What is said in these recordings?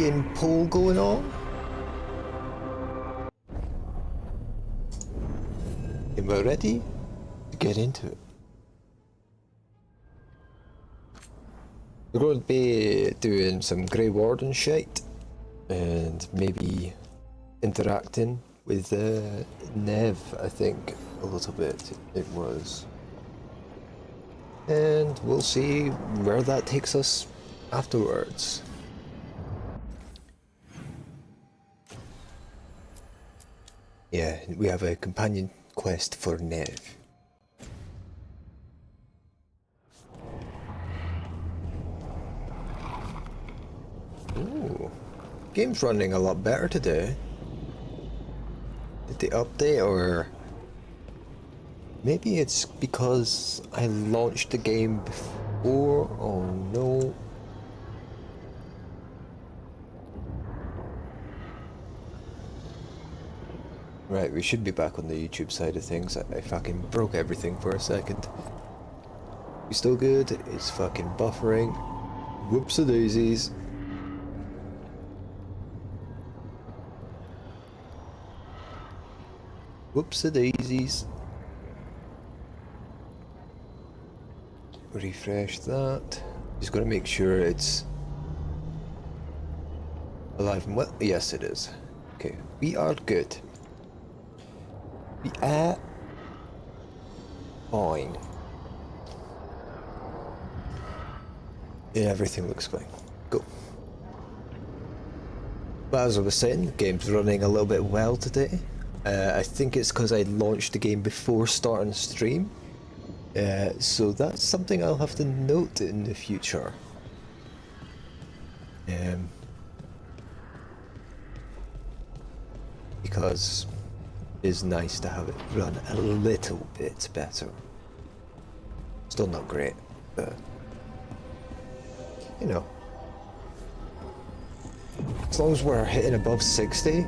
fucking poll going on. And we're ready to get into it. We're going to be doing some Grey Warden shit and maybe interacting with Nev, I think, a little bit it was. And we'll see where that takes us afterwards. Yeah, we have a companion quest for Nev. Ooh, game's running a lot better today. Did they update, or maybe it's because I launched the game before? Oh no. Right, we should be back on the YouTube side of things. I fucking broke everything for a second. We still good? It's fucking buffering. Whoops-a-daisies. Whoops-a-daisies. Refresh that. Just gotta make sure it's alive and well. Yes, it is. Okay, we are good. We are fine. And everything looks fine. Go. But as I was saying, the game's running a little bit well today. I think it's because I launched the game before starting stream. So that's something I'll have to note in the future. Because it's nice to have it run a little bit better. Still not great, but you know, as long as we're hitting above 60,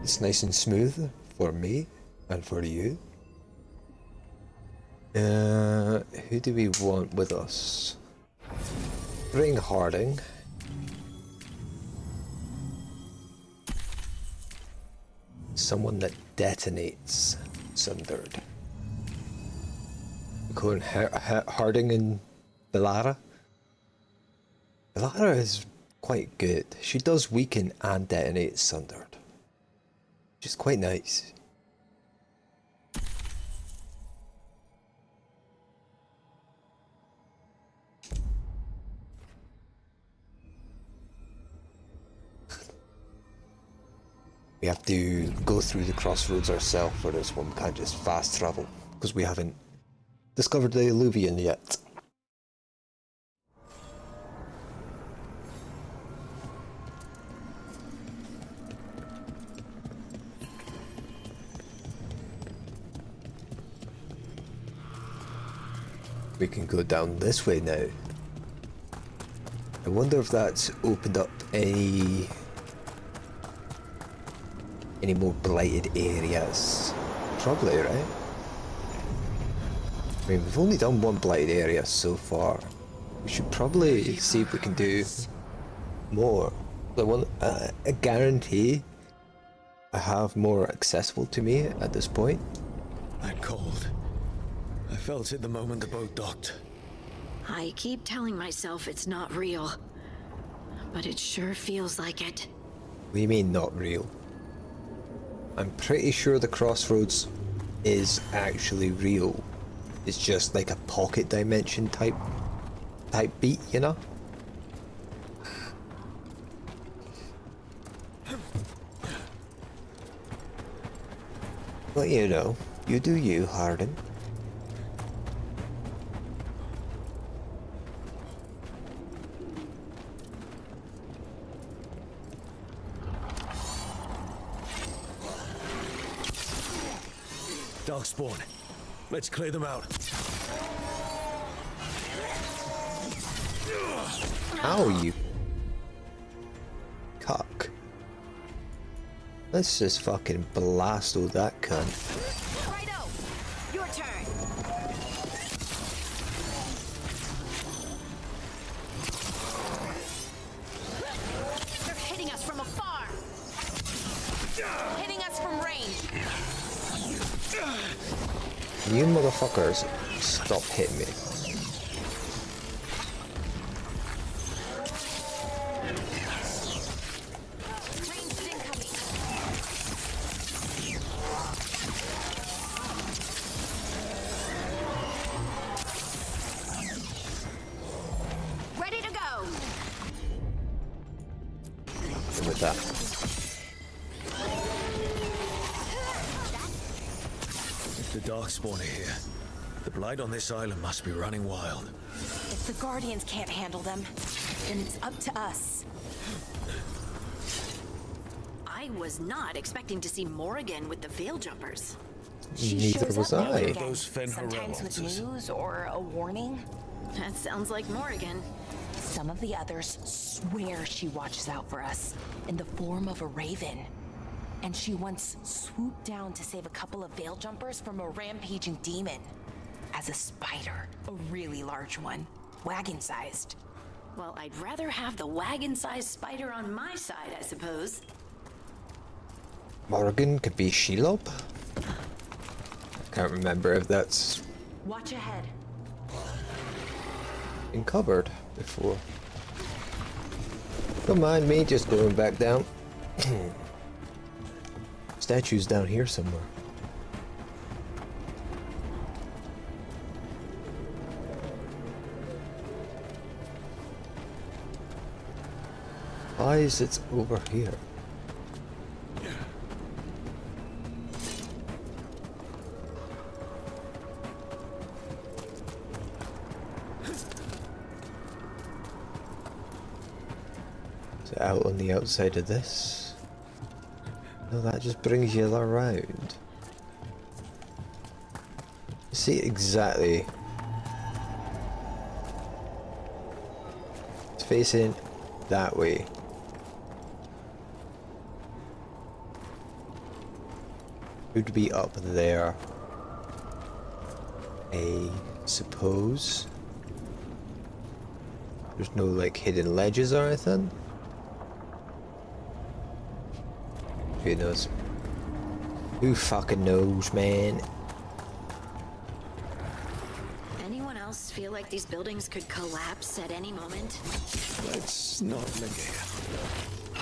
it's nice and smooth for me and for you. Who do we want with us? Bring Harding. Someone that detonates Sundered. We're going Harding and Belara. Belara is quite good. She does weaken and detonate Sundered, which is quite nice. We have to go through the crossroads ourselves for this one. We can't just fast travel because we haven't discovered the Alluvian yet. We can go down this way now. I wonder if that's opened up any more blighted areas. Probably, right? I mean, we've only done one blighted area so far. We should probably see if we can do more. I guarantee I have more accessible to me at this point. That cold. I felt it the moment the boat docked. I keep telling myself it's not real, but it sure feels like it. What do you mean not real? I'm pretty sure the crossroads is actually real. It's just like a pocket dimension type beat, you know? But you know, you do you, Harding. Dark spawn. Let's clear them out. Ow, you cock. Let's just fucking blast all that cunt. Righto! Your turn! They're hitting us! You motherfuckers, stop hitting me. Ready to go. With that. If the Darkspawn are here, the blight on this island must be running wild. If the Guardians can't handle them, then it's up to us. I was not expecting to see Morrigan with the Veil Jumpers. She Neither shows was up now I. and again, Those Fen sometimes with Heralds. news or a warning. That sounds like Morrigan. Some of the others swear she watches out for us in the form of a raven. And she once swooped down to save a couple of Veil Jumpers from a rampaging demon. As a spider, a really large one, wagon-sized. Well, I'd rather have the wagon-sized spider on my side, I suppose. Morgan could be Shelob? Can't remember if that's Watch ahead. been covered before. Don't mind me just going back down. Statue's down here somewhere. Why is it over here? Is it out on the outside of this? No, that just brings you around. See exactly. It's facing that way. Would be up there. I suppose. There's no like hidden ledges or anything. Who knows? Who fucking knows, man? Anyone else feel like these buildings could collapse at any moment? Let's not linger here.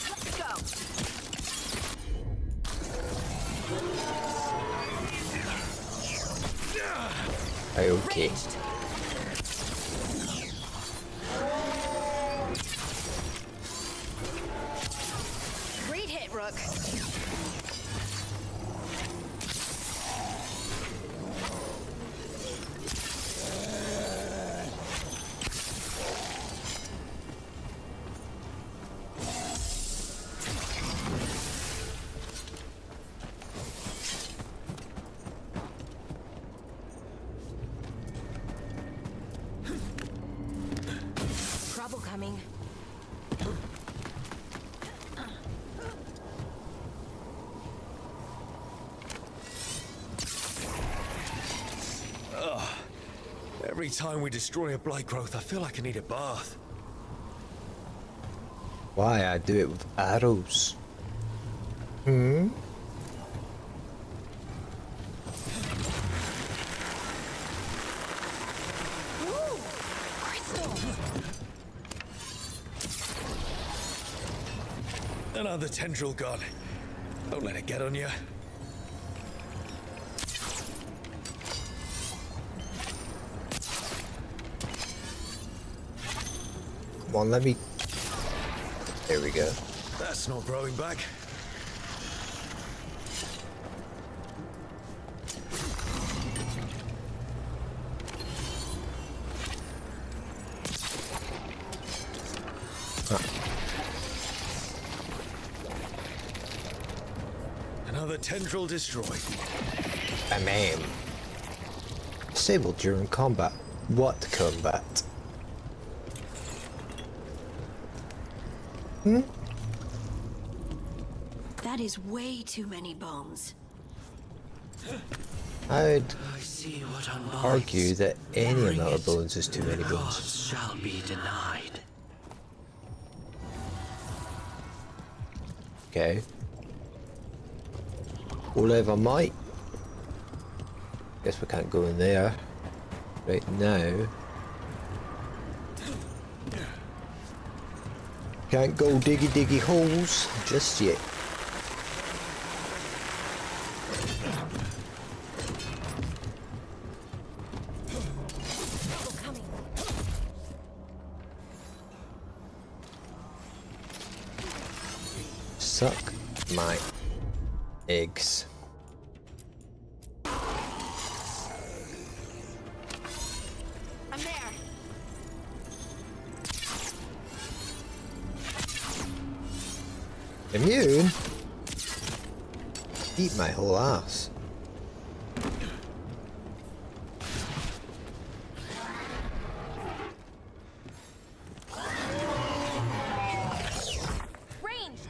Let's go. Okay. Great hit, Rook. Trouble coming. Every time we destroy a blight growth, I feel like I need a bath. Why I do it with arrows? Hmm? Woo! Crystals! Another tendril gone. Don't let it get on you. Come on, let me... There we go. That's not growing back. Another tendril destroyed. Bam. Disabled during combat. What combat? That is way too many bones. I'd I see what unbinds. argue that any Bring amount of it, bones is too many the bones. gods shall be denied. Okay. Whatever might. Guess we can't go in there right now. Can't go diggy holes just yet. Suck my eggs. I'm there. Immune? Eat my whole ass. Ranged.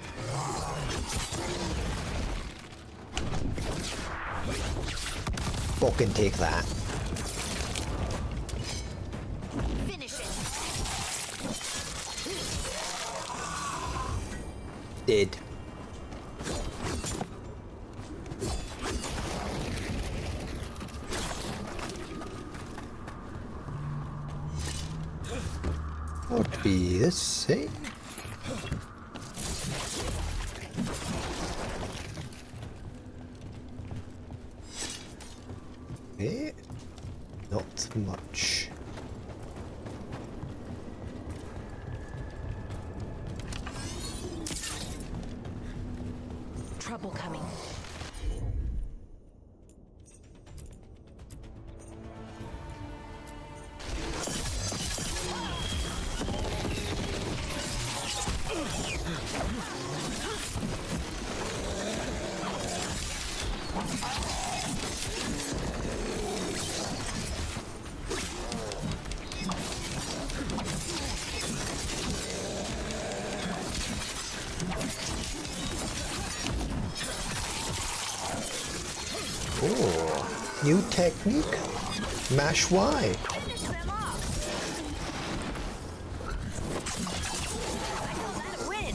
Fucking take that. Finish it. Dead. Would be the same. Okay. Not much. Trouble coming. Oh, new technique. Mash Y. Finish them off. I call that a win.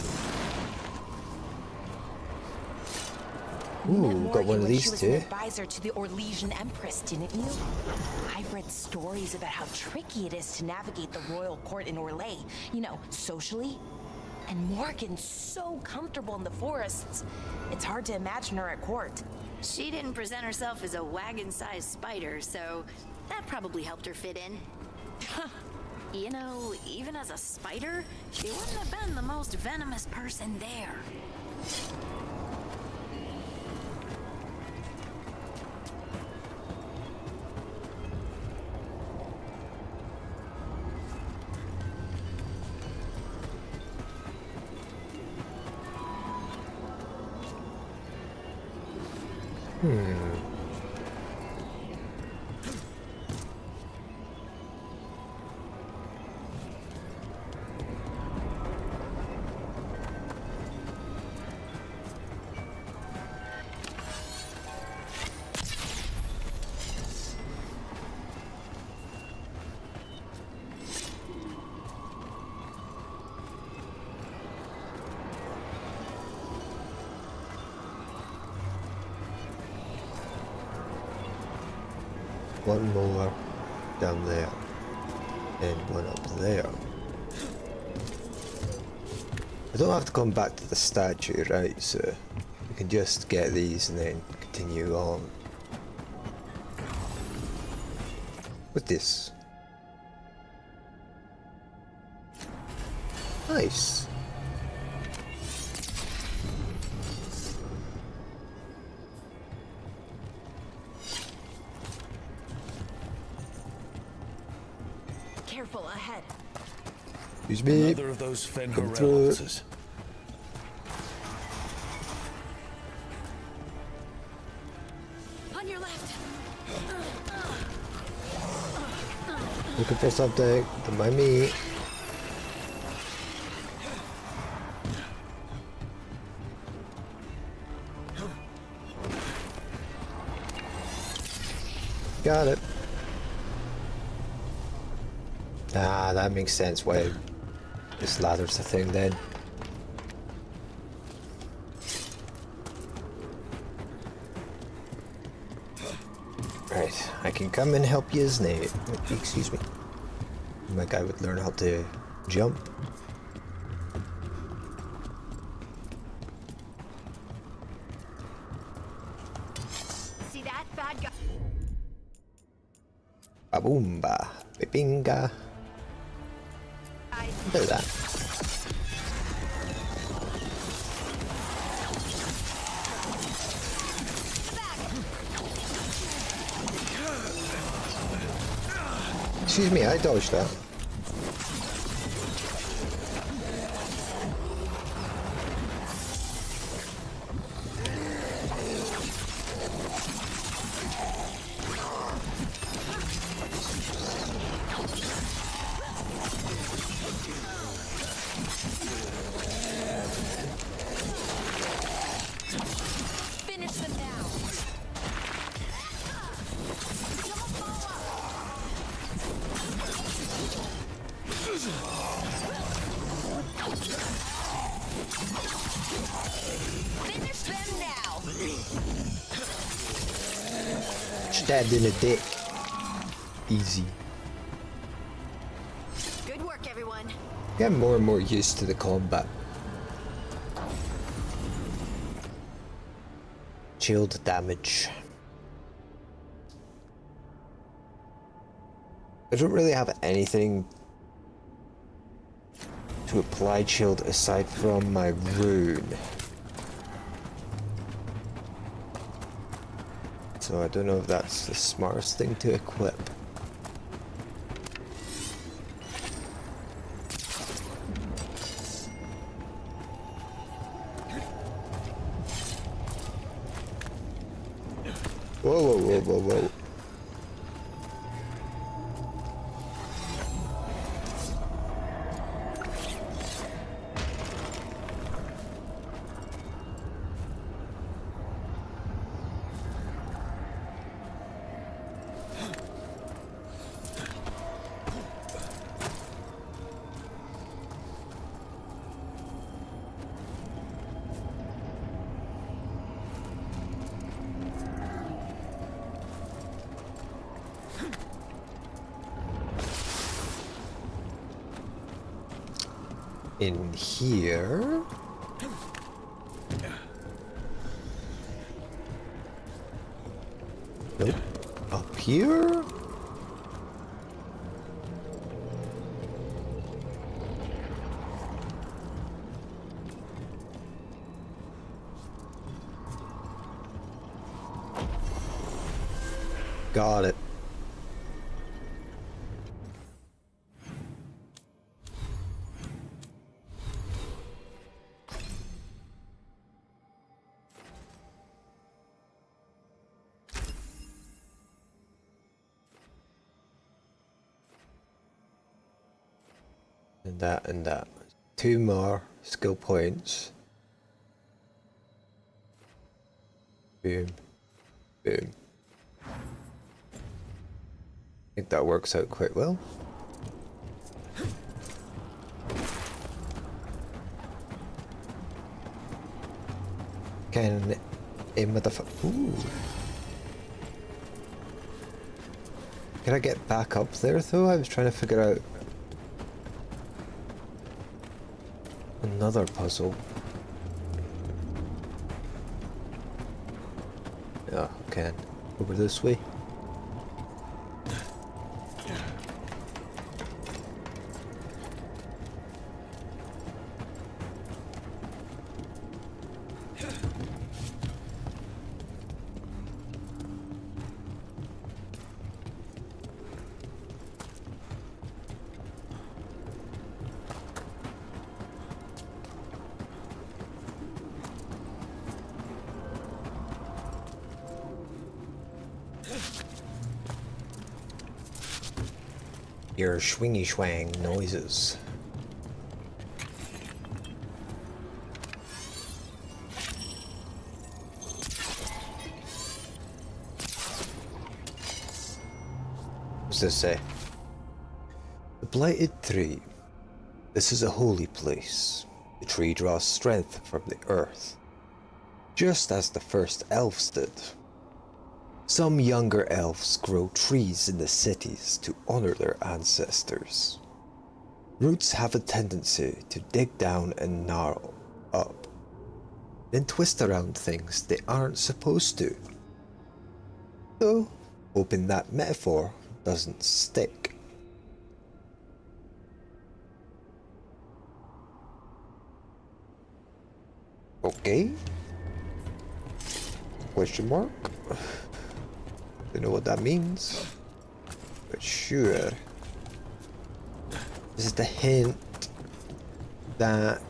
Ooh, You met got one Morgan of when these she was too. an advisor to the Orlesian Empress, didn't you? I've read stories about how tricky it is to navigate the royal court in Orlais, you know, socially. And Morgan's so comfortable in the forests. It's hard to imagine her at court. She didn't present herself as a wagon-sized spider, so that probably helped her fit in. You know, even as a spider, she wouldn't have been the most venomous person there. One more down there. And one up there. I don't have to come back to the statue, right? So we can just get these and then continue on. What's this? Nice. Careful ahead. Excuse me. Another of those Come Fenrir through. answers. On your left. Looking for something. Don't mind me. Got it. Ah, that makes sense why this ladder's a thing then. Right, I can come and help you, now. Excuse me. My guy would learn how to jump. See that bad guy? Ba-boomba. Bibinga. Look at that. Excuse me, I dodged that. Finish them now. Finish them now. Stabbed in the dick. Easy. Good work, everyone. Get more and more used to the combat. Shield damage. I don't really have anything to apply shield aside from my rune. So I don't know if that's the smartest thing to equip. Whoa, whoa, whoa, whoa, whoa. In here. Nope. Up here? Got it. And that and that. 2 more skill points. Boom. Boom. I think that works out quite well. Can a motherfucker. Ooh. Can I get back up there though? I was trying to figure out another puzzle. Yeah, can. Over this way. Your swingy swang noises. What's this say? The Blighted Tree. This is a holy place. The tree draws strength from the earth, just as the first elves did. Some younger elves grow trees in the cities to honor their ancestors. Roots have a tendency to dig down and gnarl up, then twist around things they aren't supposed to. So, hoping that metaphor doesn't stick. Okay. Question mark? Don't know what that means. But sure. This is the hint that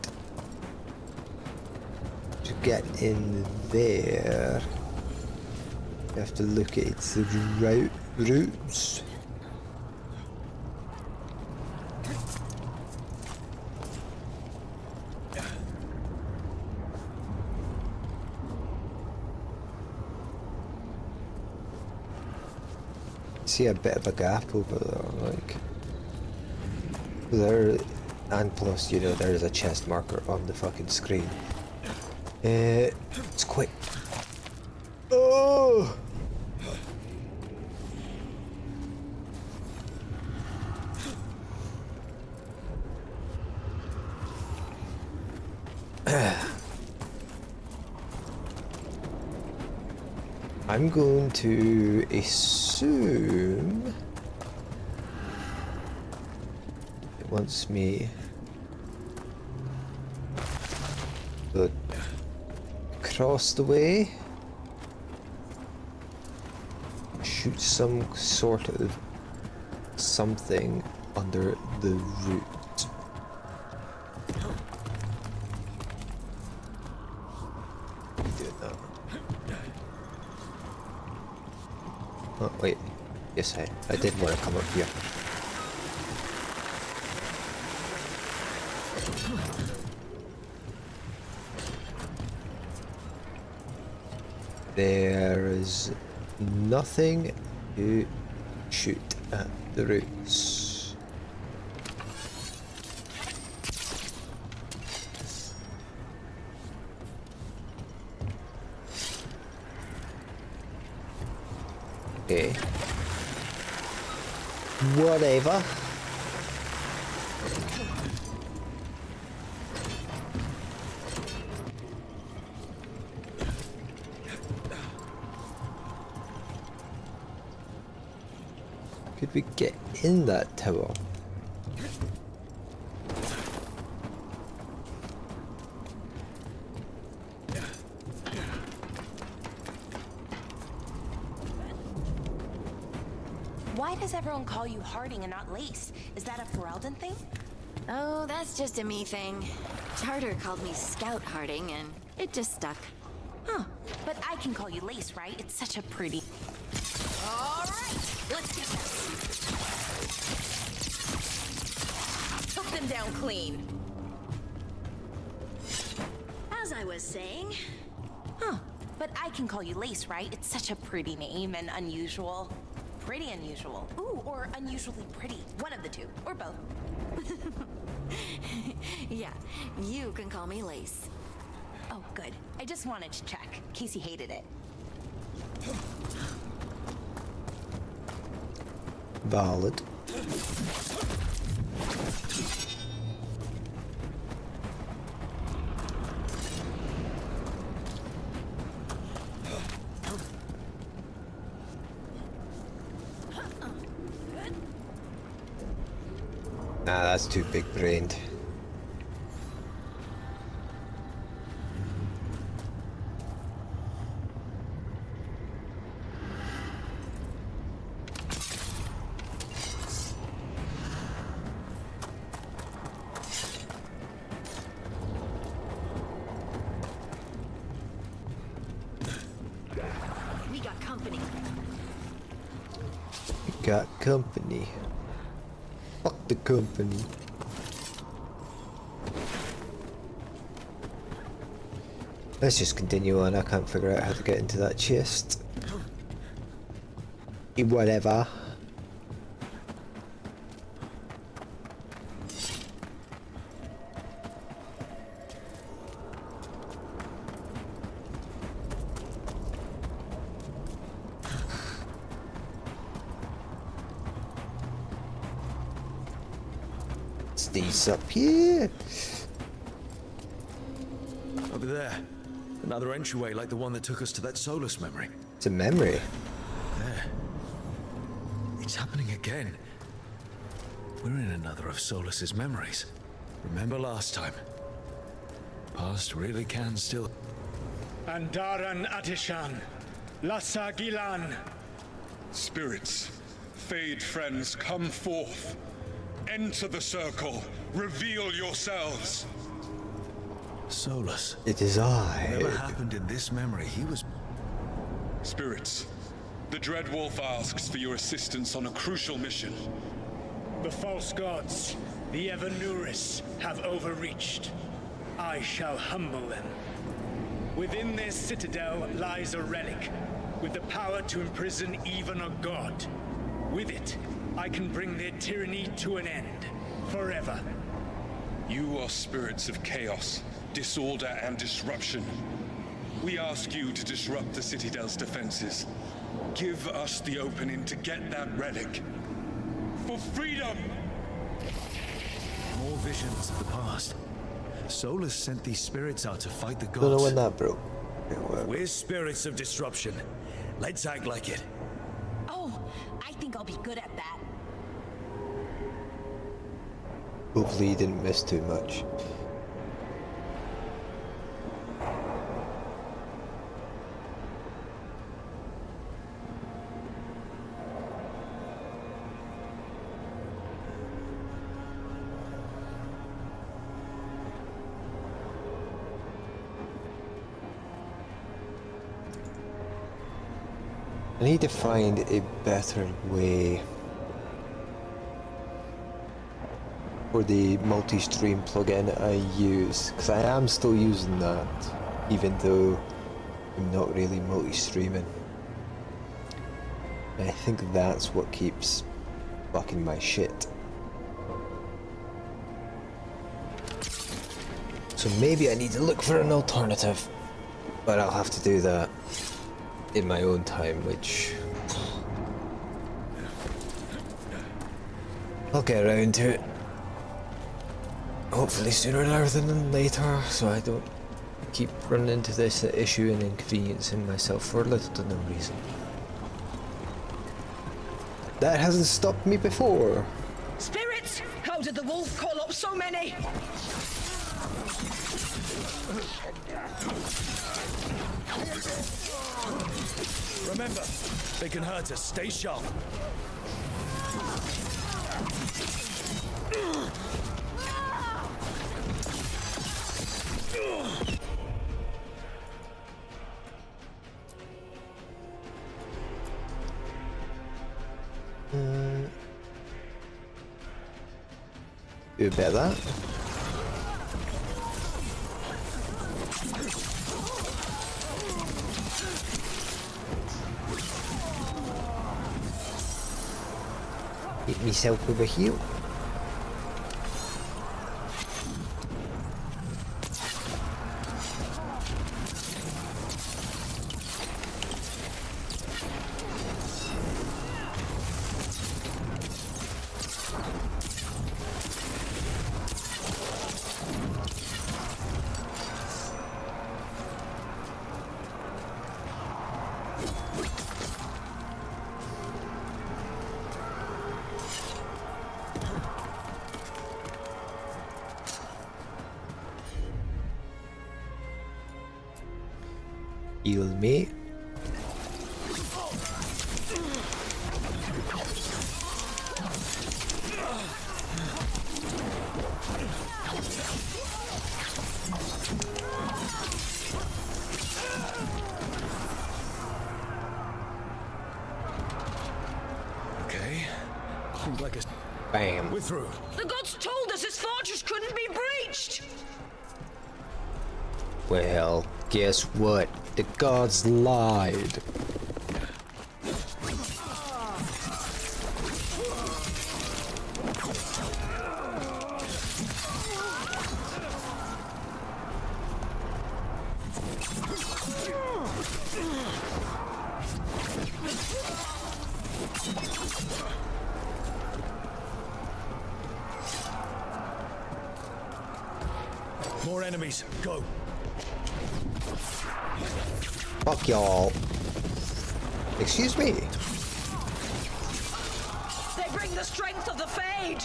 to get in there you have to look at its roots. See a bit of a gap over there, like there, and plus, you know, there's a chest marker on the fucking screen. It's quite. Oh! I'm going to assume it wants me to cross the way, shoot some sort of something under the root. Oh, wait. Yes, I did want to come up here. There is nothing to shoot at the roots. Okay. Whatever. Could we get in that tower? Why does everyone call you Harding and not Lace? Is that a Ferelden thing? Oh, that's just a me thing. Charter called me Scout Harding, and it just stuck. Huh. But I can call you Lace, right? It's such a pretty... All right, let's do this. Took them down clean. As I was saying... Huh. But I can call you Lace, right? It's such a pretty name and unusual. Pretty unusual. Ooh, or unusually pretty. One of the two. Or both. Yeah, you can call me Lace. Oh, good. I just wanted to check. Casey hated it. Valid. Nah, that's too big-brained. We got company. Got company. Fuck the company. Let's just continue on. I can't figure out how to get into that chest. Whatever. These up here. Over there. Another entryway like the one that took us to that Solus memory. It's a memory. There. It's happening again. We're in another of Solus's memories. Remember last time? Past really can still... Andaran Atishan, Lassa Gilan. Spirits, fade friends, come forth. Enter the circle. Reveal yourselves. Solus. It is I. Whatever happened in this memory, he was... Spirits, the Dread Wolf asks for your assistance on a crucial mission. The false gods, the Evanuris, have overreached. I shall humble them. Within their citadel lies a relic, with the power to imprison even a god. With it, I can bring their tyranny to an end, forever. You are spirits of chaos, disorder, and disruption. We ask you to disrupt the Citadel's defenses. Give us the opening to get that relic. For freedom! More visions of the past. Solus sent these spirits out to fight the gods. Don't know when that broke. Yeah, whatever. We're spirits of disruption. Let's act like it. Oh, I think I'll be good at that. Hopefully you didn't miss too much. I need to find a better way for the multi-stream plugin I use, because I am still using that, even though I'm not really multi-streaming. And I think that's what keeps fucking my shit. So maybe I need to look for an alternative, but I'll have to do that in my own time, which I'll get around to it. Hopefully sooner rather than later, so I don't keep running into this issue and inconveniencing myself for little to no reason. That hasn't stopped me before. Spirits! How did the wolf call up so many? Remember, they can hurt us. Stay sharp. Do a bit of that. Hit myself with a heal. Heal me. Okay. Seems like a... Bam. We're through. The gods told us this fortress couldn't be breached! Well, guess what? The gods lied. More enemies. Go. Fuck y'all. Excuse me. They bring the strength of the Fade!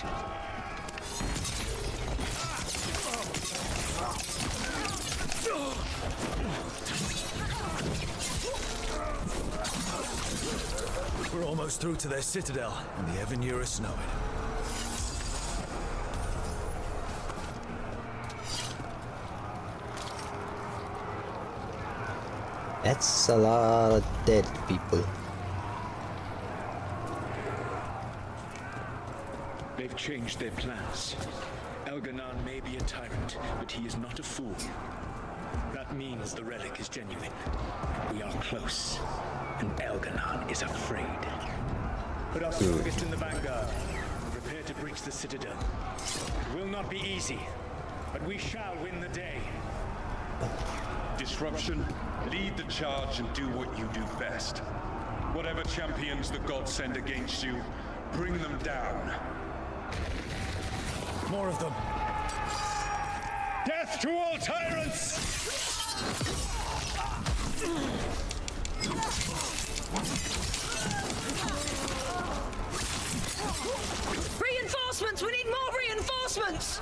We're almost through to their citadel, and the Evanurus know it. That's a lot of dead people. They've changed their plans. Elganon may be a tyrant, but he is not a fool. That means the relic is genuine. We are close, and Elganon is afraid. Put our strongest in the vanguard. Prepare to breach the citadel. It will not be easy, but we shall win the day. Disruption, lead the charge and do what you do best. Whatever champions the gods send against you, bring them down. More of them. Death to all tyrants! Reinforcements! We need more reinforcements!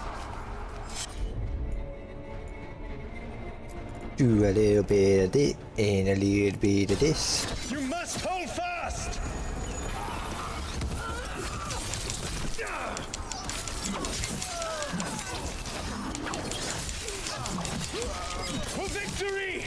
Do a little bit of this and a little bit of this. You must hold fast! For victory!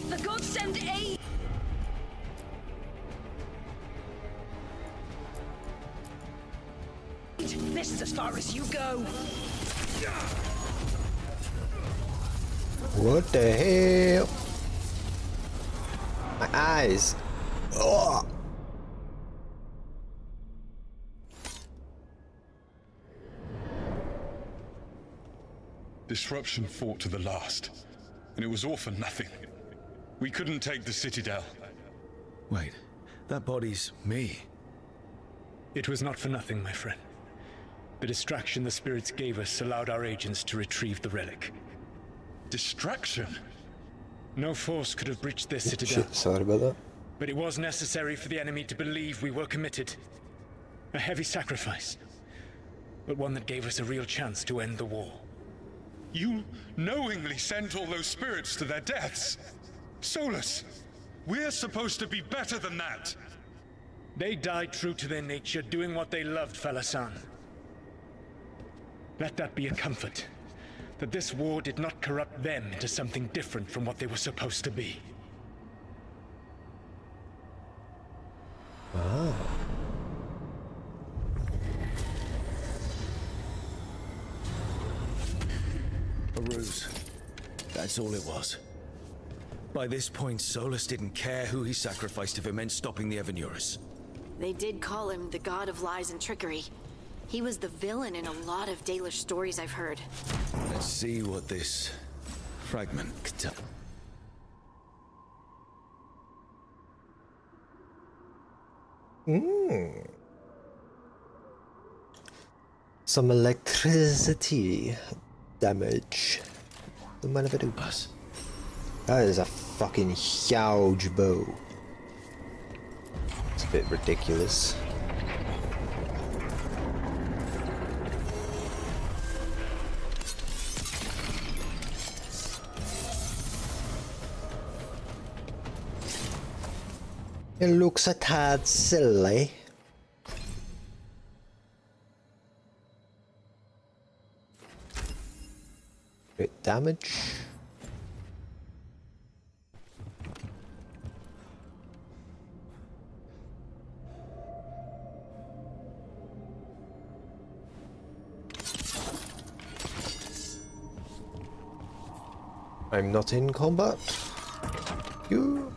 The gods send aid! This is as far as you go! What the hell? My eyes. Ugh. Disruption fought to the last, and it was all for nothing. We couldn't take the citadel. Wait, that body's me. It was not for nothing, my friend. The distraction the spirits gave us allowed our agents to retrieve the relic. Distraction? No force could have breached their citadel, Shit, sorry about that. but it was necessary for the enemy to believe we were committed. A heavy sacrifice, but one that gave us a real chance to end the war. You knowingly sent all those spirits to their deaths. Solus, we're supposed to be better than that. They died true to their nature, doing what they loved, Falasan. Let that be a comfort, that this war did not corrupt them into something different from what they were supposed to be. Ah. A ruse. That's all it was. By this point, Solus didn't care who he sacrificed if it meant stopping the Evanurus. They did call him the god of lies and trickery. He was the villain in a lot of Dalish stories I've heard. Let's see what this fragment could tell. some electricity damage. Don't mind if I do. Us. That is a fucking huge bow. It's a bit ridiculous. It looks a tad silly. Great damage. I'm not in combat. You.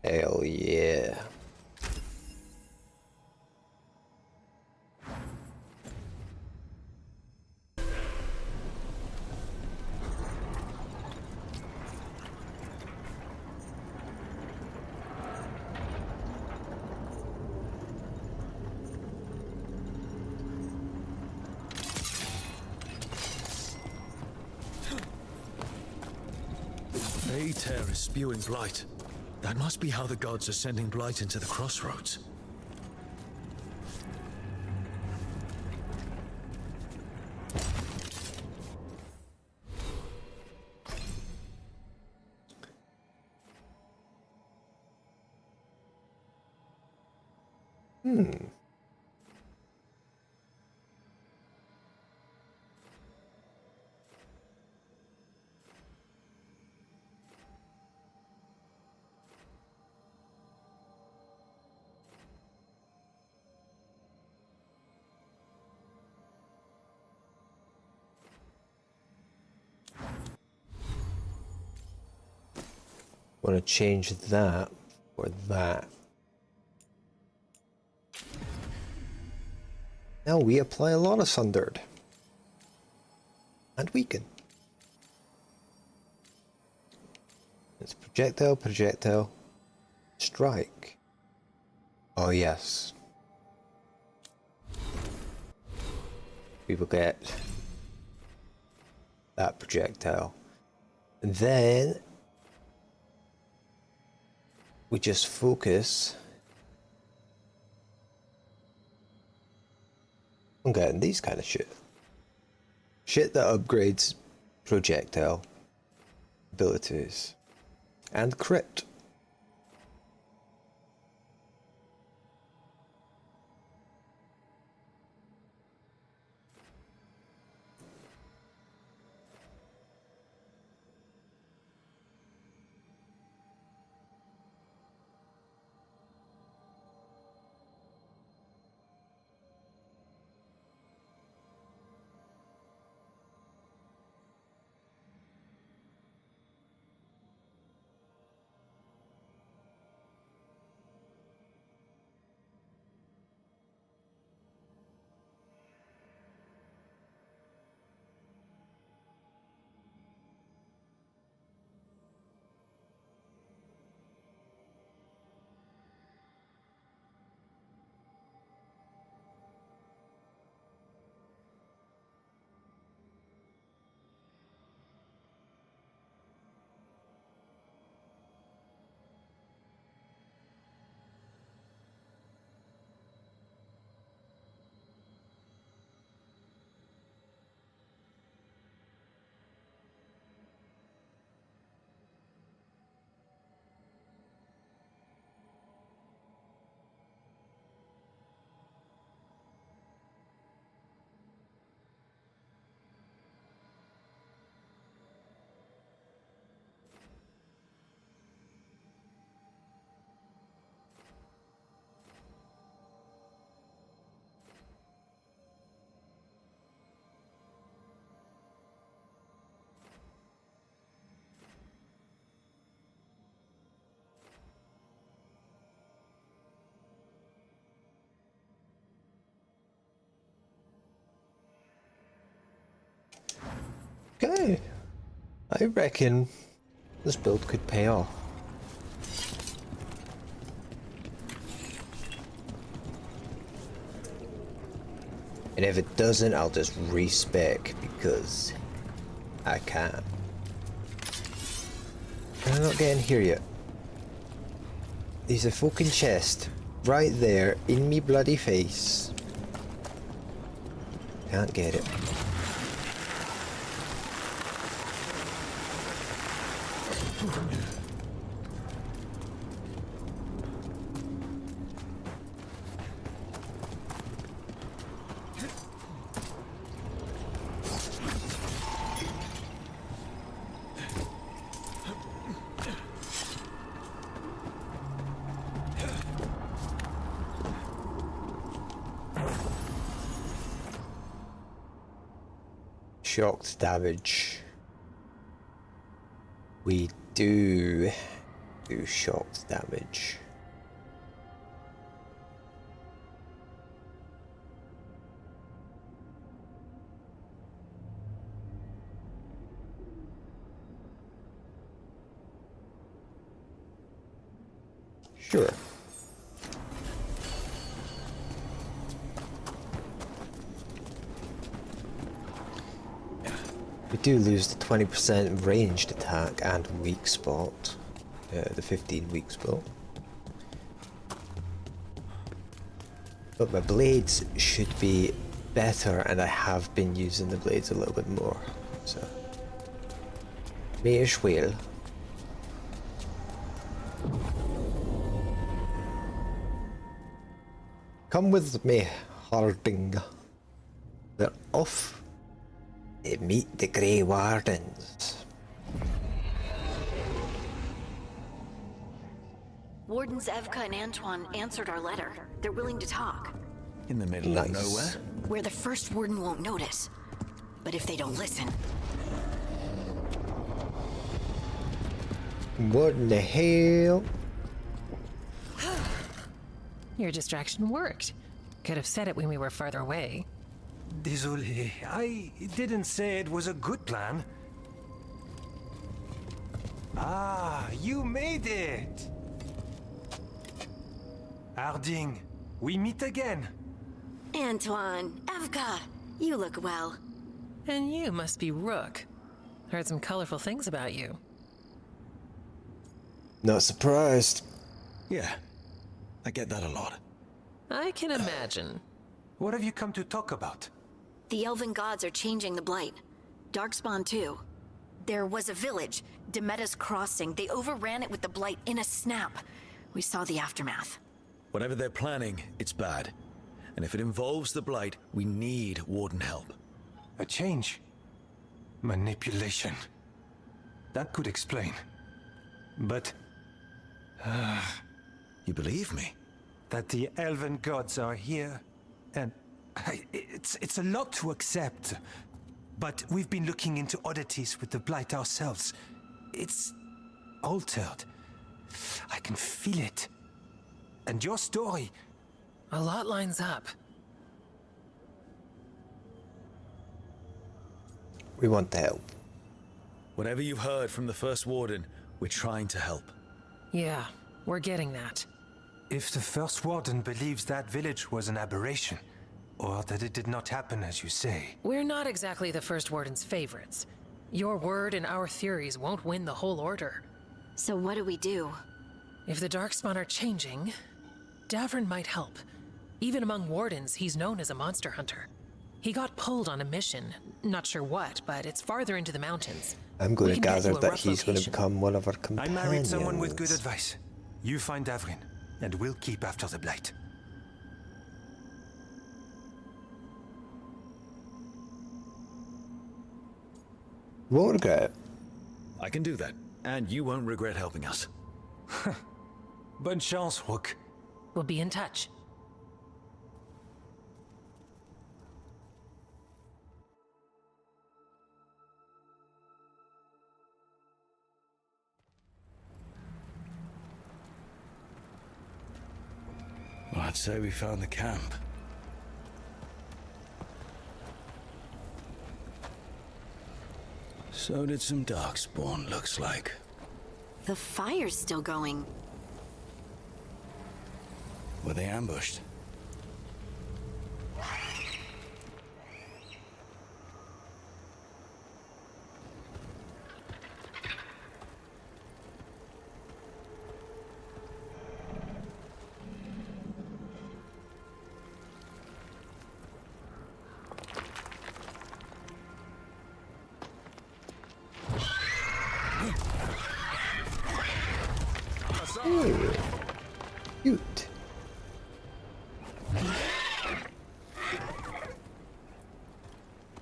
Hell yeah. Tear is spewing blight. That must be how the gods are sending blight into the crossroads. Want to change that for that. Now we apply a lot of sundered. And weaken. It's projectile, projectile, strike. Oh yes. We will get that projectile. And then we just focus on getting these kind of shit. Shit that upgrades projectile abilities and crit. Okay. I reckon this build could pay off. And if it doesn't, I'll just respec because I can. I'm not getting here yet. There's a fucking chest right there in me bloody face. Can't get it. Shocked damage. We do shocked damage. Sure. We do lose the 20% ranged attack and weak spot. The 15 weak spot. But my blades should be better, and I have been using the blades a little bit more. So, may as well. Come with me, Harding. We're off. Meet the Grey Wardens. Wardens Evka and Antoine answered our letter. They're willing to talk. In the middle of nowhere? Where the first warden won't notice. But if they don't listen... What in the hell? Your distraction worked. Could have said it when we were farther away. Désolé, I didn't say it was a good plan. Ah, you made it! Harding, we meet again. Antoine, Evka, you look well. And you must be Rook. Heard some colorful things about you. Not surprised. Yeah, I get that a lot. I can imagine. What have you come to talk about? The elven gods are changing the Blight. Darkspawn too. There was a village, Demetta's Crossing. They overran it with the Blight in a snap. We saw the aftermath. Whatever they're planning, it's bad. And if it involves the Blight, we need Warden help. A change? Manipulation. That could explain. But... You believe me? That the elven gods are here, and... It's a lot to accept. But we've been looking into oddities with the Blight ourselves. It's... altered. I can feel it. And your story... A lot lines up. We want the help. Whatever you've heard from the First Warden, we're trying to help. Yeah, we're getting that. If the First Warden believes that village was an aberration, or that it did not happen as you say... We're not exactly the First Warden's favorites. Your word and our theories won't win the whole order. So what do we do? If the Darkspawn are changing, Davrin might help. Even among Wardens, he's known as a monster hunter. He got pulled on a mission. Not sure what, but it's farther into the mountains. I'm going to gather that rough he's going to location. become one of our companions. I married someone with good advice. You find Davrin, and we'll keep after the Blight. Won't regret it. I can do that, and you won't regret helping us. Bonne chance, Rook. We'll be in touch. Well, I'd say we found the camp. So did some Darkspawn, looks like. The fire's still going. Were they ambushed? Ooh, cute.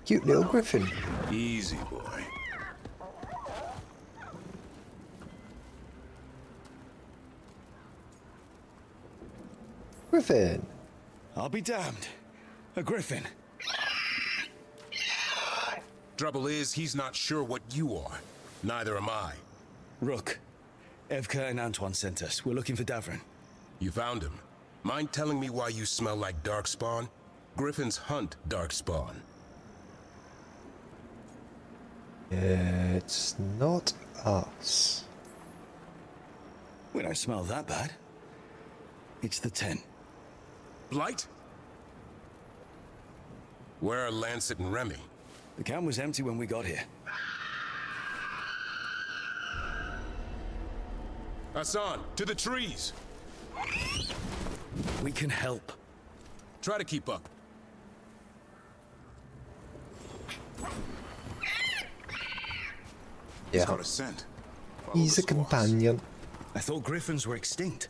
Cute little griffin. Easy, boy. Griffin. I'll be damned. A griffin. Trouble is, he's not sure what you are. Neither am I. Rook. Evka and Antoine sent us. We're looking for Davrin. You found him. Mind telling me why you smell like darkspawn? Griffins hunt darkspawn. It's not us. We don't smell that bad. It's the tent. Blight? Where are Lancet and Remy? The camp was empty when we got here. Hassan, to the trees! We can help. Try to keep up. He's Yeah, got a scent. Follow he's the a squaws. companion. I thought griffins were extinct.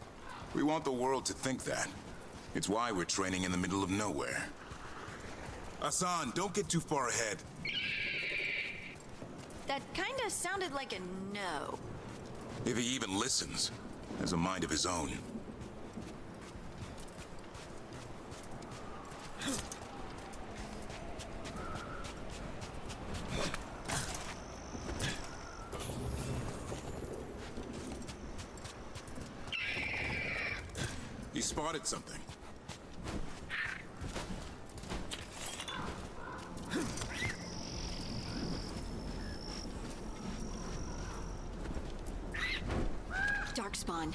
We want the world to think that. It's why we're training in the middle of nowhere. Hassan, don't get too far ahead. That kinda sounded like a no. If he even listens, has a mind of his own. He spotted something. Darkspawn.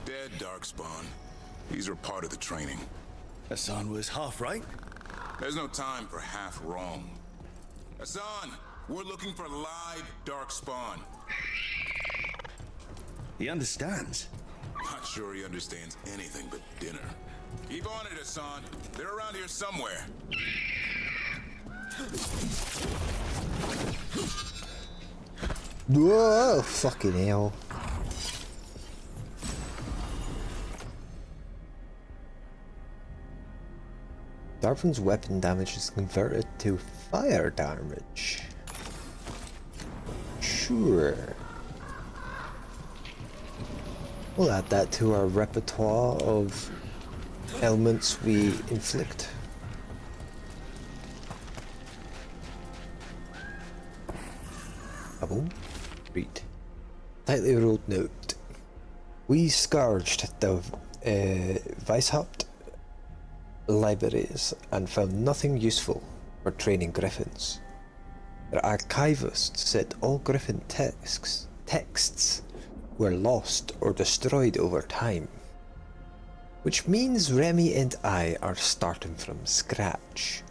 Dead darkspawn. These are part of the training. Hassan was half right. There's no time for half wrong. Hassan, we're looking for live darkspawn. He understands. Not sure he understands anything but dinner. Keep on it, Hassan. They're around here somewhere. Whoa, fucking hell. Darvin's weapon damage is converted to fire damage. Sure. We'll add that to our repertoire of ailments we inflict. Boom. Read. Tightly rolled note. We scourged the Weishaupt libraries and found nothing useful for training griffins. The archivist said all griffin texts were lost or destroyed over time. Which means Remy and I are starting from scratch.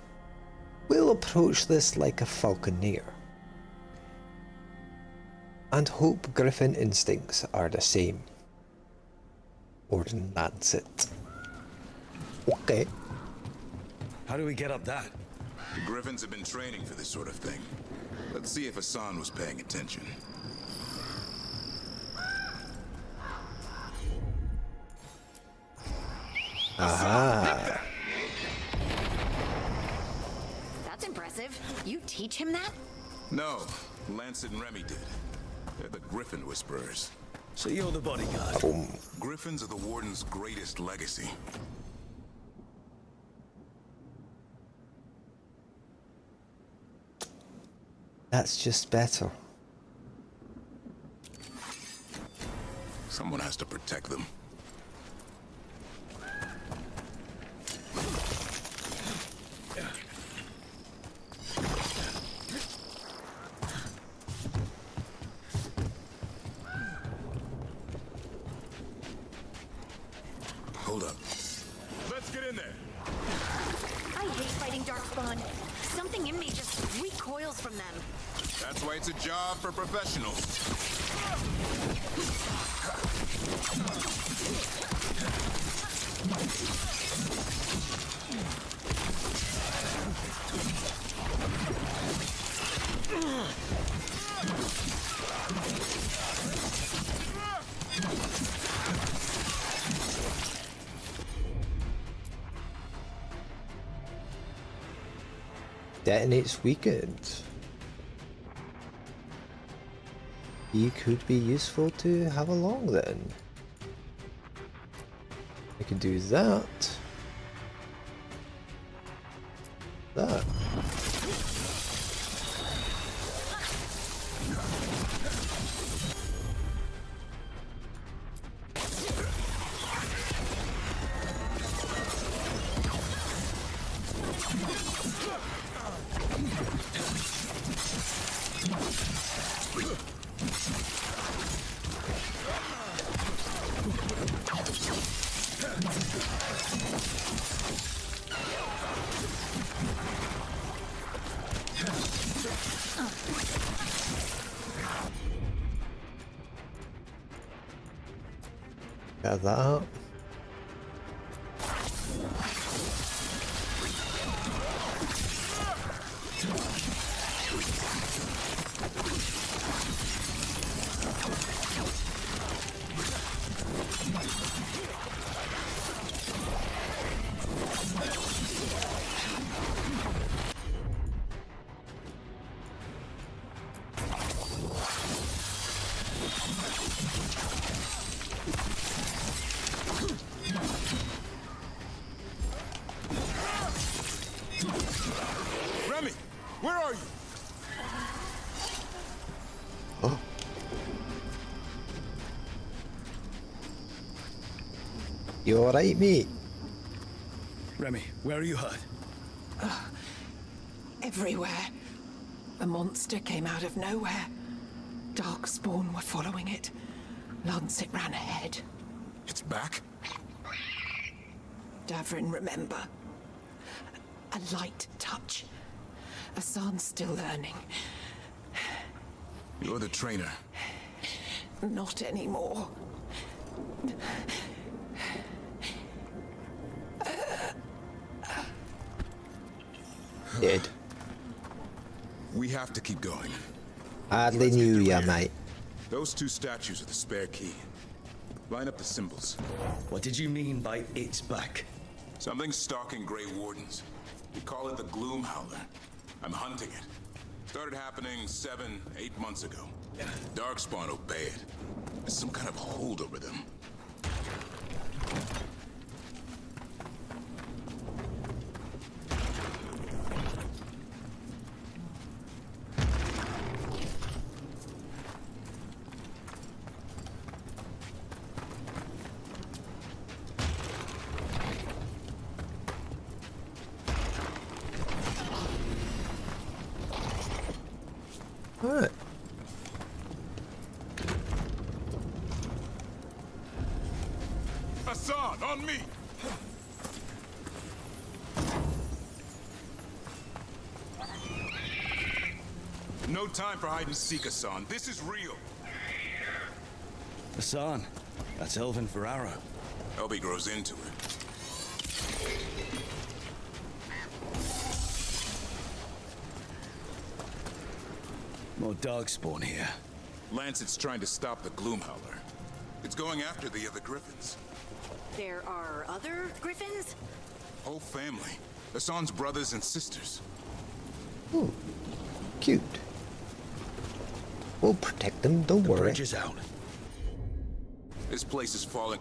We'll approach this like a falconer. And hope griffin instincts are the same. Warden Lancet. Okay. How do we get up that? The Griffins have been training for this sort of thing. Let's see if Hassan was paying attention. Aha. That's impressive. You teach him that? No, Lancet and Remy did. They're the Griffin Whisperers. So you're the bodyguard. Boom. Griffins are the Warden's greatest legacy. That's just better. Someone has to protect them. results from them. That's why it's a job for professionals. Detonates weakened. He could be useful to have along then. I can do that. That. Got that up. Remy, where are you? Oh. You alright, mate? Remy, where are you hurt? Everywhere. A monster came out of nowhere. Darkspawn were following it. Lancet ran ahead. It's back? Davrin, remember. A light touch. Hassan's still learning. You're the trainer. Not anymore. Dead. We have to keep going. Hardly knew ya, mate. Those two statues are the spare key. Line up the symbols. What did you mean by it's back? Something's stalking Grey Wardens. We call it the Gloom Howler. I'm hunting it. Started happening 7, 8 months ago. Darkspawn obey it. There's some kind of hold over them. Alright. Hassan, on me! No time for hide and seek, Hassan. This is real. Hassan, that's Elvin Ferraro. Elby grows into it. More Darkspawn here. Lancet's trying to stop the Gloom Howler. It's going after the other Griffins. There are other griffins? Whole family. Hassan's brothers and sisters. Ooh, cute. We'll protect them, don't worry. Bridge is out. This place is falling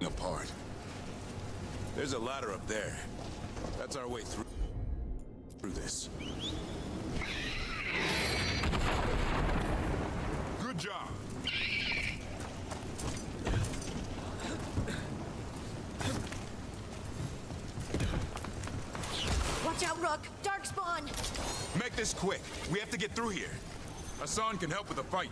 apart. There's a ladder up there. That's our way through this. Good job. Watch out, Rook! Darkspawn! Make this quick. We have to get through here. Hassan can help with the fight.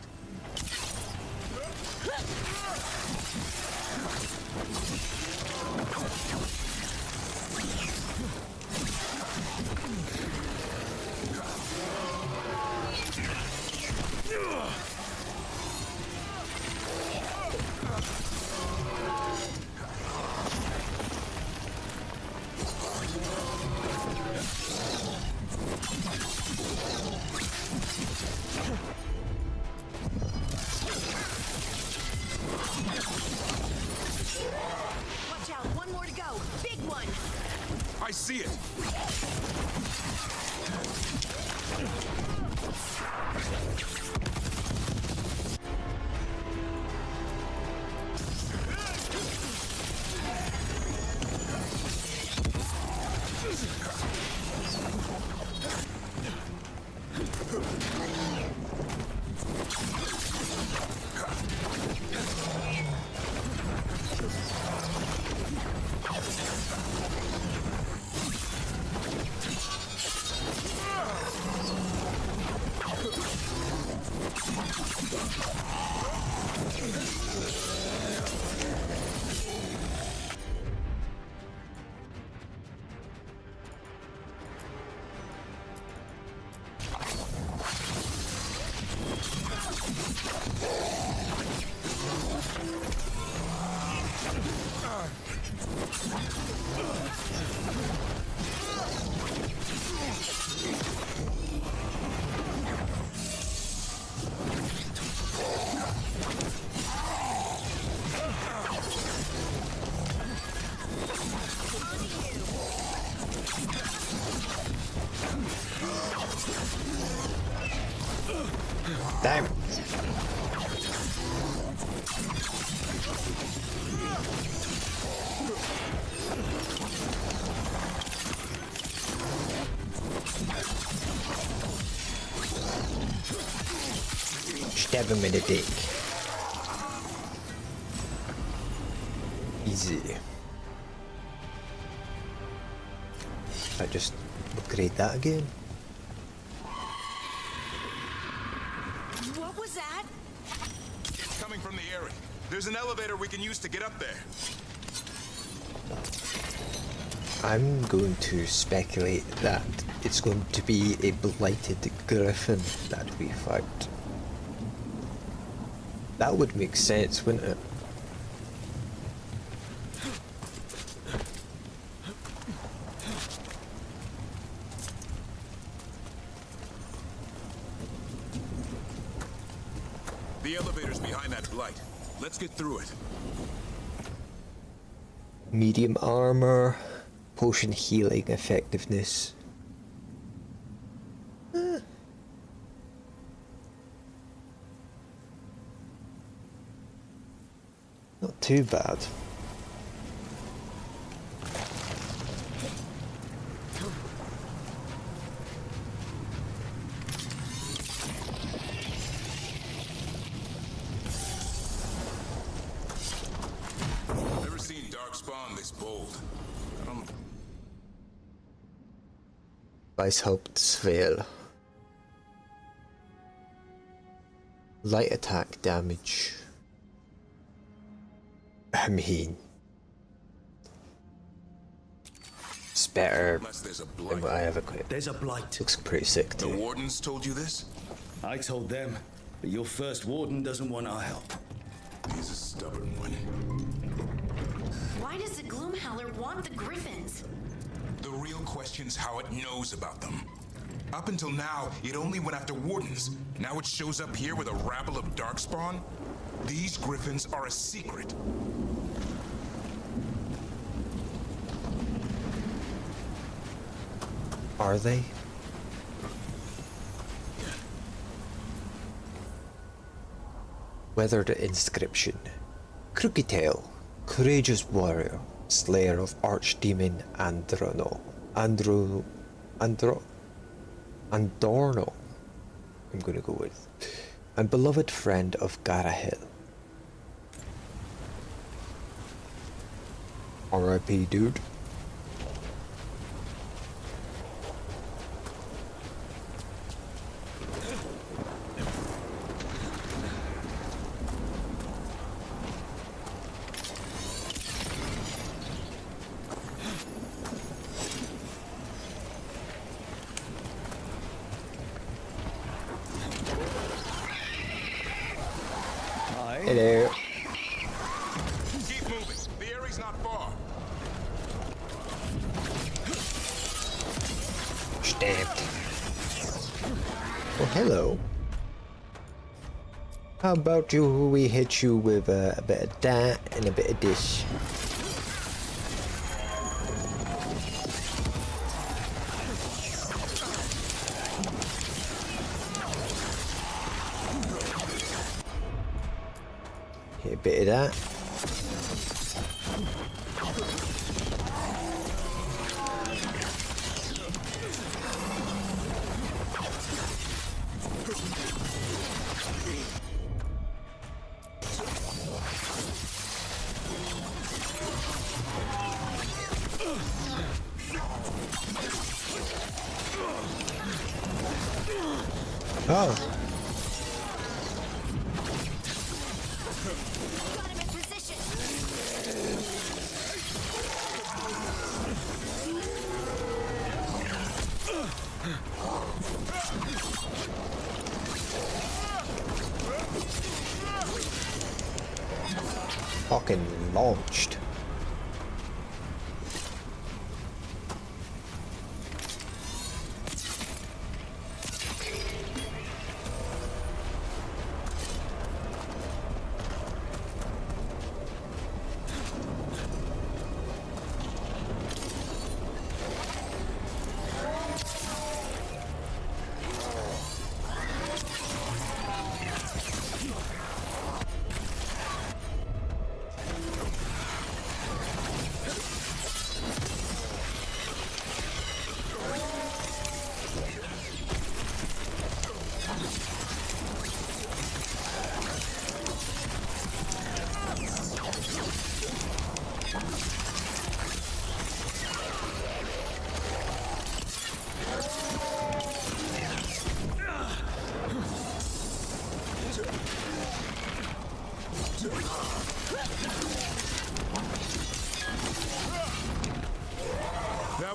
Damn. Stab him in the dick. Easy. I just upgrade that again. What was that? It's coming from the area. There's an elevator we can use to get up there. I'm going to speculate that it's going to be a blighted griffin that we fight. That would make sense, wouldn't it? The elevator's behind that blight. Let's get through it. Medium armor, potion healing effectiveness. Not too bad. Never seen Darkspawn this bold. Weishauptsfehl. Light attack damage. I mean, it's better Unless there's a blight. than what I have equipped. There's a blight. Looks pretty sick The too. Wardens told you this? I told them, but your first Warden doesn't want our help. He's a stubborn one. Why does the Gloomhowler want the Griffins? The real question's how it knows about them. Up until now, it only went after Wardens. Now it shows up here with a rabble of Darkspawn? These Griffins are a secret. Are they? Weathered inscription. Crooked Tail, courageous warrior, slayer of archdemon Andorno. I'm gonna go with. And beloved friend of Garahil. R.I.P. dude. Hello. Keep moving. The area's not far. Stabbed. Oh, hello. How about we hit you with a bit of that and a bit of this? Hit a bit of that. Oh. Got him in position. Fucking launched.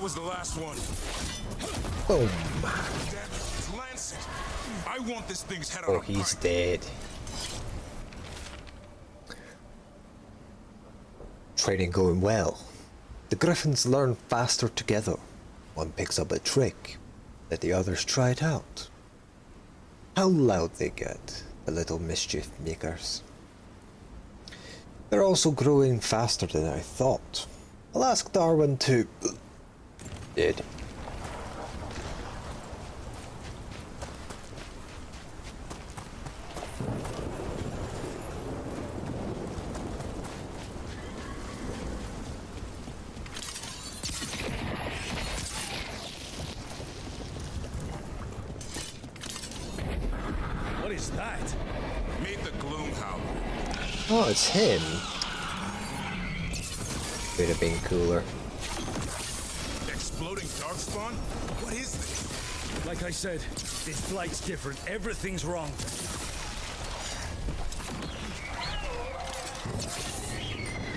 was the last one. Boom. Damn it, it's Lancet. I want this thing's head on Oh, a he's pike. dead. Training going well. The Griffins learn faster together. One picks up a trick, let the others try it out. How loud they get, the little mischief makers. They're also growing faster than I thought. I'll ask Darwin to... Dead. What is that? Meet the Gloomhowler. Oh, it's him. Would have been cooler. Exploding darkspawn? What is this? Like I said, this flight's different. Everything's wrong.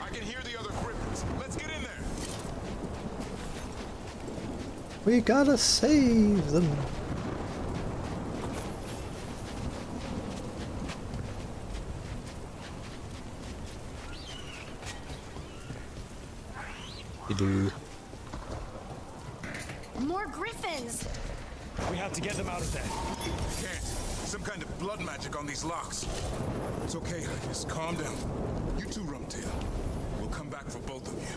I can hear the other Griffins. Let's get in there. We gotta save them. You do. More griffins! We have to get them out of there. Can't. Some kind of blood magic on these locks. It's okay, just calm down. You two, Rumtail. We'll come back for both of you.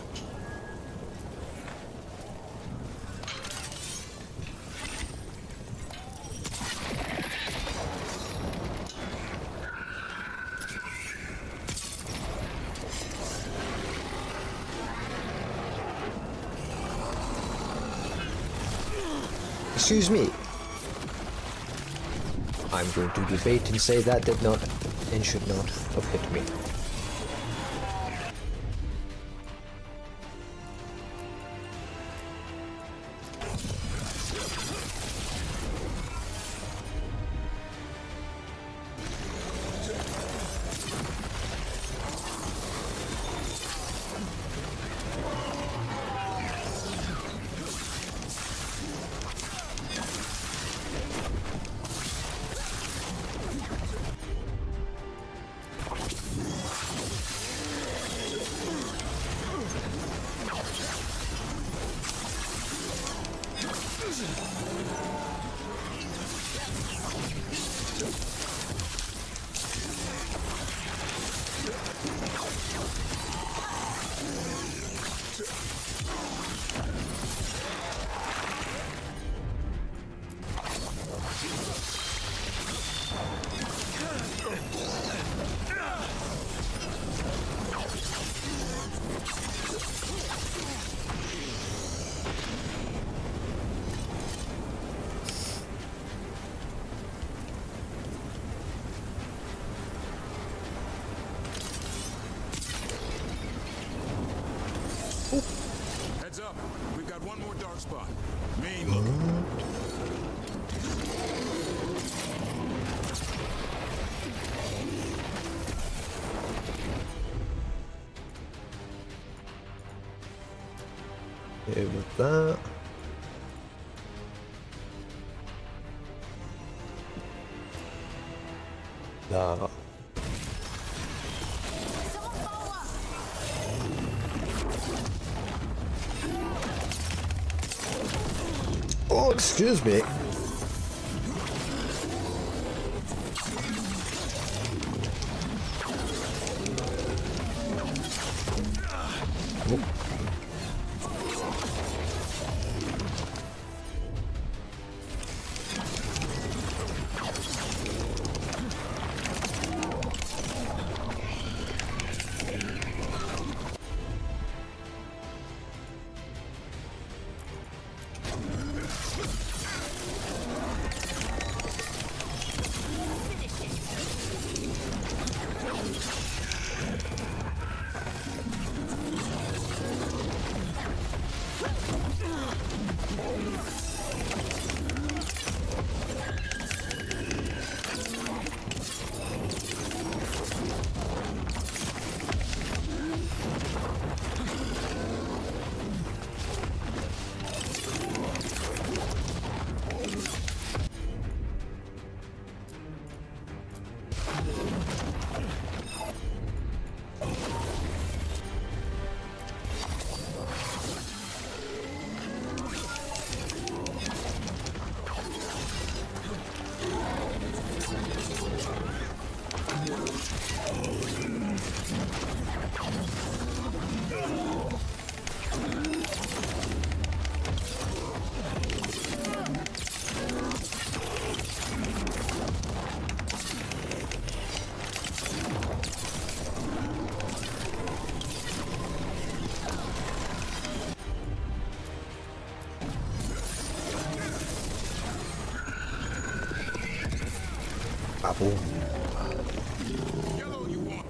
Excuse me. I'm going to debate and say that did not and should not have hit me. Heads up. We've got one more dark spot. Mean looking. Okay, with that. Nah. Oh, excuse me. Apple. Yellow, you want?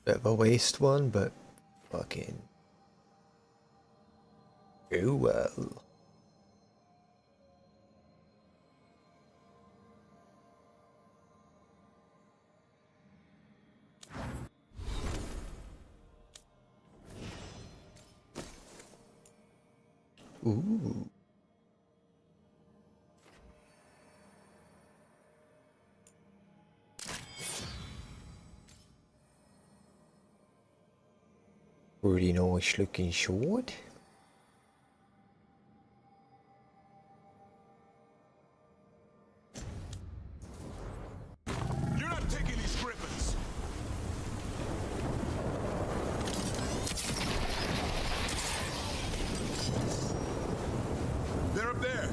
Bit of a waste one, but fucking oh well. Ooh. Pretty nice looking sword. You're not taking these griffins. They're up there.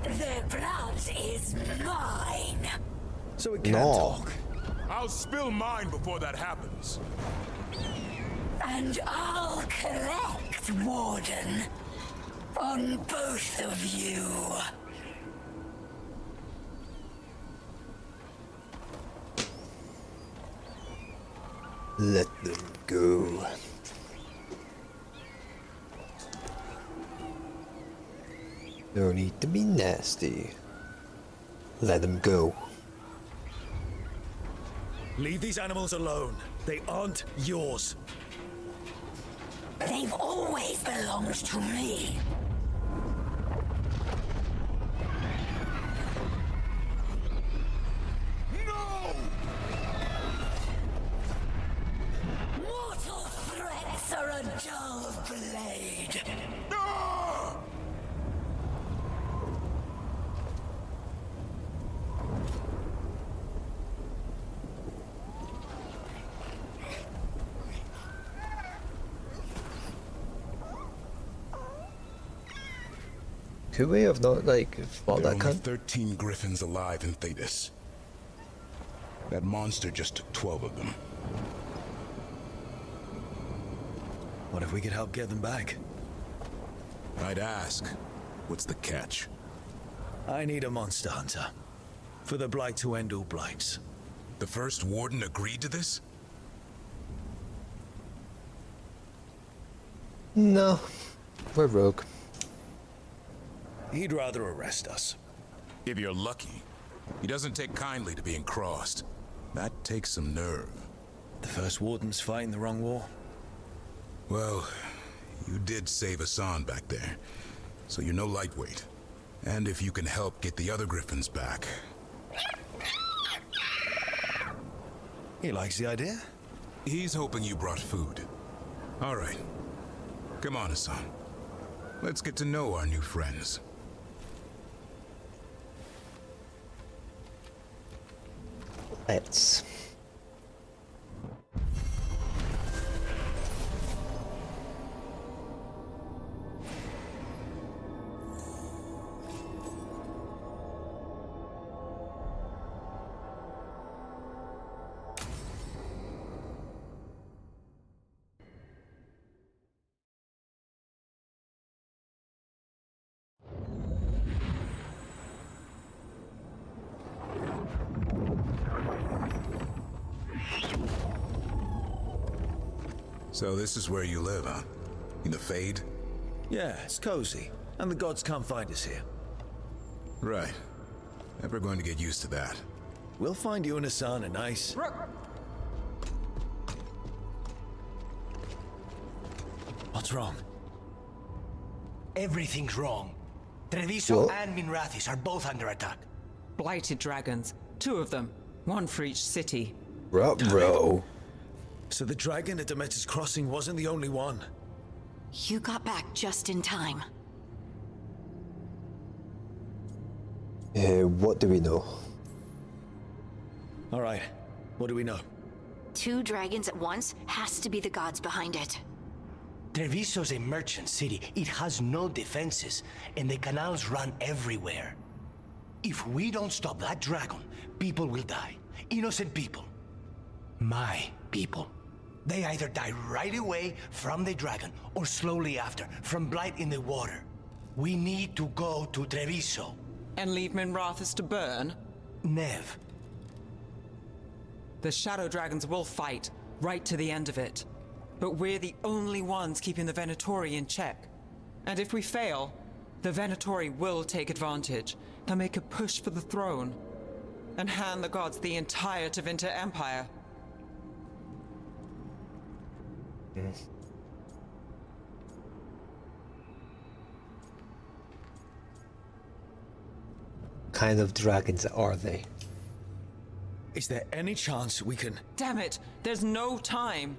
Their blood is mine. So it can't No. talk. I'll spill mine before that happens. And I'll collect, Warden. On both of you. Let them go. No need to be nasty. Let them go. Leave these animals alone. They aren't yours. They've always belonged to me. No! Mortal threats are a dull blade. Ah! Could we have not like fought There are that only cunt? 13 griffins alive in Thetis. That monster just took 12 of them. What if we could help get them back? I'd ask, what's the catch? I need a monster hunter. For the blight to end all blights. The first warden agreed to this? No, we're rogue. He'd rather arrest us. If you're lucky. He doesn't take kindly to being crossed. That takes some nerve. The first warden's fighting the wrong war. Well, you did save Hassan back there, so you're no lightweight. And if you can help get the other griffins back. He likes the idea? He's hoping you brought food. All right. Come on, Hassan. Let's get to know our new friends. Let's. So this is where you live, huh? In the Fade? Yeah, it's cozy. And the gods can't find us here. Right. Never going to get used to that. We'll find you and Hassan a nice... What's wrong? Everything's wrong. Treviso What? and Minrathis are both under attack. Blighted dragons. 2 of them. 1 for each city. Bro. So the dragon at Demeter's Crossing wasn't the only one. You got back just in time. What do we know? All right, what do we know? 2 dragons at once has to be the gods behind it. Treviso's a merchant city. It has no defenses, and the canals run everywhere. If we don't stop that dragon, people will die. Innocent people. My people. They either die right away from the dragon, or slowly after, from blight in the water. We need to go to Treviso. And leave Minrathis to burn? Nev. The Shadow Dragons will fight, right to the end of it. But we're the only ones keeping the Venatori in check. And if we fail, the Venatori will take advantage. They'll make a push for the throne. And hand the gods the entire Tevinter Empire. Kind of dragons are they? Is there any chance we can... Damn it! There's no time!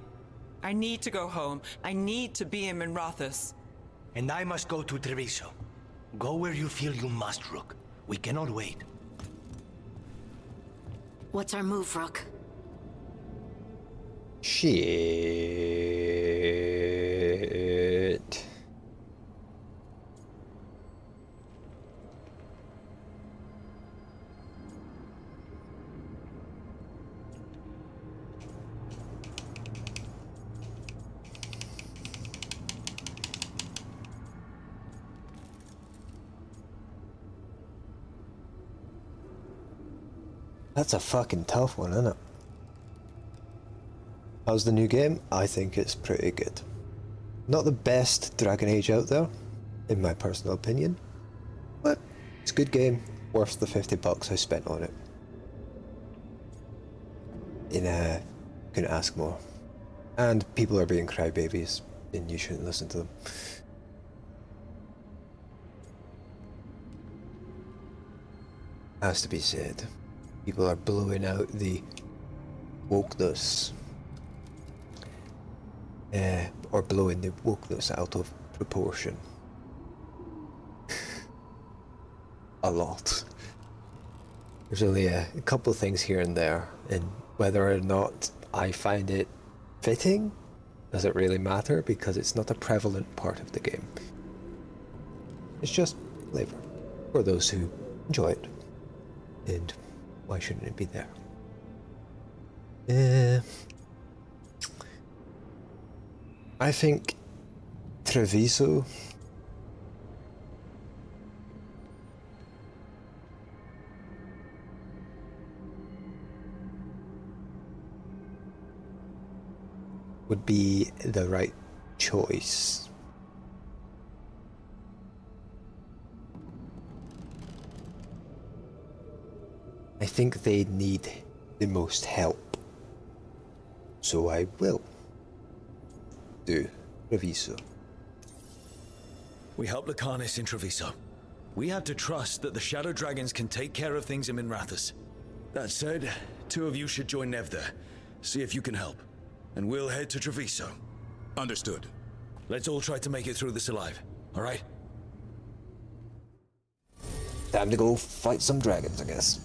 I need to go home. I need to be in Minrathis. And I must go to Treviso. Go where you feel you must, Rook. We cannot wait. What's our move, Rook? Shit. That's a fucking tough one, isn't it? How's the new game? I think it's pretty good. Not the best Dragon Age out there, in my personal opinion, but it's a good game, worth the $50 I spent on it. Couldn't ask more. And people are being crybabies, and you shouldn't listen to them. Has to be said. People are blowing out the wokeness. Or blowing the wokeness out of proportion. A lot. There's only a couple things here and there, and whether or not I find it fitting doesn't really matter because it's not a prevalent part of the game. It's just flavor for those who enjoy it. And why shouldn't it be there? I think Treviso would be the right choice. I think they need the most help, so I will do Treviso. We help Lucanus in Treviso. We have to trust that the Shadow Dragons can take care of things in Minrathis. That said, 2 of you should join Nev there. See if you can help. And we'll head to Treviso. Understood. Let's all try to make it through this alive, all right? Time to go fight some dragons, I guess.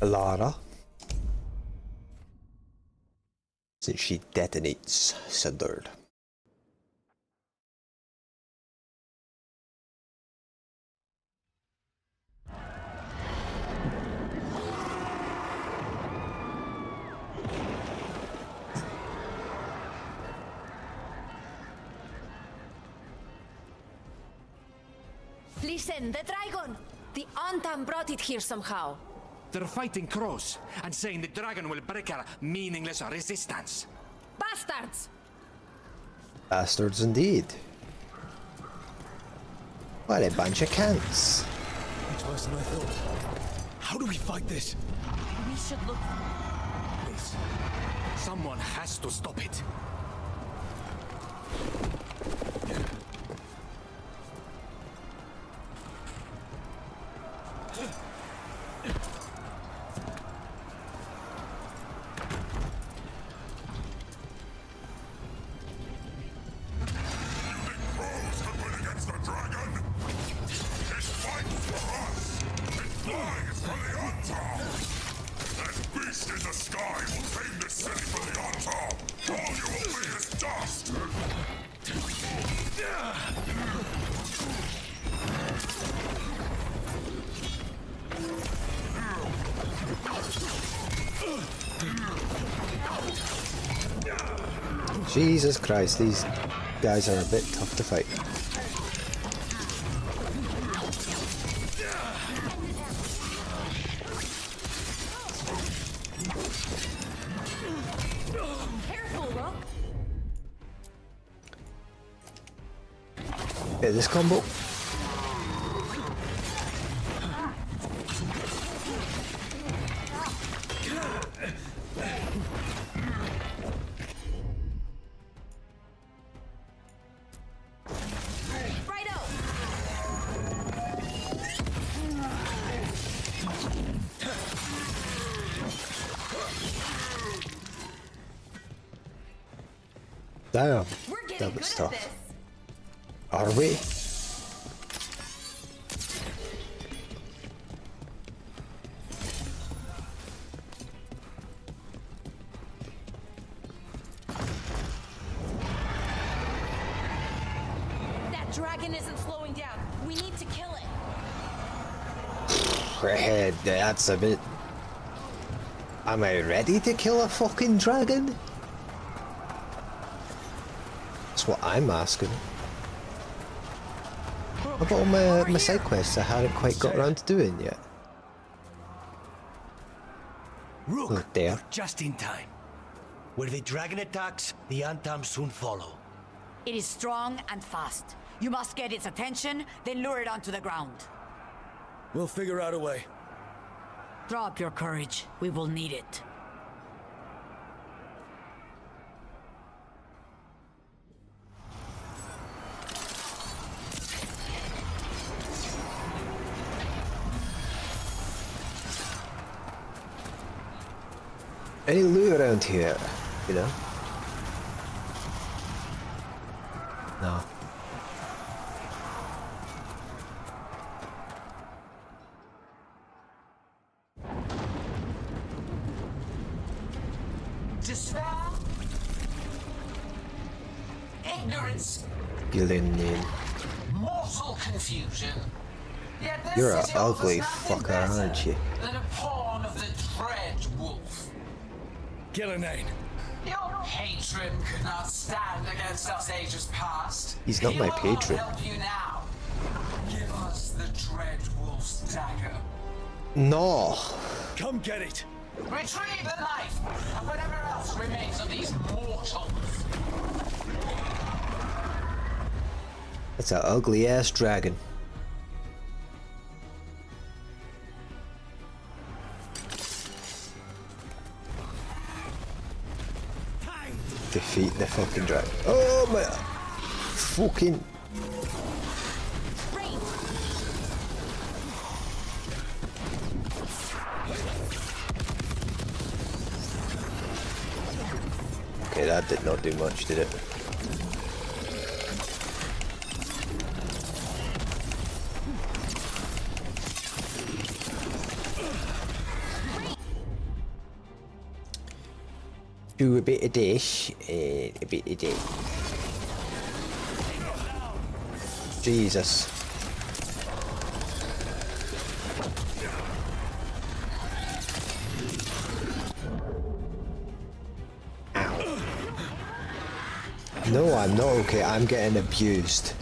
Lara, since she detonates Sundered. Listen, the dragon! The Antam brought it here somehow. They're fighting crows and saying the dragon will break our meaningless resistance. Bastards! Bastards indeed. What a bunch of cunts. It's worse than I thought. How do we fight this? We should look. Please. Someone has to stop it. Jesus Christ, these guys are a bit tough to fight. Hit this combo. Damn, that was tough. Are we? That dragon isn't slowing down. We need to kill it. That's a bit... Am I ready to kill a fucking dragon? That's what I'm asking. How about all my side quests I hadn't quite got around to doing yet? Rook, Oh, there. you're just in time. Where the dragon attacks, the Antam soon follow. It is strong and fast. You must get its attention, then lure it onto the ground. We'll figure out a way. Drop your courage. We will need it. Any loot around here, you know? No. Despair, ignorance, Gillian, mortal confusion. Yet this you're an city offers ugly nothing fucker, better aren't you? than a pawn of the dread wolf. Gillian. Your patron could not stand against us ages past. He's not He my will patron. Help you now. Give us the dread wolf's dagger. No. Come get it. Retrieve the knife and whatever else remains of these mortals. That's an ugly ass dragon. Defeat the fucking dragon. Oh my fucking. Okay, that did not do much, did it? Do a bit of this, and a bit of that. Jesus. Ow. No, I'm not okay. I'm getting abused.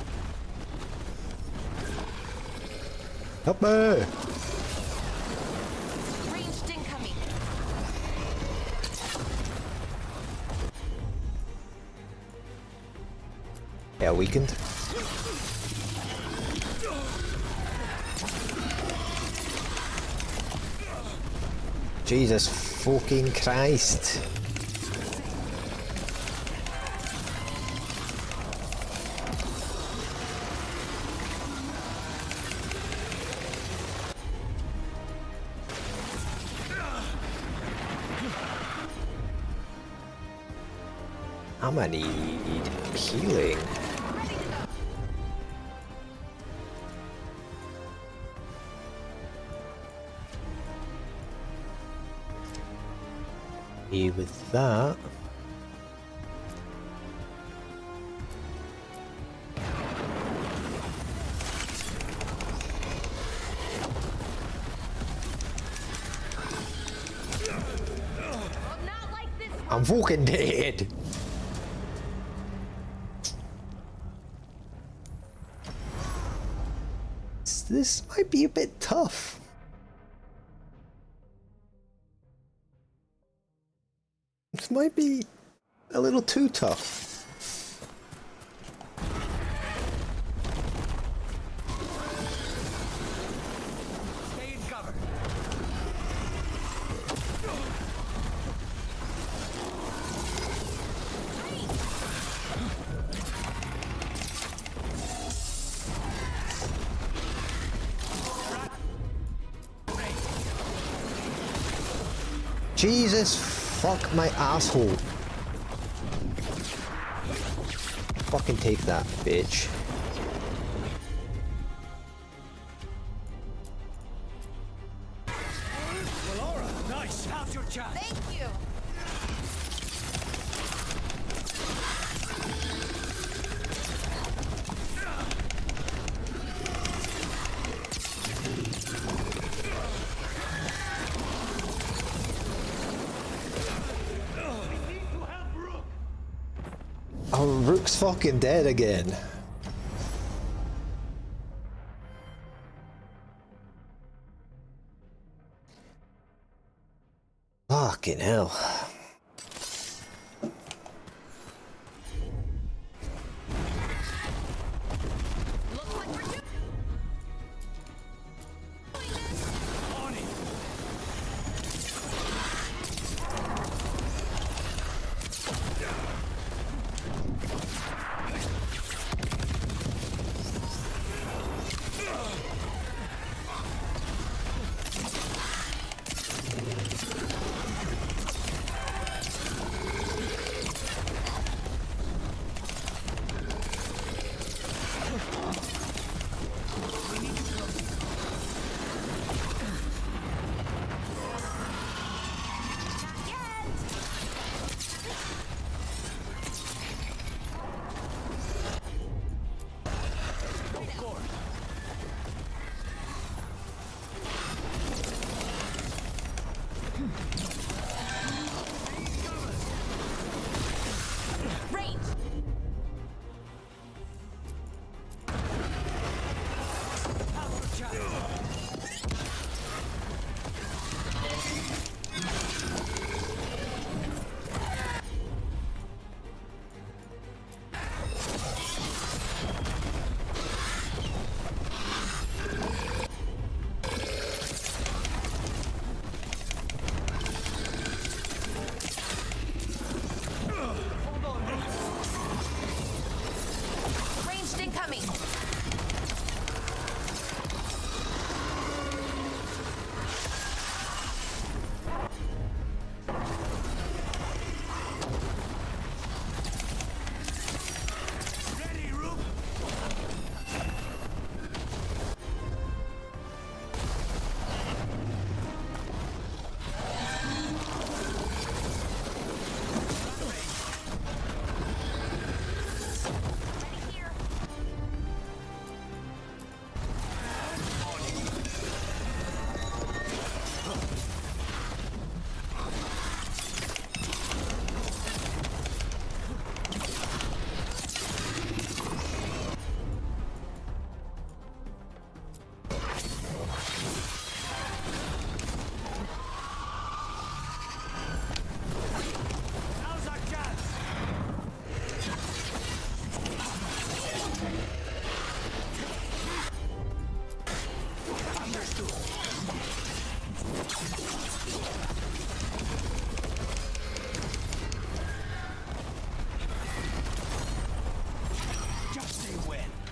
Help me! Yeah, weakened. Jesus fucking Christ. I'm gonna need healing. With that, I'm fucking dead. This might be a bit tough. This might be a little too tough. Stay in cover. Jesus, fuck my asshole. Fucking take that, bitch. Well, Laura, nice. How's your chance? Thank you. Oh, Rook's fucking dead again. Fucking hell.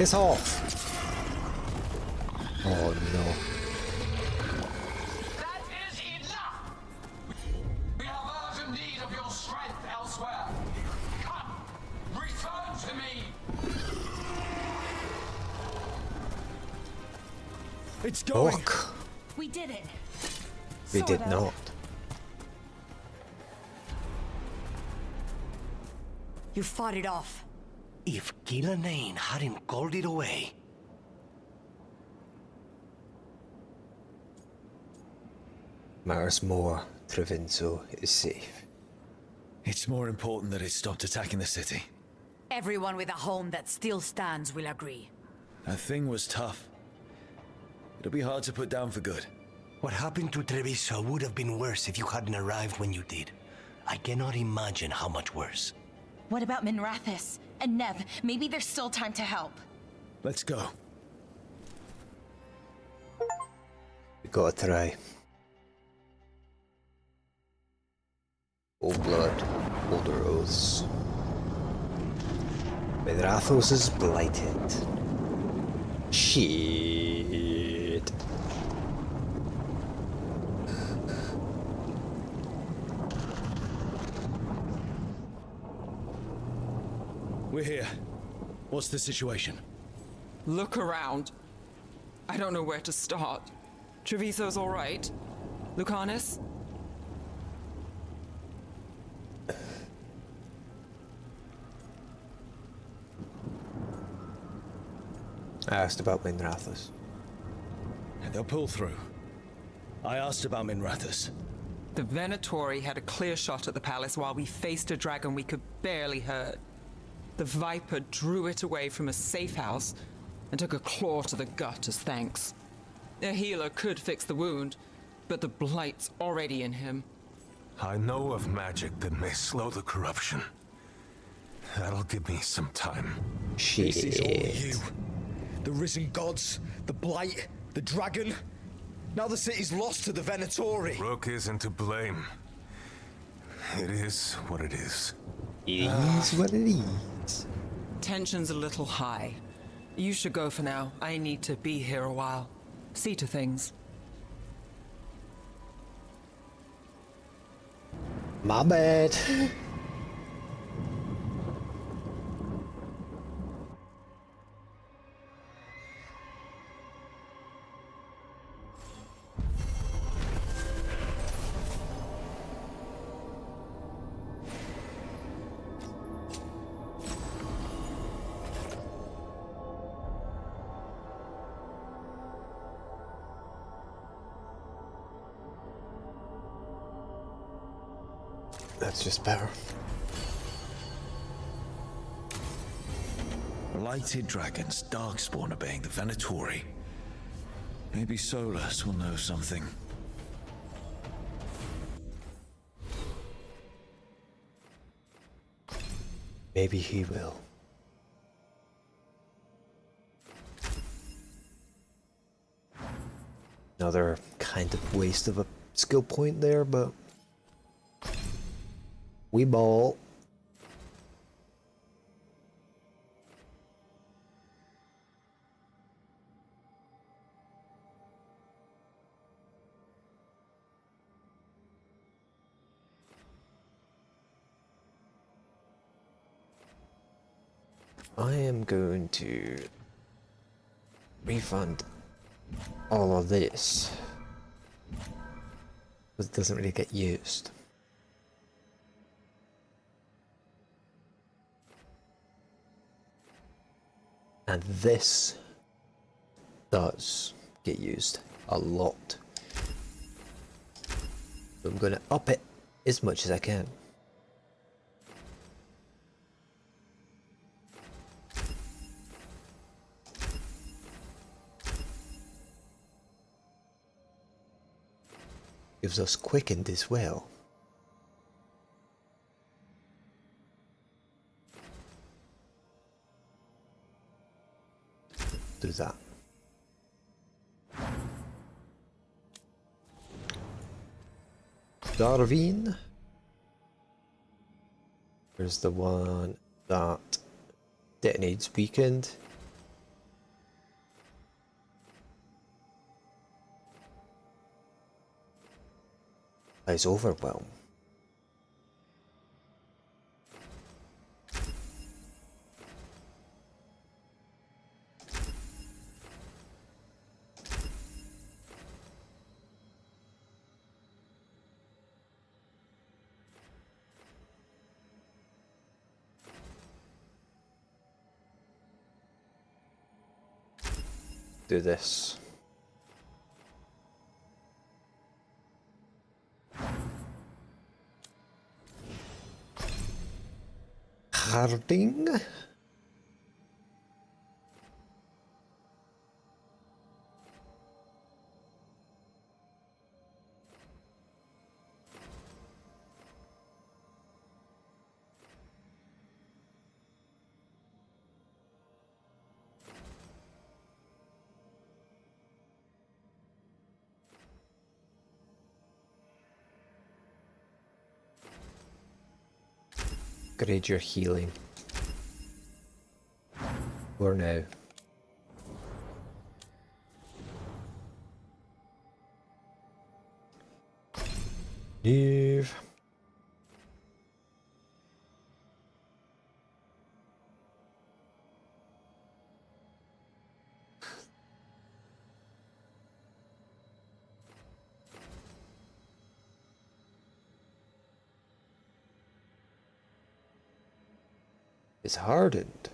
Piss off! Oh no. That is enough! We have urgent need of your strength elsewhere. Come, return to me! It's going! Fuck. We did it. We did Sorta. not. You fought it off. If Gillanane hadn't called it away. Matters more, Trevinso is safe. It's more important that it stopped attacking the city. Everyone with a home that still stands will agree. That thing was tough. It'll be hard to put down for good. What happened to Treviso would have been worse if you hadn't arrived when you did. I cannot imagine how much worse. What about Minrathis and Nev? Maybe there's still time to help. Let's go. We gotta try. Old blood, older oaths. Minrathos is blighted. Shit. We're here. What's the situation? Look around. I don't know where to start. Treviso's all right. Lucanus? I asked about Minrathos. They'll pull through. I asked about Minrathis. The Venatori had a clear shot at the palace while we faced a dragon we could barely hurt. The Viper drew it away from a safe house and took a claw to the gut as thanks. A healer could fix the wound, but the blight's already in him. I know of magic that may slow the corruption. That'll give me some time. Shit. This is all you. The risen gods, the blight, the dragon. Now the city's lost to the Venatori. Rook isn't to blame. It is what it is. It is what it is. Tension's a little high. You should go for now. I need to be here a while. See to things. My bad. That's just better. Blighted dragons, darkspawn obeying the Venatori. Maybe Solus will know something. Maybe he will. Another kind of waste of a skill point there, but we ball. I am going to refund all of this because it doesn't really get used. And this does get used a lot. So I'm going to up it as much as I can. Gives us quickened as well. Do that. Darwin. Here's the one that detonates weakened. Is overwhelm. Do this. Harding. Grade your healing. For now. Leave. It's hardened.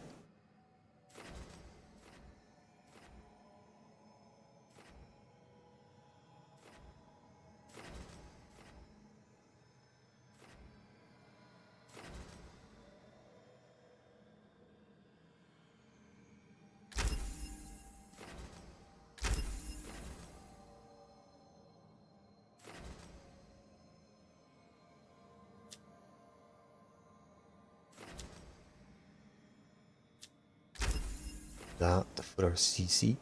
That for our CC.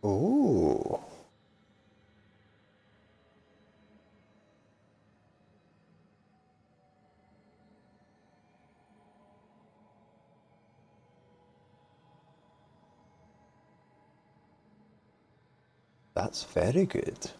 Oh. That's very good.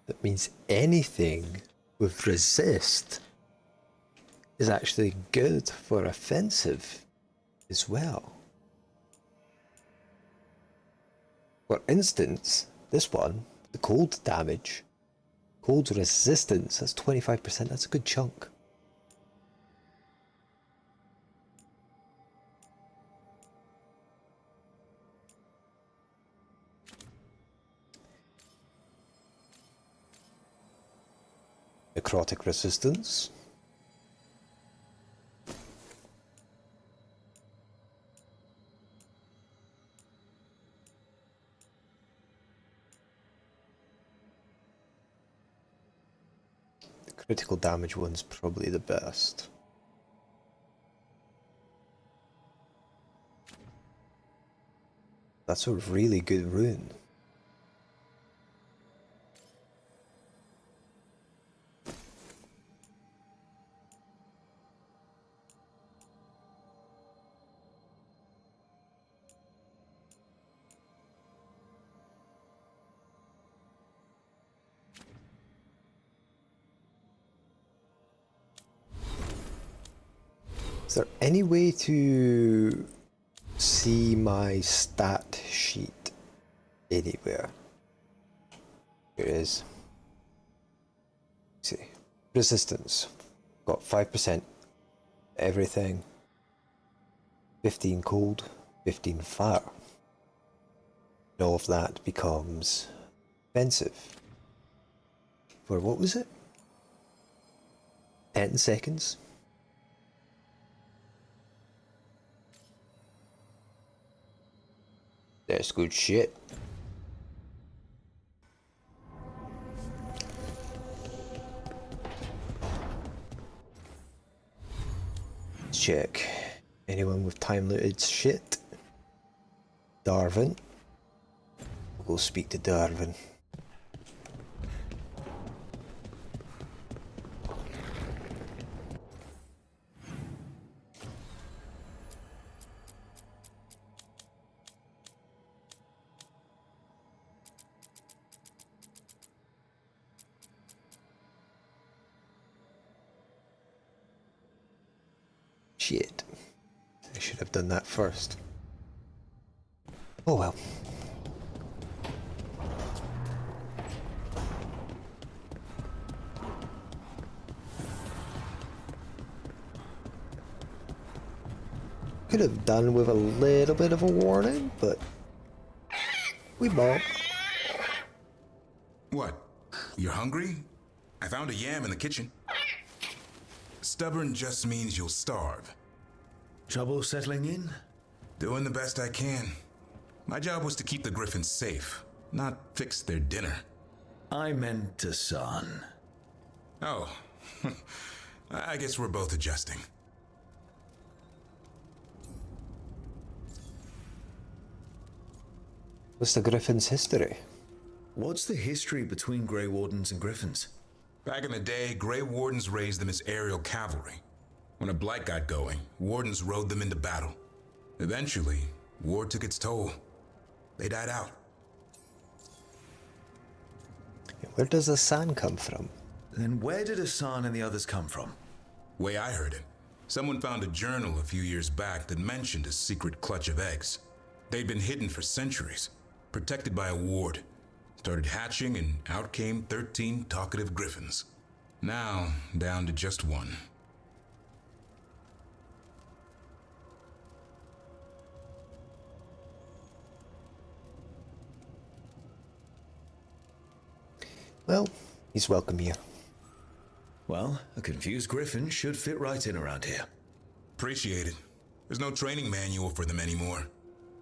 That means anything with resist is actually good for offensive as well. For instance, this one, the cold damage, cold resistance, that's 25%, that's a good chunk. Necrotic resistance. The critical damage one's probably the best. That's a really good rune. Is there any way to see my stat sheet anywhere? Here it is. Let's see. Resistance. Got 5%. Everything. 15 cold, 15 fire. And all of that becomes offensive. For what was it? 10 seconds? That's good shit. Let's check. Anyone with time looted shit? Darwin. We'll go speak to Darwin. Shit. I should have done that first. Oh well. Could have done with a little bit of a warning, but we bought. What? You're hungry? I found a yam in the kitchen. Stubborn just means you'll starve. Trouble settling in? Doing the best I can. My job was to keep the Griffins safe, not fix their dinner. I meant Hassan. Oh. I guess we're both adjusting. What's the Griffin's history? What's the history between Grey Wardens and Griffins? Back in the day, Grey Wardens raised them as aerial cavalry. When a blight got going, Wardens rode them into battle. Eventually, war took its toll. They died out. Where does Hassan come from? Then where did Hassan and the others come from? Way I heard it, someone found a journal a few years back that mentioned a secret clutch of eggs. They'd been hidden for centuries, protected by a ward. Started hatching and out came 13 talkative griffins. Now, down to just one. Well, he's welcome here. Well, a confused griffin should fit right in around here. Appreciate it. There's no training manual for them anymore.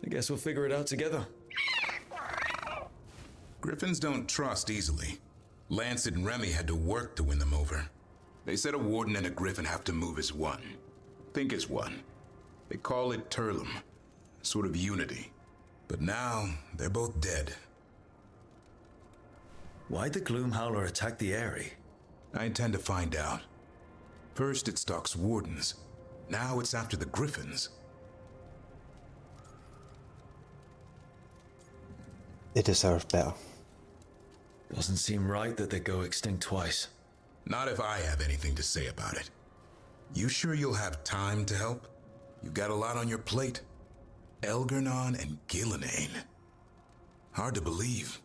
I guess we'll figure it out together. Griffins don't trust easily. Lancet and Remy had to work to win them over. They said a warden and a griffin have to move as one. Think as one. They call it Turlum, sort of unity. But now, they're both dead. Why'd the Gloomhowler attack the Eyrie? I intend to find out. First it stalks wardens. Now it's after the griffins. They deserve better. Doesn't seem right that they go extinct twice. Not if I have anything to say about it. You sure you'll have time to help? You've got a lot on your plate. Elgernon and Gillenane. Hard to believe.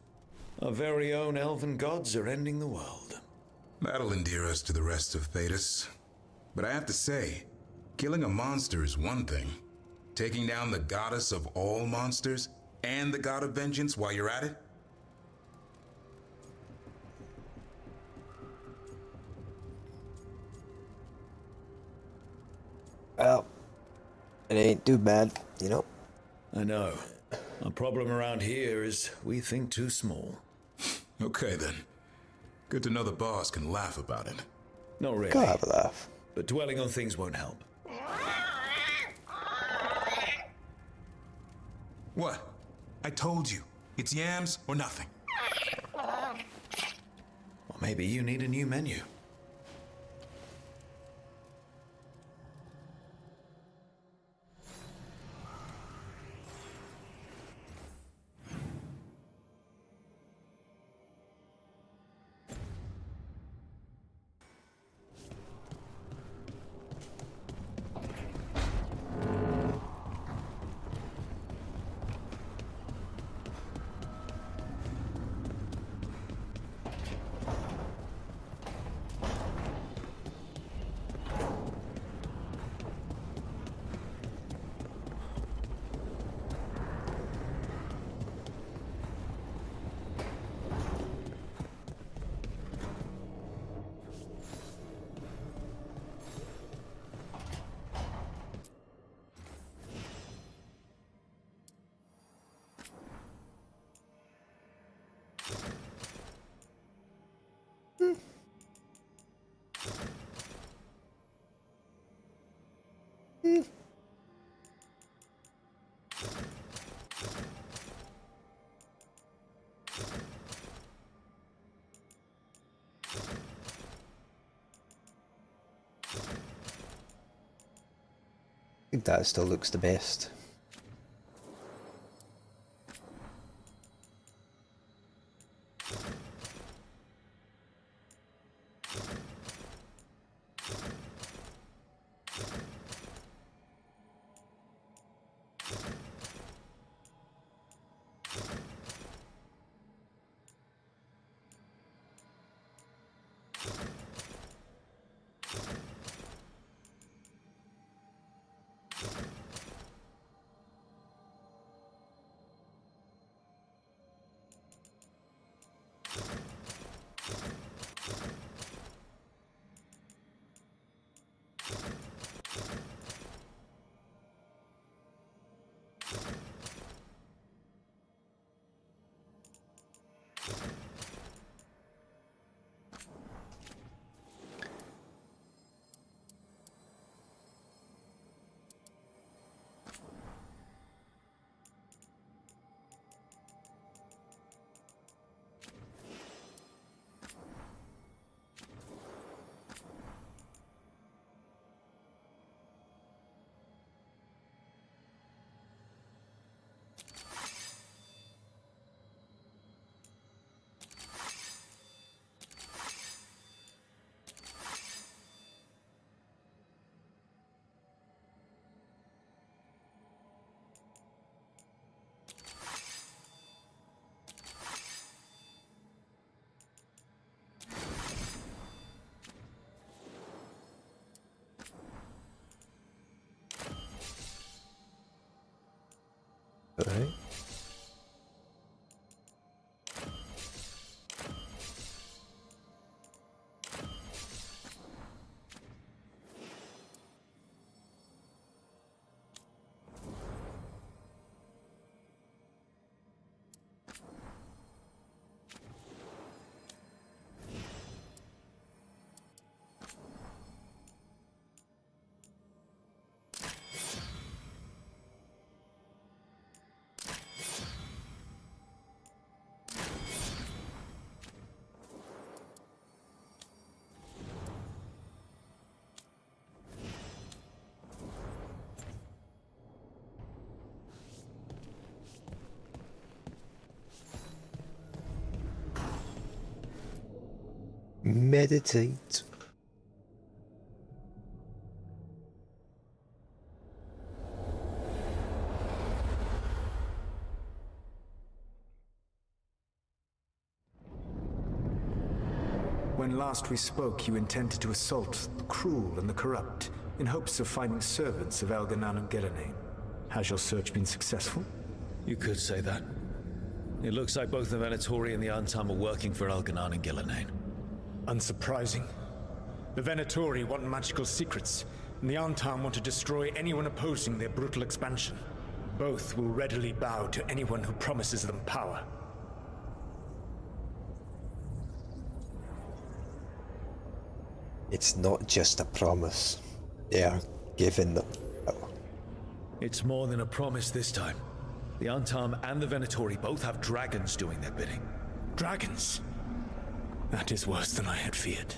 Our very own elven gods are ending the world. That'll endear us to the rest of Thedas. But I have to say, killing a monster is one thing. Taking down the goddess of all monsters and the god of vengeance while you're at it? Well, it ain't too bad, you know? I know. Our problem around here is we think too small. Okay then. Good to know the boss can laugh about it. Not really. Go have a laugh. But dwelling on things won't help. What? I told you. It's yams or nothing. Or maybe you need a new menu. I think that still looks the best. Alright. Meditate. When last we spoke, you intended to assault the cruel and the corrupt, in hopes of finding servants of Elganan and Gillenane. Has your search been successful? You could say that. It looks like both the Venatori and the Antam are working for Elganan and Gillenane. Unsurprising. The Venatori want magical secrets, and the Antam want to destroy anyone opposing their brutal expansion. Both will readily bow to anyone who promises them power. It's not just a promise. They are given the power. It's more than a promise this time. The Antam and the Venatori both have dragons doing their bidding. Dragons? That is worse than I had feared.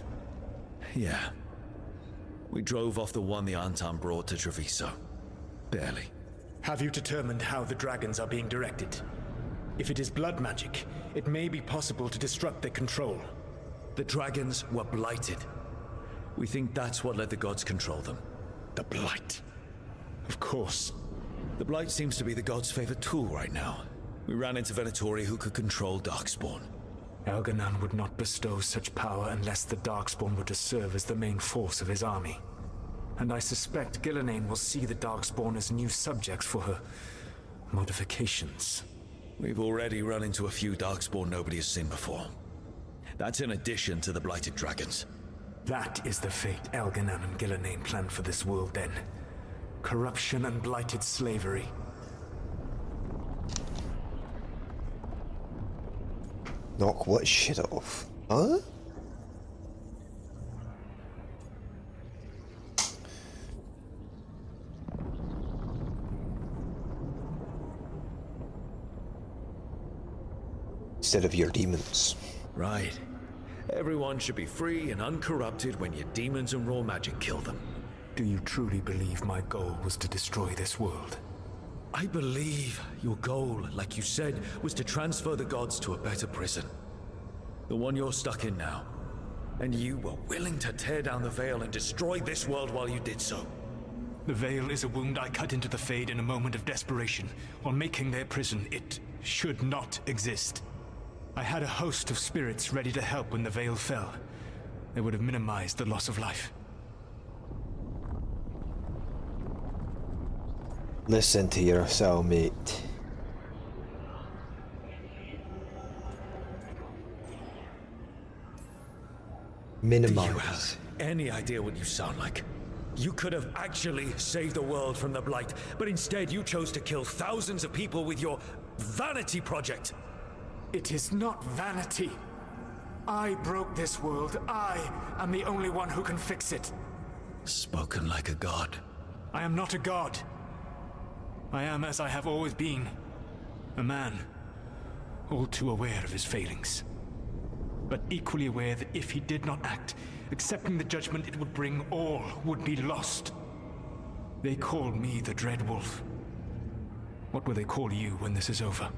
Yeah. We drove off the one the Antam brought to Treviso. Barely. Have you determined how the dragons are being directed? If it is blood magic, it may be possible to disrupt their control. The dragons were blighted. We think that's what let the gods control them. The blight? Of course. The blight seems to be the gods' favorite tool right now. We ran into Venatori who could control Darkspawn. Elganan would not bestow such power unless the Darkspawn were to serve as the main force of his army. And I suspect Gillenane will see the Darkspawn as new subjects for her modifications. We've already run into a few Darkspawn nobody has seen before. That's in addition to the blighted dragons. That is the fate Elganan and Gillenane planned for this world then. Corruption and blighted slavery. Knock what shit off? Huh? instead of your demons. Right. Everyone should be free and uncorrupted when your demons and raw magic kill them. Do you truly believe my goal was to destroy this world? I believe your goal, like you said, was to transfer the gods to a better prison. The one you're stuck in now. And you were willing to tear down the veil and destroy this world while you did so. The veil is a wound I cut into the Fade in a moment of desperation, while making their prison. It should not exist. I had a host of spirits ready to help when the veil fell. They would have minimized the loss of life. Listen to your cellmate. Minimize. Do you have any idea what you sound like? You could have actually saved the world from the Blight, but instead you chose to kill thousands of people with your vanity project. It is not vanity. I broke this world. I am the only one who can fix it. Spoken like a god. I am not a god. I am as I have always been. A man. All too aware of his failings. But equally aware that if he did not act, accepting the judgment it would bring, all would be lost. They call me the Dread Wolf. What will they call you when this is over?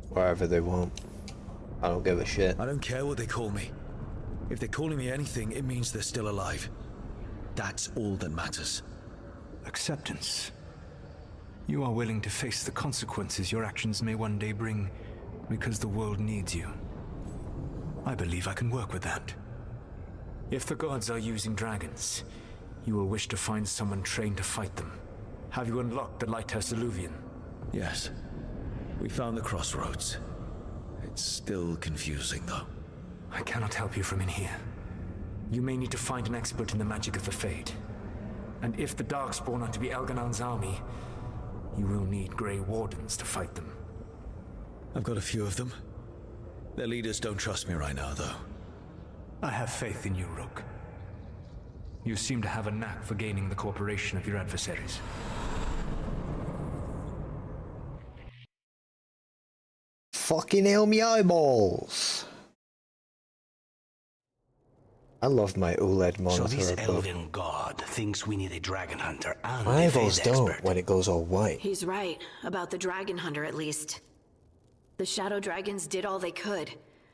Whatever they want. I don't give a shit. I don't care what they call me. If they're calling me anything, it means they're still alive. That's all that matters. Acceptance. You are willing to face the consequences your actions may one day bring because the world needs you. I believe I can work with that. If the gods are using dragons, you will wish to find someone trained to fight them. Have you unlocked the Lighthouse Illuvian? Yes. We found the crossroads. It's still confusing, though. I cannot help you from in here. You may need to find an expert in the magic of the Fade. And if the Darkspawn are to be Elganon's army, you will need Grey Wardens to fight them. I've got a few of them. Their leaders don't trust me right now, though. I have faith in you, Rook. You seem to have a knack for gaining the cooperation of your adversaries. Fucking hell, me eyeballs! I love my OLED monitor. So this elven god thinks we need a dragon hunter and my a eyeballs Fade don't expert. when it goes all white. He's right, about the dragon hunter at least. The shadow dragons did all they could.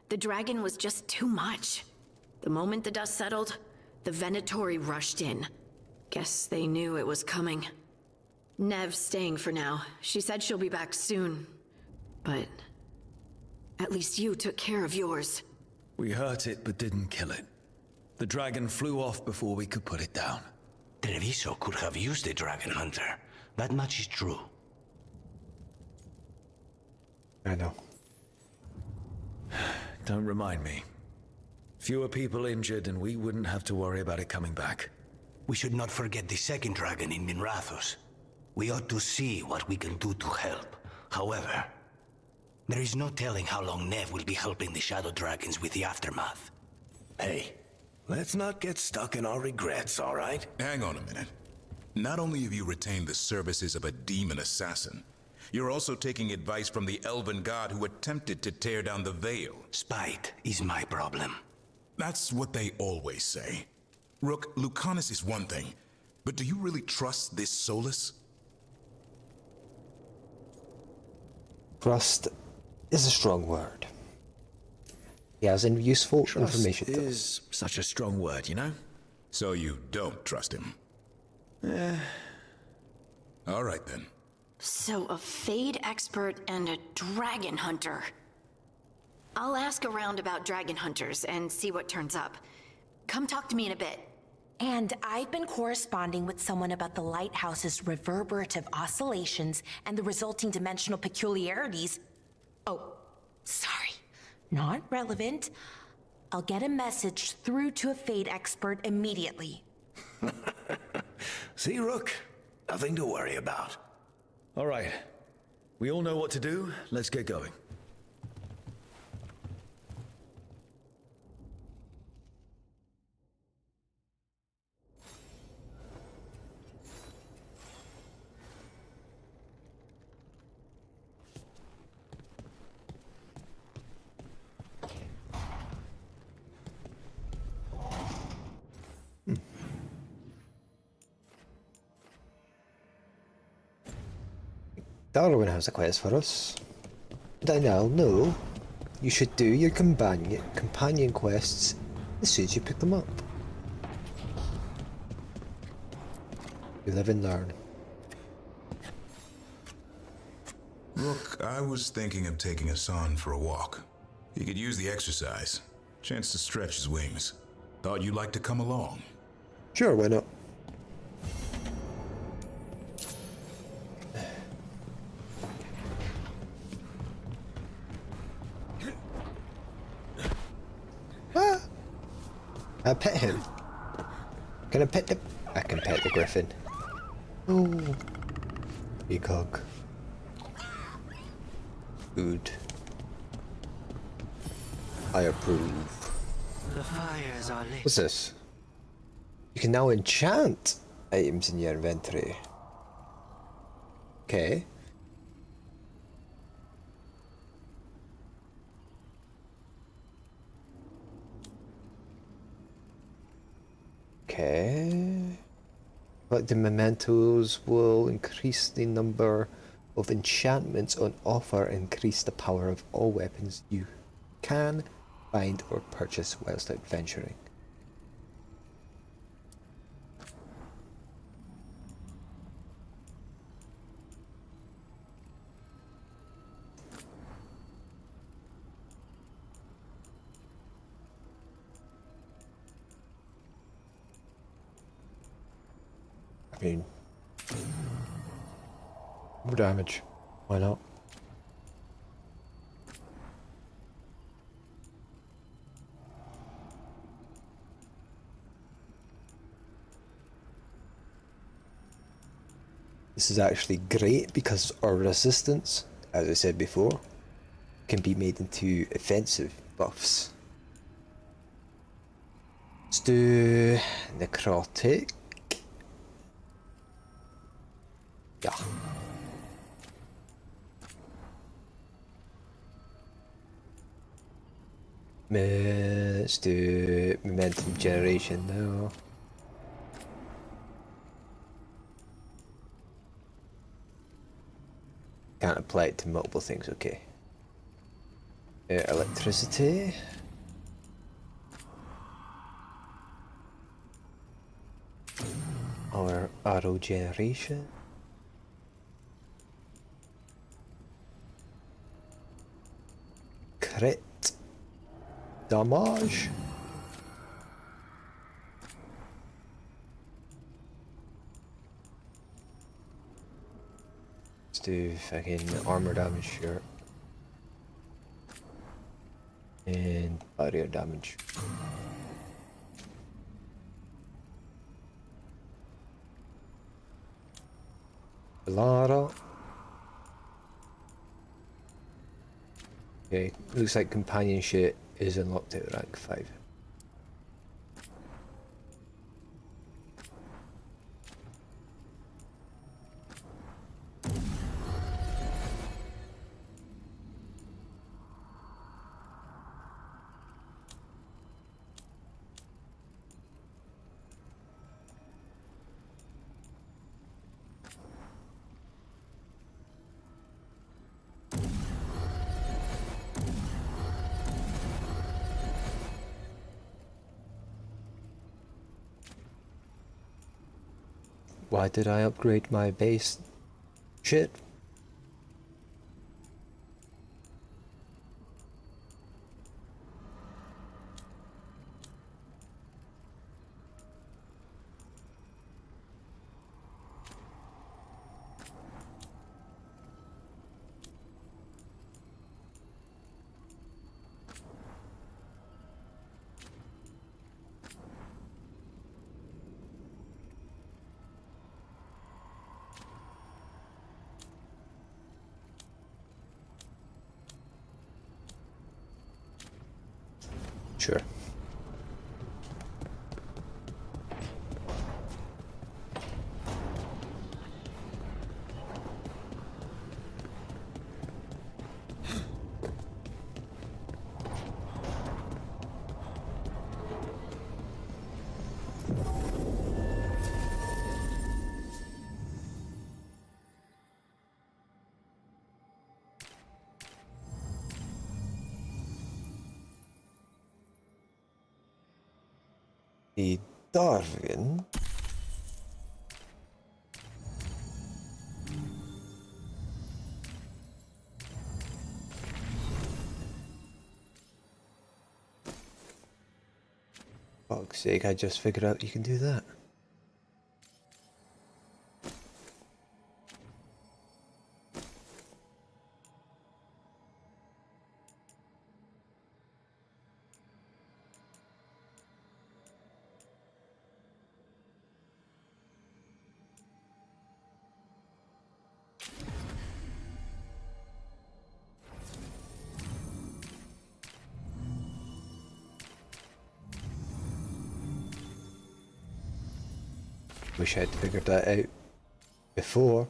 The dragon was just too much. The moment the dust settled, the Venatori rushed in. Guess they knew it was coming. Nev's staying for now. She said she'll be back soon. But at least you took care of yours. We hurt it, but didn't kill it. The dragon flew off before we could put it down. Treviso could have used a dragon hunter. That much is true. I know. Don't remind me. Fewer people injured and we wouldn't have to worry about it coming back. We should not forget the second dragon in Minrathos. We ought to see what we can do to help. However, there is no telling how long Nev will be helping the shadow dragons with the aftermath. Hey, let's not get stuck in our regrets, all right? Hang on a minute. Not only have you retained the services of a demon assassin, you're also taking advice from the elven god who attempted to tear down the veil. Spite is my problem. That's what they always say. Rook, Lucanus is one thing, but do you really trust this Solus? Trust is a strong word. He has useful information. Trust is such a strong word, you know? So you don't trust him? All right then. So a Fade expert and a dragon hunter. I'll ask around about dragon hunters and see what turns up. Come talk to me in a bit. And I've been corresponding with someone about the lighthouse's reverberative oscillations and the resulting dimensional peculiarities. Oh, sorry. Not relevant. I'll get a message through to a Fade expert immediately. See, Rook? Nothing to worry about. All right. We all know what to do. Let's get going. Darwin has a quest for us. And I now know you should do your companion quests as soon as you pick them up. You live and learn. Look, I was thinking of taking Hassan for a walk. He could use the exercise. Chance to stretch his wings. Thought you'd like to come along. Sure, why not? Ah! I pet him. Can I pet the... I can pet the griffin. Oh. Big hug. Good. I approve. The fires are lit. What's this? You can now enchant items in your inventory. Okay. Okay. But the mementos will increase the number of enchantments on offer, increase the power of all weapons you can find or purchase whilst adventuring. I mean, more damage. Why not? This is actually great because our resistance, as I said before, can be made into offensive buffs. Let's do necrotic. Yeah. Let's do momentum generation now. Can't apply it to multiple things, okay. Electricity. Our arrow generation. Crit damage. Let's do fucking armor damage here. And barrier damage. Lara. Okay, looks like companionship is unlocked at rank 5. Why did I upgrade my base shit? Sure. Darwin. Fuck's sake, I just figured out you can do that. Wish I'd figured that out before.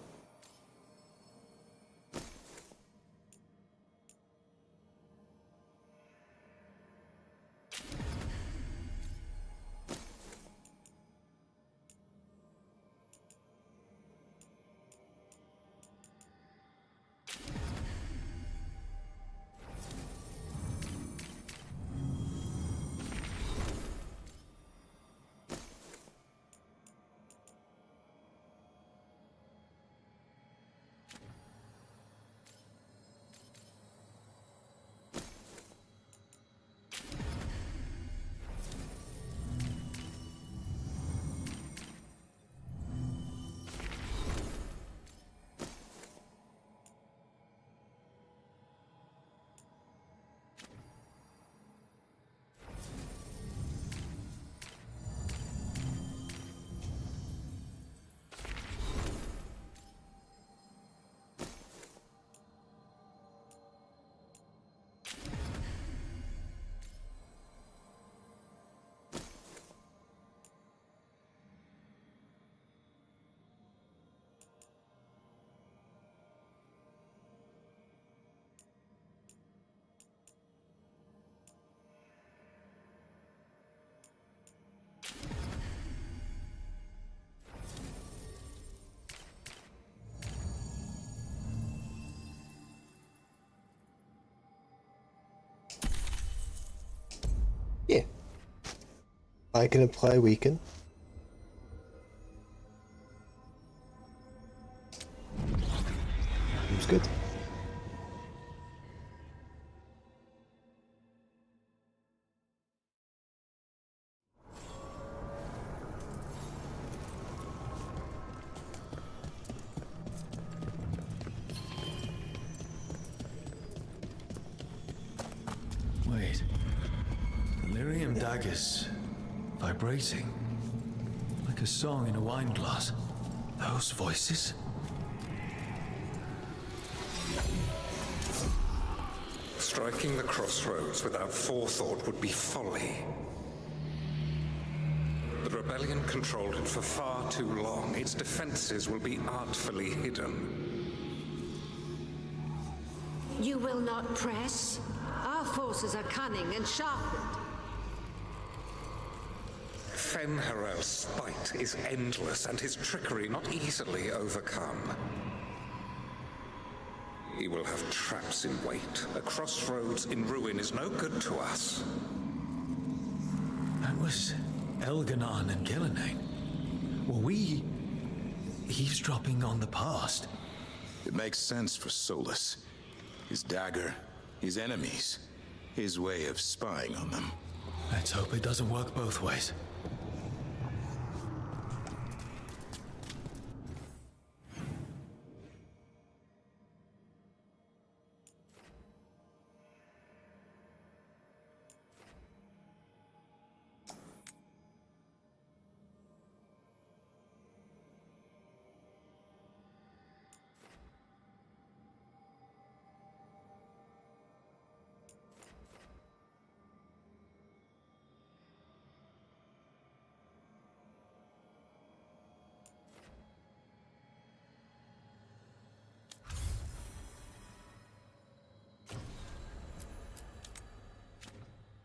Yeah. I can apply weaken. Seems good. Wait. Lyrium daggers vibrating like a song in a wine glass. Those voices? Striking the crossroads without forethought would be folly. The rebellion controlled it for far too long. Its defenses will be artfully hidden. You will not press? Our forces are cunning and sharpened. Fen'Harel's spite is endless and his trickery not easily overcome. He will have traps in wait. A crossroads in ruin is no good to us. That was Elganon and Gillenane. Were we eavesdropping on the past? It makes sense for Solus. His dagger, his enemies, his way of spying on them. Let's hope it doesn't work both ways.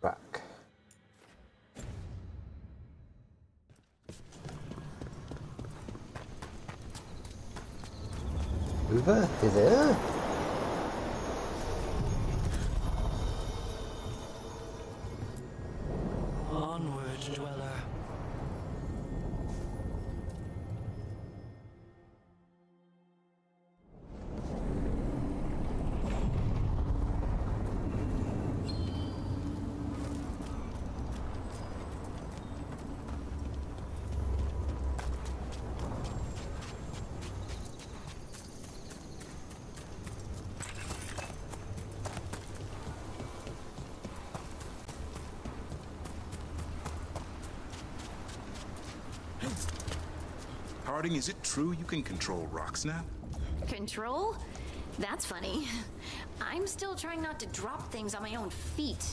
Back. Uva, you there? Onward, dweller. Harding, is it true you can control rocks now? Control? That's funny. I'm still trying not to drop things on my own feet.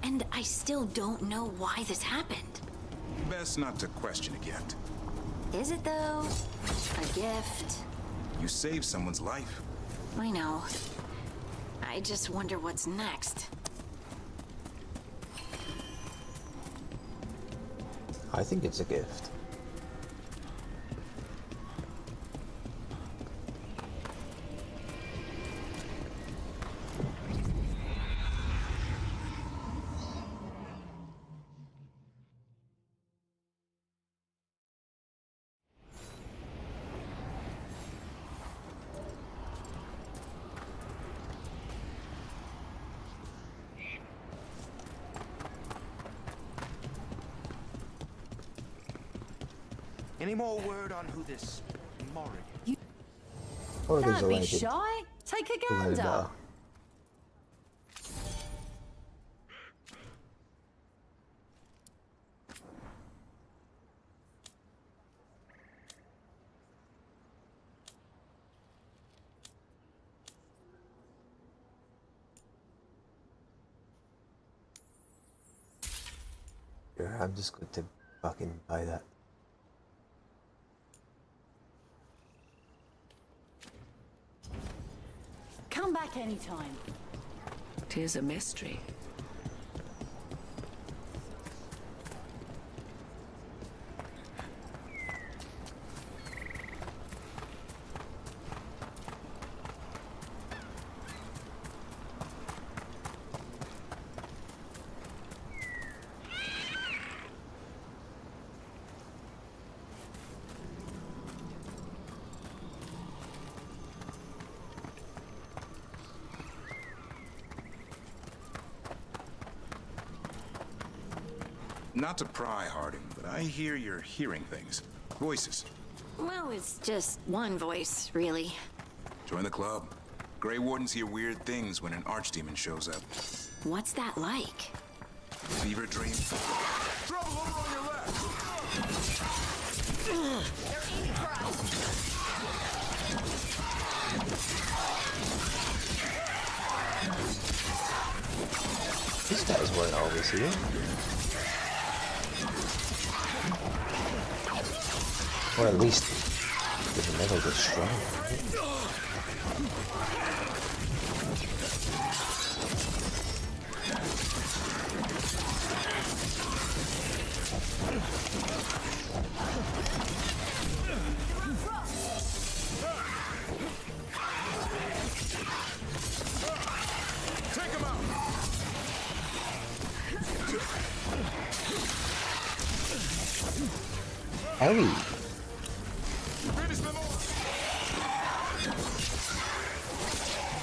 And I still don't know why this happened. Best not to question it yet. Is it though? A gift? You saved someone's life. I know. I just wonder what's next. I think it's a gift. Any more word on who this Morrig is? Don't be shy. Take a gander. Yeah, I'm just going to fucking buy that. Come back anytime. 'Tis a mystery. Not to pry, Harding, but I hear you're hearing things. Voices. Well, it's just one voice, really. Join the club. Grey Wardens hear weird things when an archdemon shows up. What's that like? Fever dream. Trouble over on your left! They're aiming for us! These guys weren't always here. Or at least they were never this strong. Take him out! Ellie!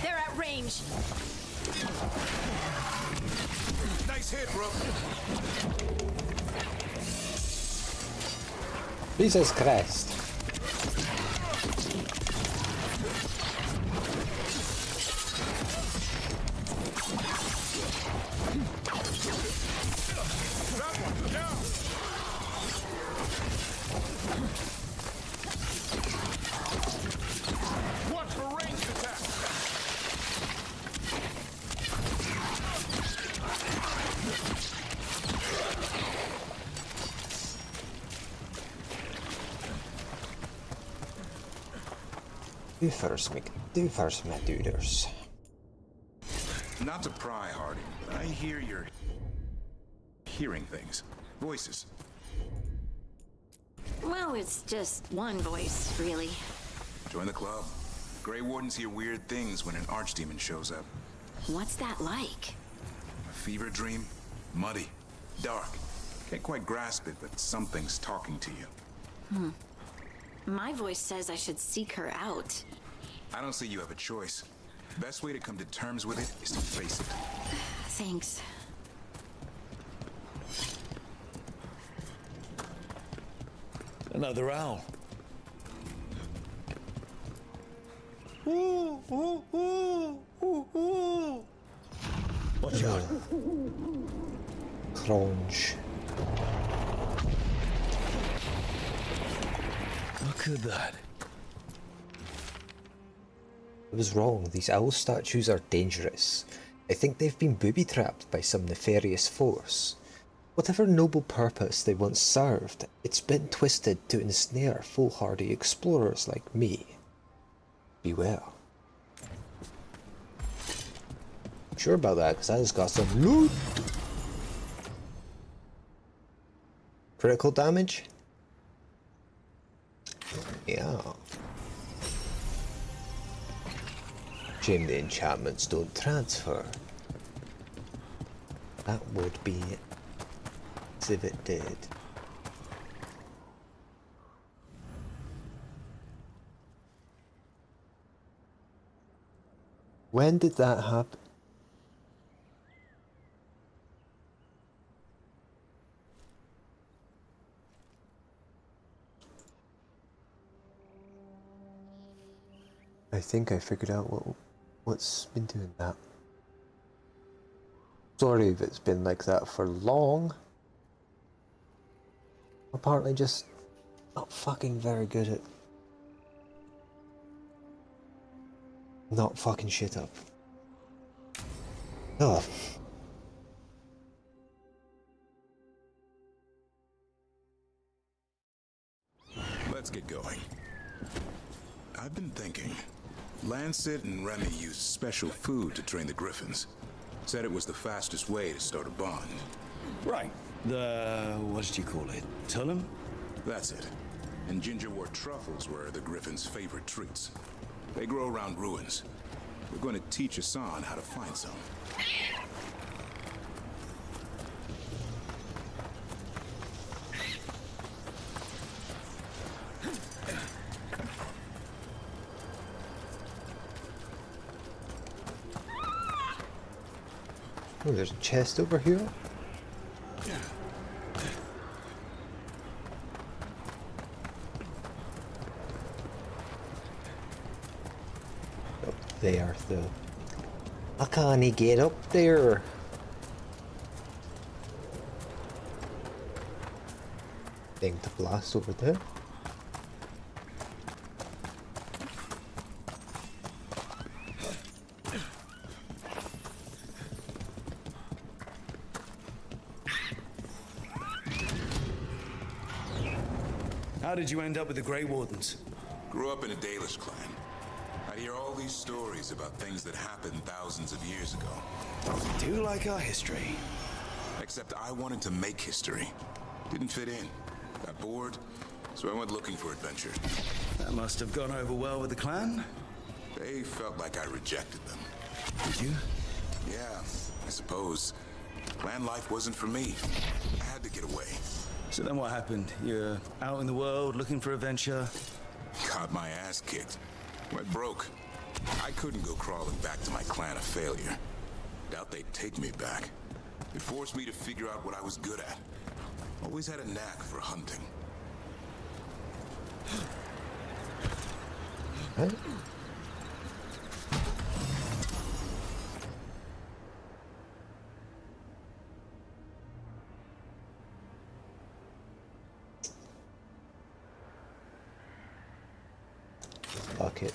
They're at range. Nice hit, bro. Jesus Christ. That one, down! Watch for ranged attack! Do first, my duders. Not to pry, Harding, but I hear you're hearing things. Voices. Well, it's just one voice, really. Join the club. Grey Wardens hear weird things when an archdemon shows up. What's that like? A fever dream? Muddy. Dark. Can't quite grasp it, but something's talking to you. My voice says I should seek her out. I don't see you have a choice. Best way to come to terms with it is to face it. Thanks. Another owl. Watch out. Crunch. Look at that. I was wrong. These owl statues are dangerous. I think they've been booby-trapped by some nefarious force. Whatever noble purpose they once served, it's been twisted to ensnare foolhardy explorers like me. Beware. Sure about that, because I just got some loot. Critical damage? Yeah. Shame the enchantments don't transfer. That would be if it did. When did that happen? I think I figured out what's been doing that. Sorry if it's been like that for long. Apparently just not fucking very good at not fucking shit up. Oh. Let's get going. I've been thinking. Lancet and Remy used special food to train the griffins. Said it was the fastest way to start a bond. Right. What did you call it? Tullum? That's it. And gingerwort truffles were the griffins' favorite treats. They grow around ruins. We're going to teach Hassan how to find some. Oh, there's a chest over here. Up there, though. I can't get up there. Thing to blast over there. How did you end up with the Grey Wardens? Grew up in a Dalish clan. I hear all these stories about things that happened thousands of years ago. We do like our history. Except I wanted to make history. Didn't fit in. Got bored, so I went looking for adventure. That must have gone over well with the clan. They felt like I rejected them. Did you? Yeah, I suppose. Clan life wasn't for me. I had to get away. So then what happened? You're out in the world looking for adventure? Got my ass kicked. Went broke. I couldn't go crawling back to my clan a failure. Doubt they'd take me back. It forced me to figure out what I was good at. Always had a knack for hunting. Huh? Bucket.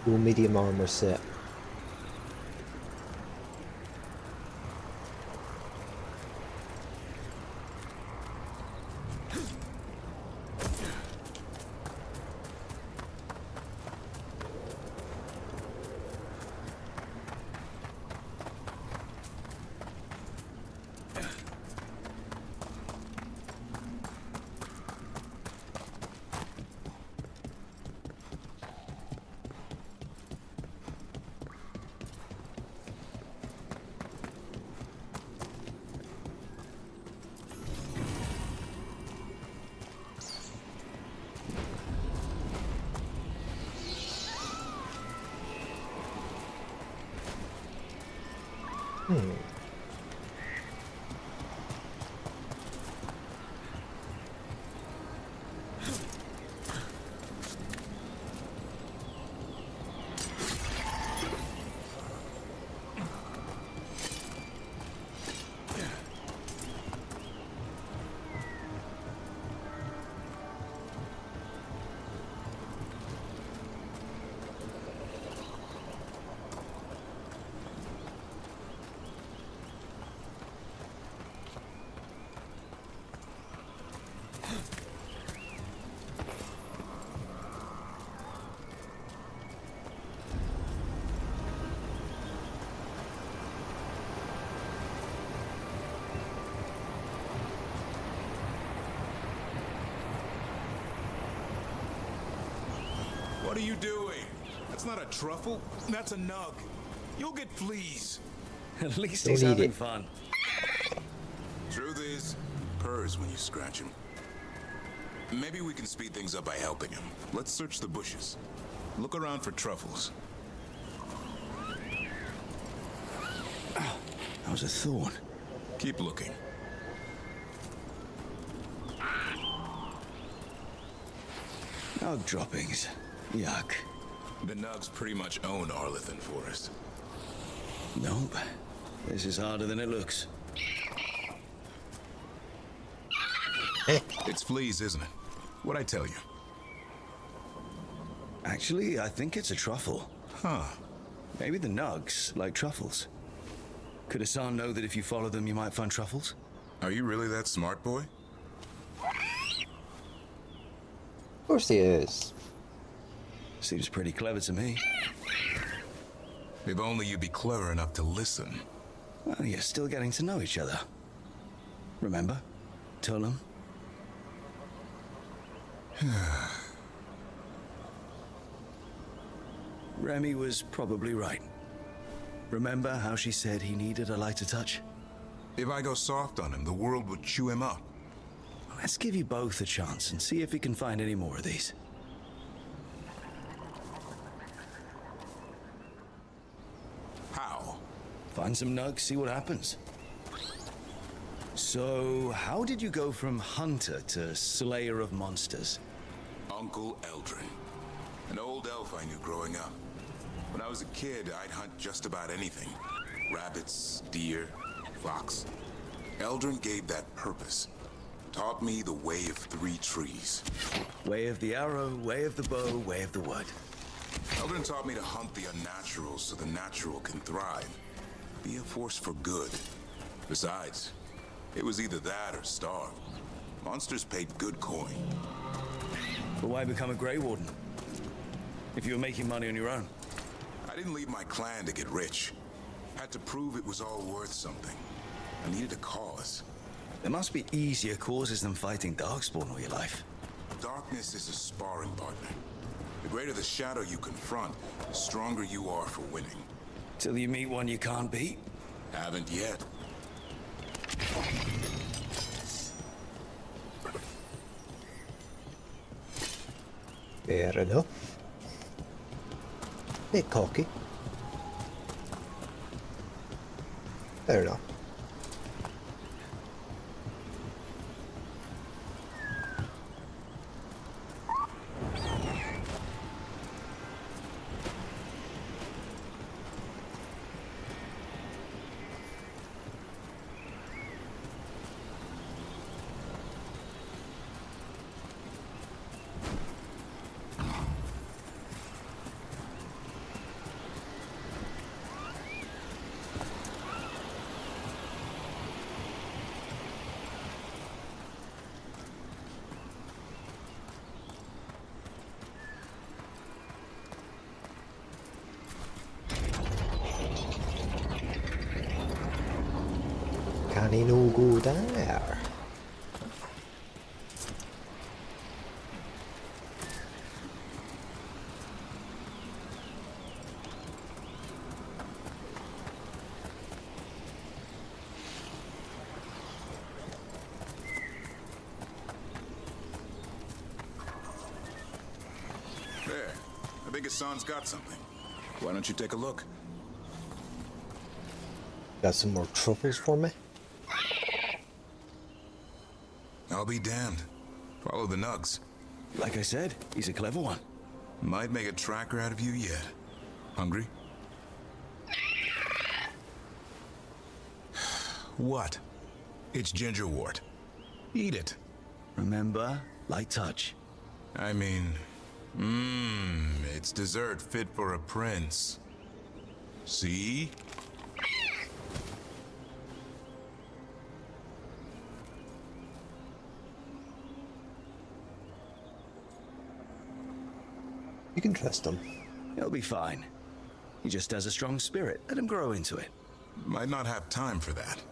Full medium armor set. What are you doing? That's not a truffle. That's a nug. You'll get fleas. At least Don't he's eat having it. fun. Truth is, purrs when you scratch him. Maybe we can speed things up by helping him. Let's search the bushes. Look around for truffles. That was a thorn. Keep looking. Nug droppings. Yuck. The nugs pretty much own Arlithan Forest. Nope. This is harder than it looks. It's fleas, isn't it? What'd I tell you? Actually, I think it's a truffle. Huh. Maybe the nugs like truffles. Could Hassan know that if you follow them, you might find truffles? Are you really that smart, boy? Of course he is. Seems pretty clever to me. If only you'd be clever enough to listen. Well, you're still getting to know each other. Remember? Tullum? Remy was probably right. Remember how she said he needed a lighter touch? If I go soft on him, the world would chew him up. Let's give you both a chance and see if we can find any more of these. How? Find some nugs, see what happens. So, how did you go from hunter to slayer of monsters? Uncle Eldrin. An old elf I knew growing up. When I was a kid, I'd hunt just about anything. Rabbits, deer, fox. Eldrin gave that purpose. Taught me the way of 3 trees. Way of the arrow, way of the bow, way of the wood. Eldrin taught me to hunt the unnatural so the natural can thrive. Be a force for good. Besides, it was either that or starve. Monsters paid good coin. But why become a Grey Warden? If you were making money on your own? I didn't leave my clan to get rich. Had to prove it was all worth something. I needed a cause. There must be easier causes than fighting Darkspawn all your life. Darkness is a sparring partner. The greater the shadow you confront, the stronger you are for winning. Till you meet one you can't beat? Haven't yet. Fair enough. Bit cocky. Fair enough. Can he no go there? There. I think Hassan's got something. Why don't you take a look? Got some more truffles for me? I'll be damned. Follow the nugs. Like I said, he's a clever one. Might make a tracker out of you yet. Hungry? What? It's gingerwort. Eat it. Remember, light touch. I mean, it's dessert fit for a prince. See? You can trust him. He'll be fine. He just has a strong spirit. Let him grow into it. Might not have time for that.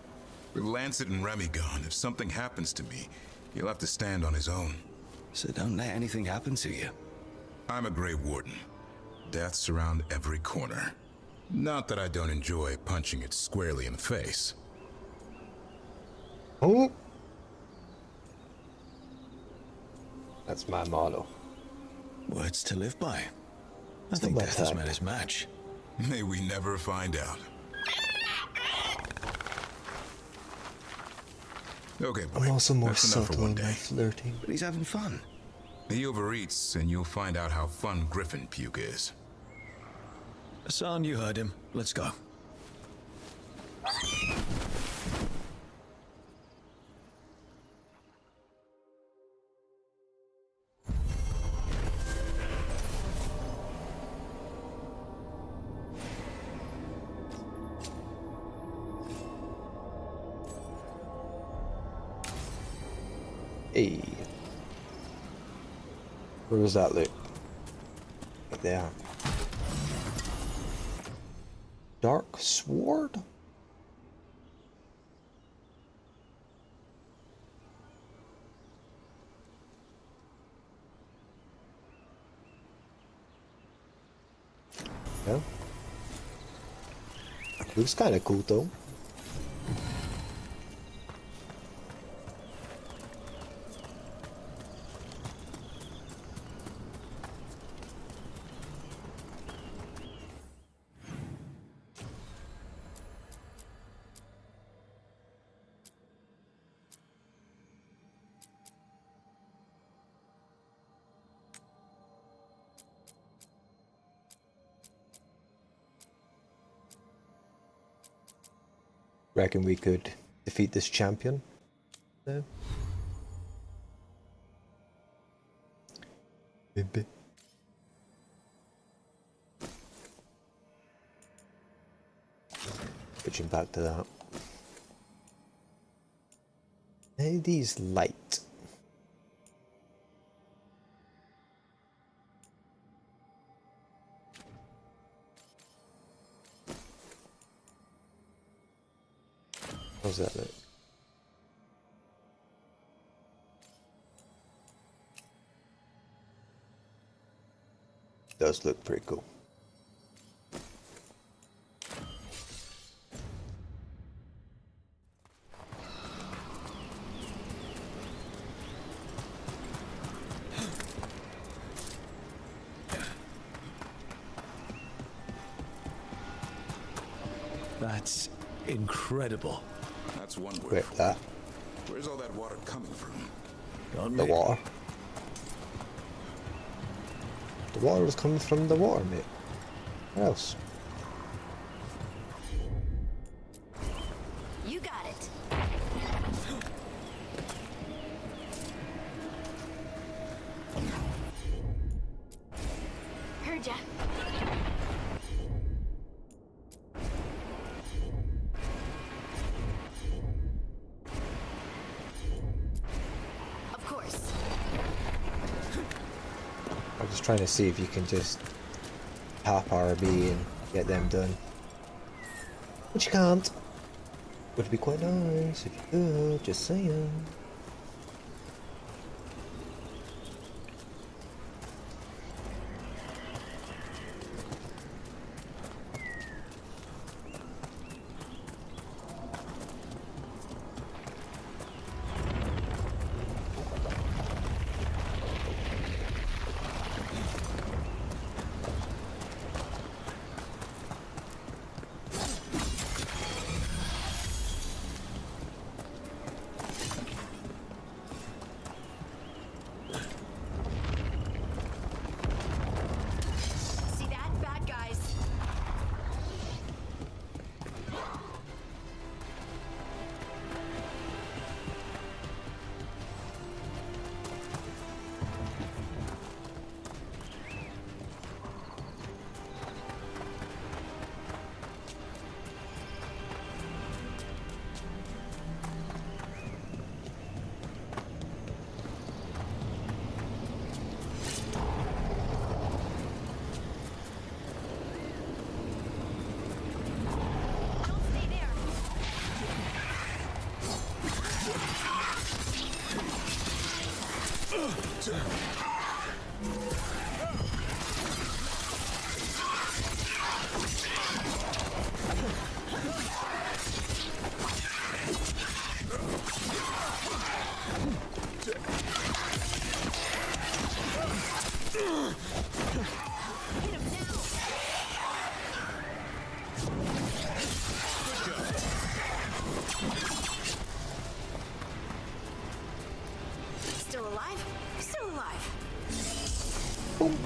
With Lancet and Remy gone, if something happens to me, he'll have to stand on his own. So don't let anything happen to you. I'm a Grey Warden. Death's around every corner. Not that I don't enjoy punching it squarely in the face. Oh! That's my motto. Words to live by. I Still think my Death has tag. met his match. May we never find out. Okay, boy. I'm also more That's enough for subtle one in my day. flirting. But he's having fun. He overeats, and you'll find out how fun Griffin puke is. Hassan, you heard him. Let's go. Hey. Where was that loot? Right there. Dark sword? Yeah. Looks kinda cool though. Reckon we could defeat this champion? No? Maybe. Switching back to that. These light. How's that look? Does look pretty cool. That's incredible. That's one word. Wait, for that. it. Where's all that water coming from? Don't The make- water. The water was coming from the water, mate. Where else? You got it. Heard ya. Of course. I'm just trying to see if you can just tap RB and get them done. But you can't. Would be quite nice if you could, just saying. See that? Bad guys. Don't stay there. Boom.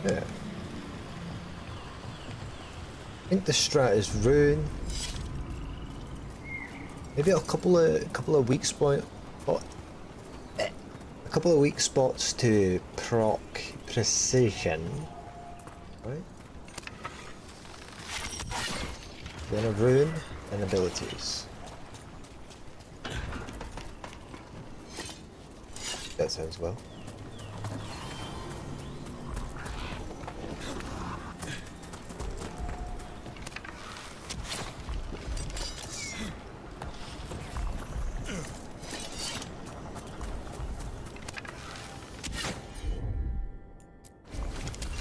Yeah. I think the strat is ruin. Maybe a couple of weak spots to proc precision, right? Then a ruin and abilities. That sounds well.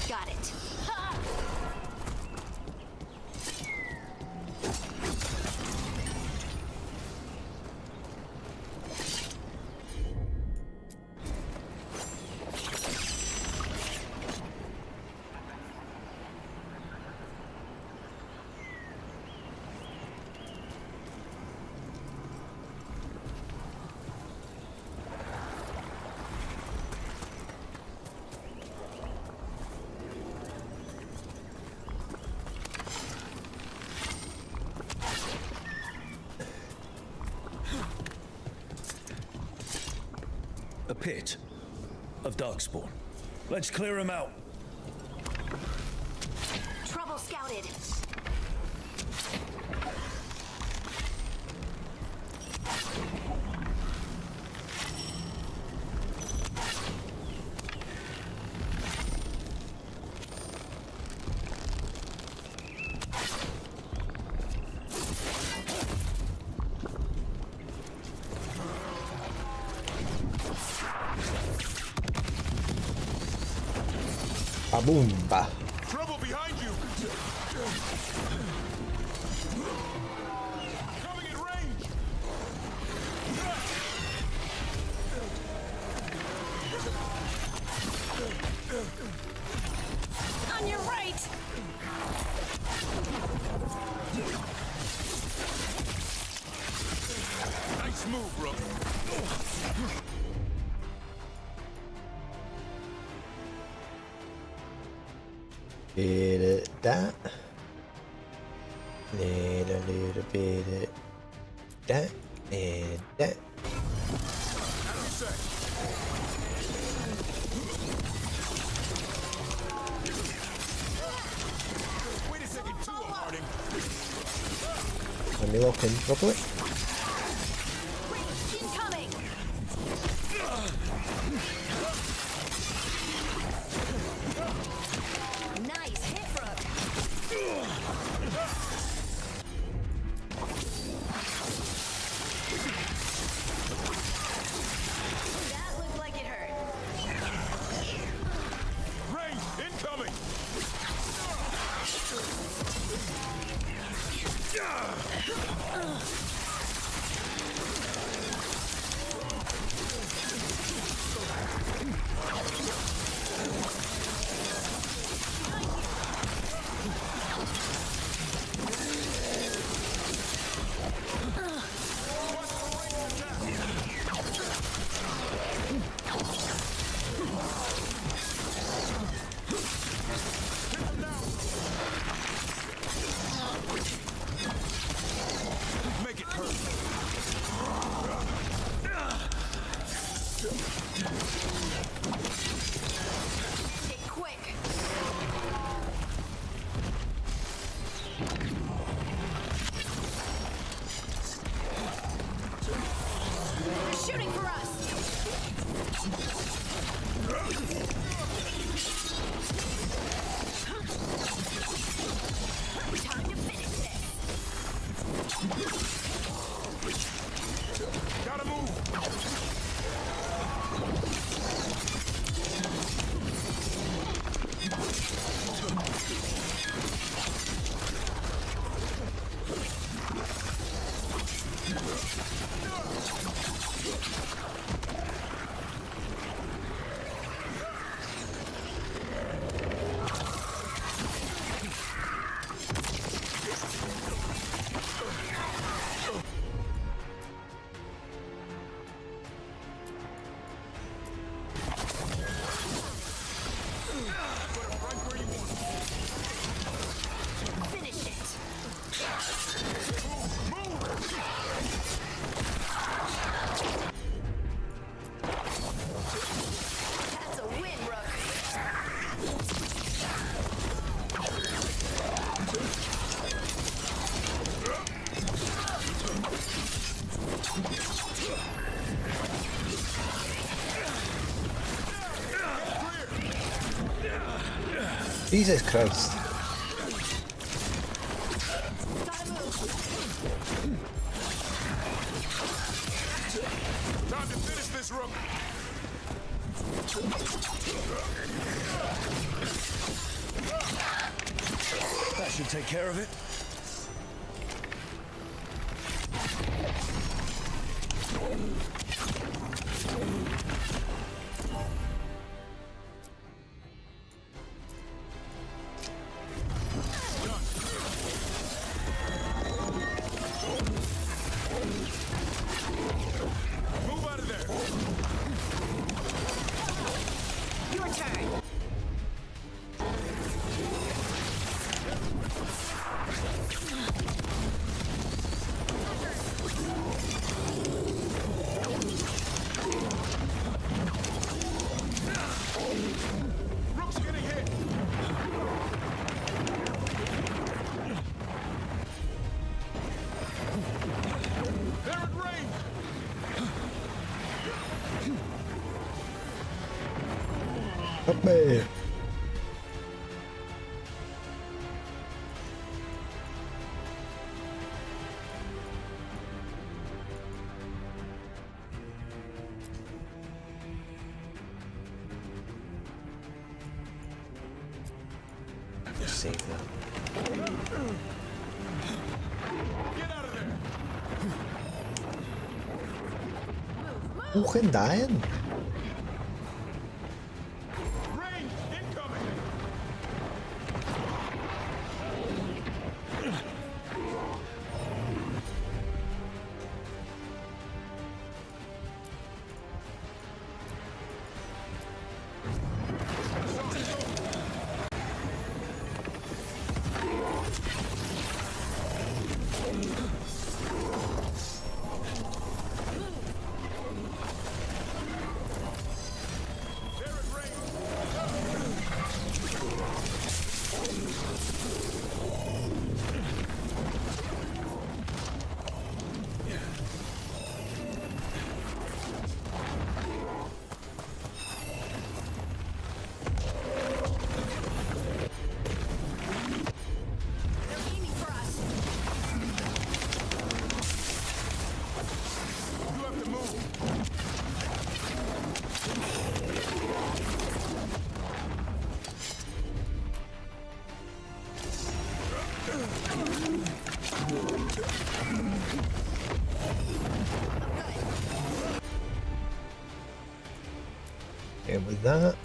Got it. A pit of Darkspawn. Let's clear him out. Trouble scouted. Boomba. Trouble behind you! Coming in range! On your right! Nice move, bro. Bit of that. Little bit of that and that. Wait a second, too, Harding. Let me lock in properly. Incoming! Nice hit, Rook. That looked like it hurt. Range incoming! Make it hurt. That's a win, Rook. Jesus Christ. Time to finish this, Rook. That should take care of it. Move out of there. Your turn. Rook's getting hit. They're in range. Help me. Just save that. Get out of there. Fucking dying. Range incoming. Get with that.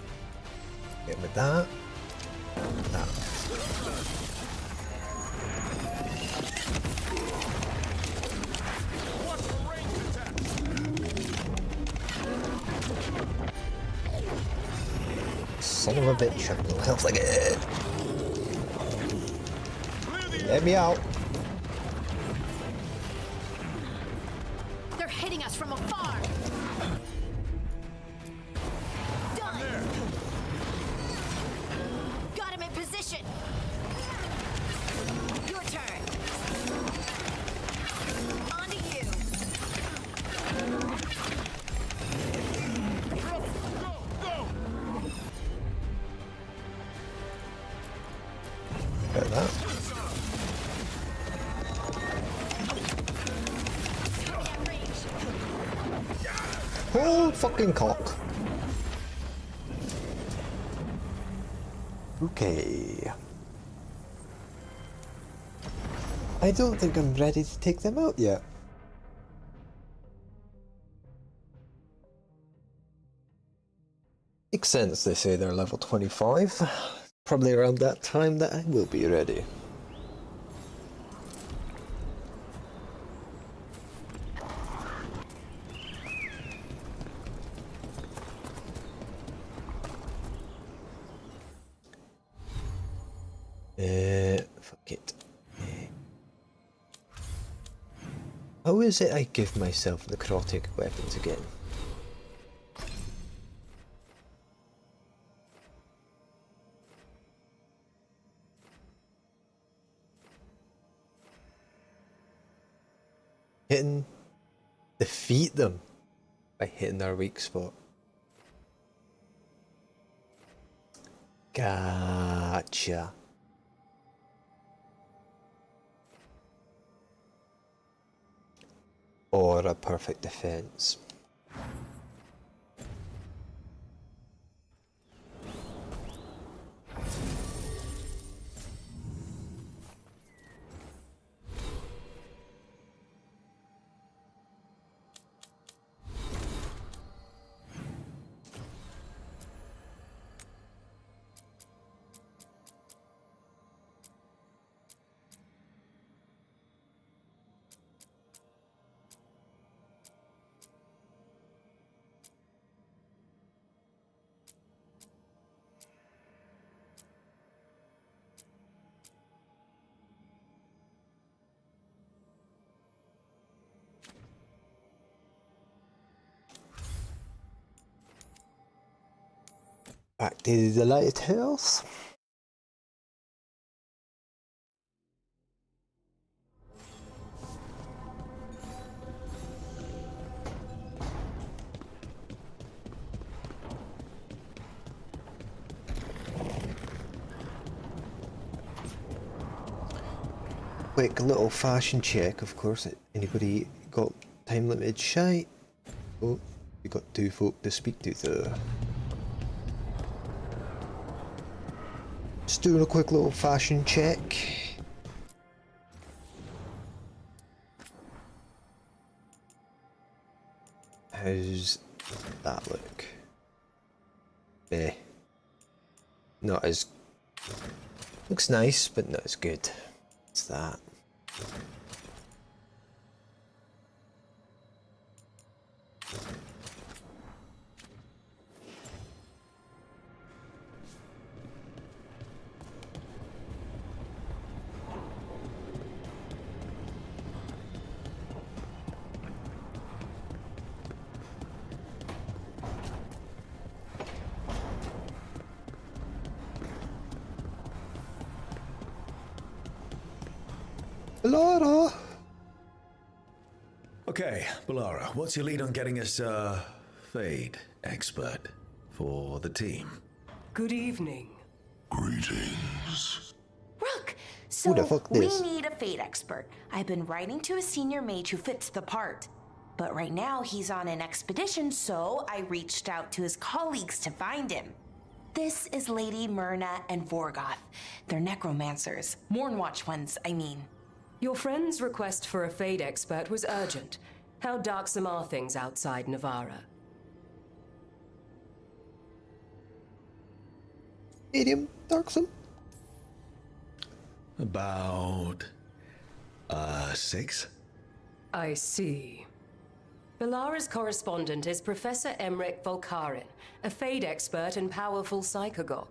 Get with that. That. Son of a bitch, I have no health like it. Let me out. They're hitting us from afar. Done. Got him in position. Your turn. On to you. Get that. Oh, fucking cock. Okay. I don't think I'm ready to take them out yet. Makes sense, they say they're level 25. Probably around that time that I will be ready. Fuck it. How is it I give myself necrotic weapons again? Defeat them by hitting their weak spot. Gotcha. Or a perfect defense. Back to the lighthouse. Quick little fashion check, of course. Anybody got time limited shite? Oh, we got two folk to speak to though. Just doing a quick little fashion check. How's that look? Not as... looks nice, but not as good. What's that? Balara! Okay, Balara, what's your lead on getting us a Fade expert for the team? Good evening. Greetings. Rook, so Who the fuck we this? need a Fate expert. I've been writing to a senior mage who fits the part. But right now he's on an expedition, so I reached out to his colleagues to find him. This is Lady Myrna and Vorgoth. They're necromancers. Mournwatch ones, I mean. Your friend's request for a Fade expert was urgent. How darksome are things outside Navarra? Medium darksome? About... 6? I see. Balara's correspondent is Professor Emmerich Volkarin, a Fade expert and powerful psychagogue.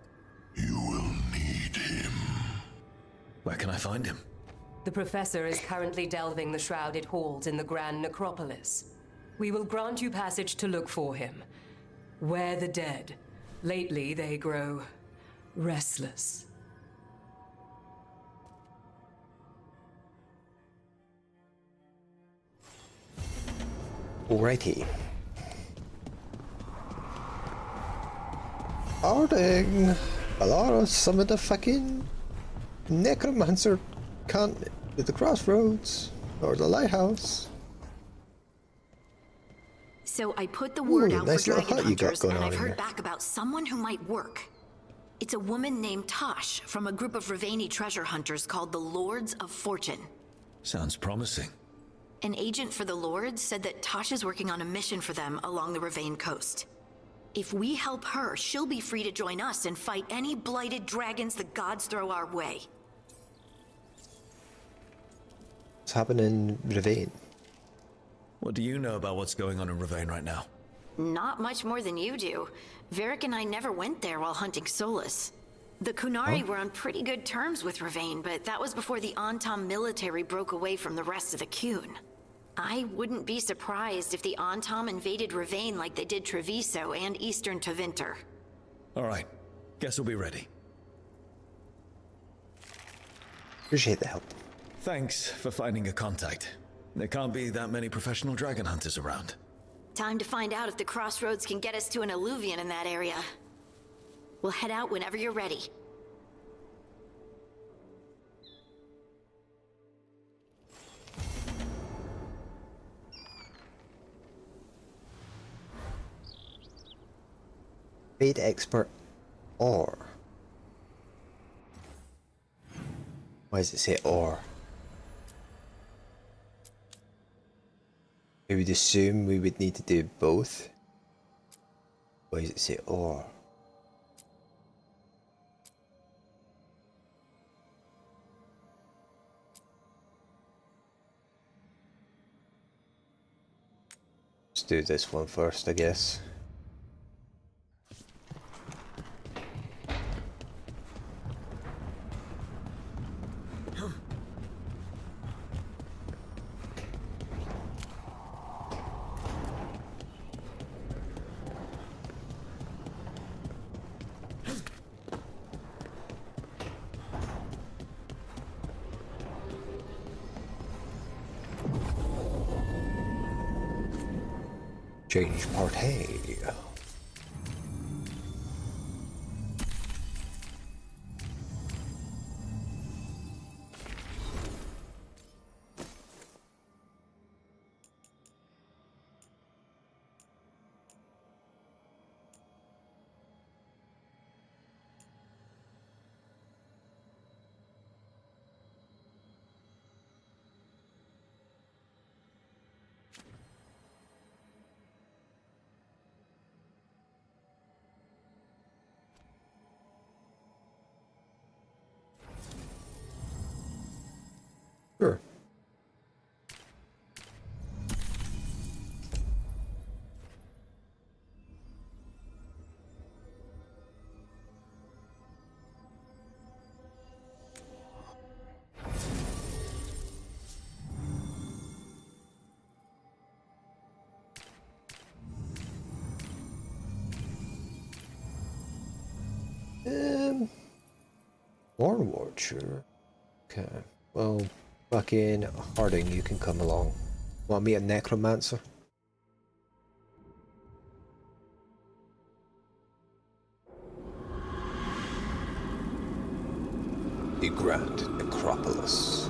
Where can I find him? The Professor is currently delving the shrouded halls in the Grand Necropolis. We will grant you passage to look for him. Where the dead. Lately they grow restless. Alrighty. Warden! Balara summoned a fucking necromancer cunt at the crossroads, or the lighthouse. So I put the word out nice for little dragon hut you got hunters, going and on I've in heard here. back about someone who might work. It's a woman named Tosh from a group of Ravani treasure hunters called the Lords of Fortune. Sounds promising. An agent for the Lords said that Tosh is working on a mission for them along the Ravane coast. If we help her, she'll be free to join us and fight any blighted dragons the gods throw our way. What's happening in Ravane? What do you know about what's going on in Ravane right now? Not much more than you do. Varric and I never went there while hunting Solus. The Kunari were on pretty good terms with Ravane, but that was before the Antam military broke away from the rest of the Qun. I wouldn't be surprised if the Antom invaded Ravane like they did Treviso and Eastern Tevinter. All right. Guess we'll be ready. Appreciate the help. Thanks for finding a contact. There can't be that many professional dragon hunters around. Time to find out if the crossroads can get us to an Illuvian in that area. We'll head out whenever you're ready. Fade expert or. Why does it say or? We would assume we would need to do both. Why does it say or? Let's do this one first, I guess. Change party. Sure. Warward, sure. Okay. Well, fucking Harding, you can come along. Want me a necromancer? The Grand Necropolis.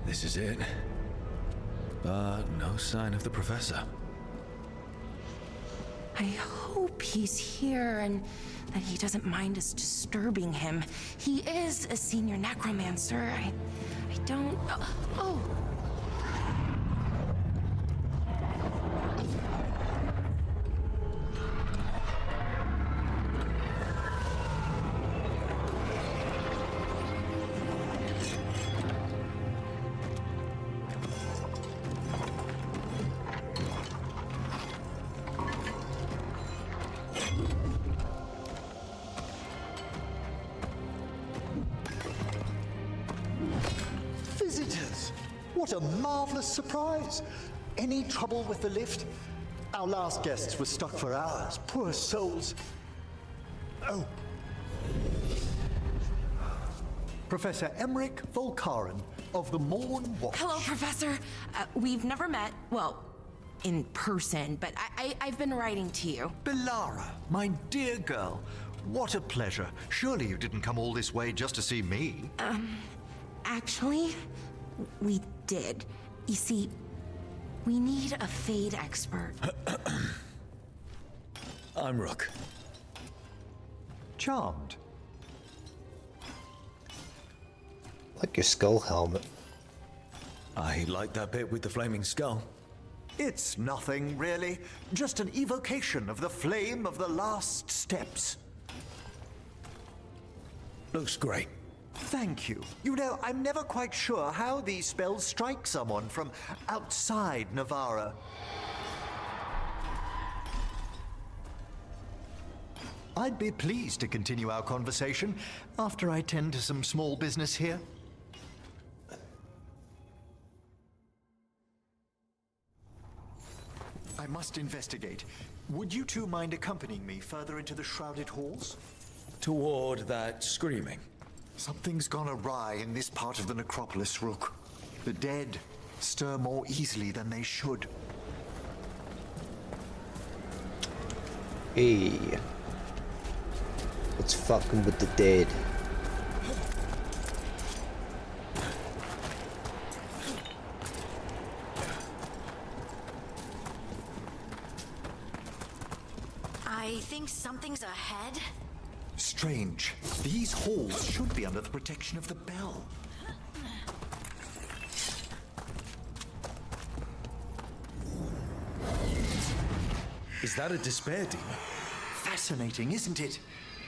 This is it. But no sign of the professor. I hope he's here and that he doesn't mind us disturbing him. He is a senior necromancer. I don't... Oh! Visitors! What a marvelous surprise! Any trouble with the lift? Our last guests were stuck for hours. Poor souls. Oh. Professor Emmerich Volkaren of the Morn Watch. Hello, Professor. We've never met, well, in person, but I've been writing to you. Belara, my dear girl. What a pleasure. Surely you didn't come all this way just to see me. Actually, we did. You see, we need a Fade expert. I'm Rook. Charmed. Like your skull helmet. I like that bit with the flaming skull. It's nothing, really. Just an evocation of the flame of the last steps. Looks great. Thank you. You know, I'm never quite sure how these spells strike someone from outside Navarra. I'd be pleased to continue our conversation after I tend to some small business here. I must investigate. Would you two mind accompanying me further into the shrouded halls? Toward that screaming? Something's gone awry in this part of the necropolis, Rook. The dead stir more easily than they should. Hey. What's fucking with the dead? I think something's ahead. Strange. These halls should be under the protection of the bell. Is that a despair demon? Fascinating, isn't it?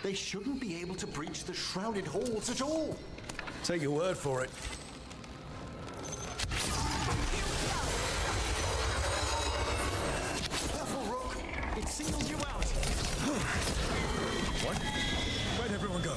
They shouldn't be able to breach the shrouded halls at all. Take your word for it. Careful, Rook. It singles you out. What? Where'd everyone go?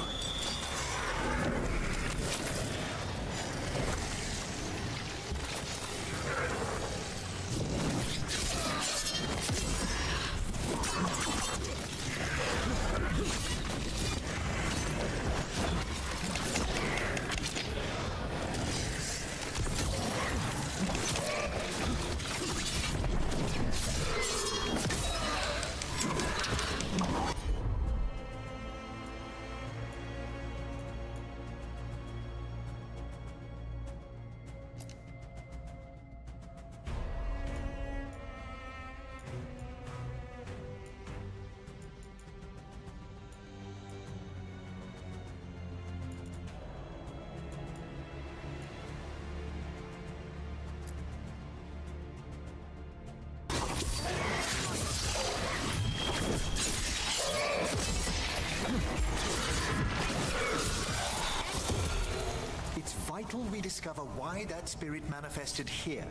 It's vital we discover why that spirit manifested here.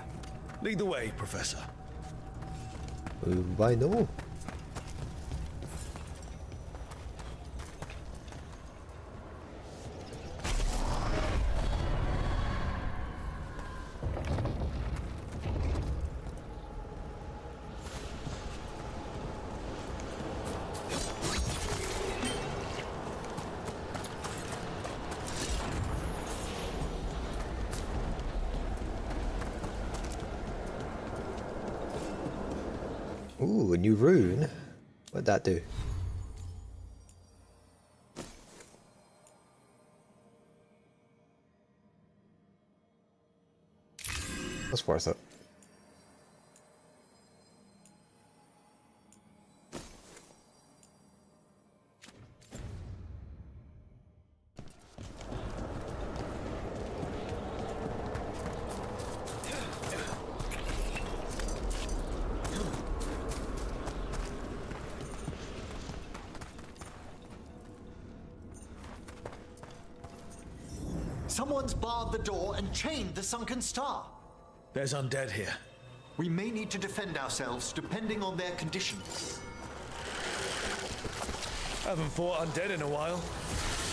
Lead the way, Professor. Why no? Ooh, a new rune. What'd that do? That's worth it. Someone's barred the door and chained the sunken star. There's undead here. We may need to defend ourselves depending on their condition. Haven't fought undead in a while.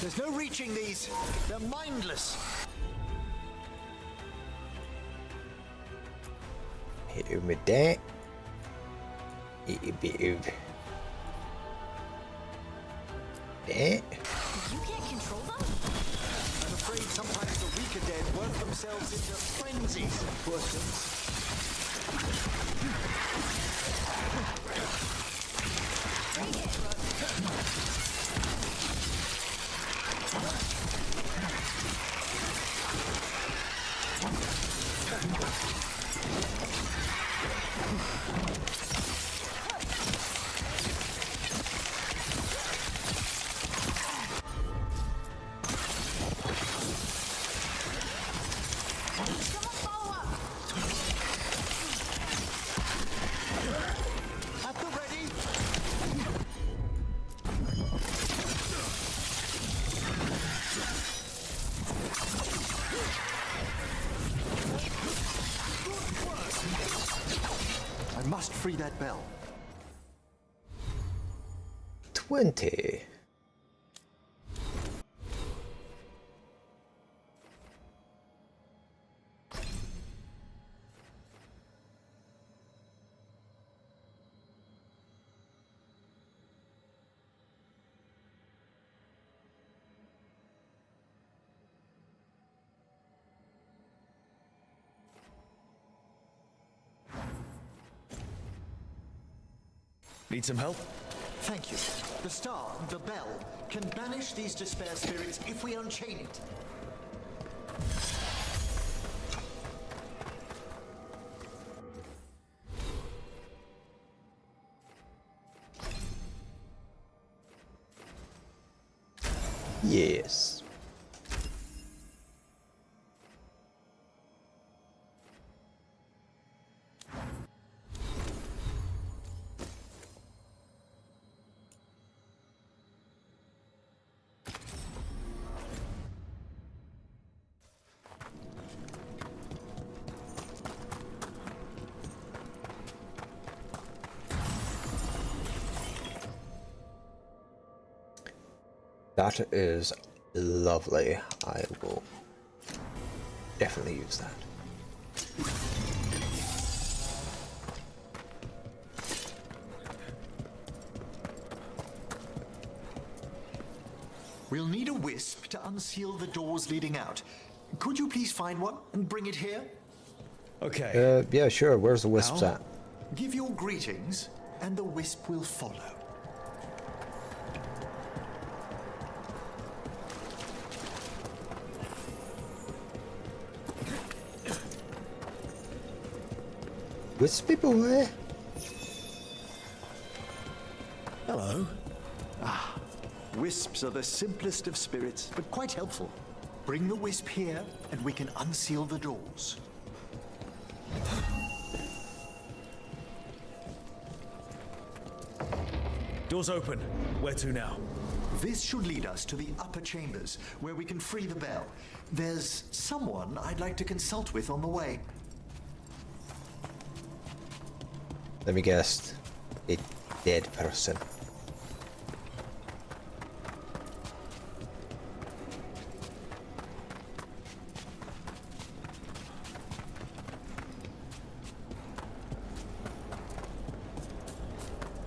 There's no reaching these. They're mindless. Hit him with that. Hit a bit of that. You can't control them? I'm afraid sometimes the weaker dead work themselves into frenzies, poor things. must free that bell. 20. Need some help? Thank you. The star, the bell, can banish these despair spirits if we unchain it. Yes. That is lovely. I will definitely use that. We'll need a wisp to unseal the doors leading out. Could you please find one and bring it here? Okay. Yeah, sure. Where's the wisps at? Give your greetings, and the wisp will follow. Wispy boy. Hello. Ah, wisps are the simplest of spirits, but quite helpful. Bring the wisp here, and we can unseal the doors. Doors open. Where to now? This should lead us to the upper chambers, where we can free the bell. There's someone I'd like to consult with on the way. Let me guess. A dead person.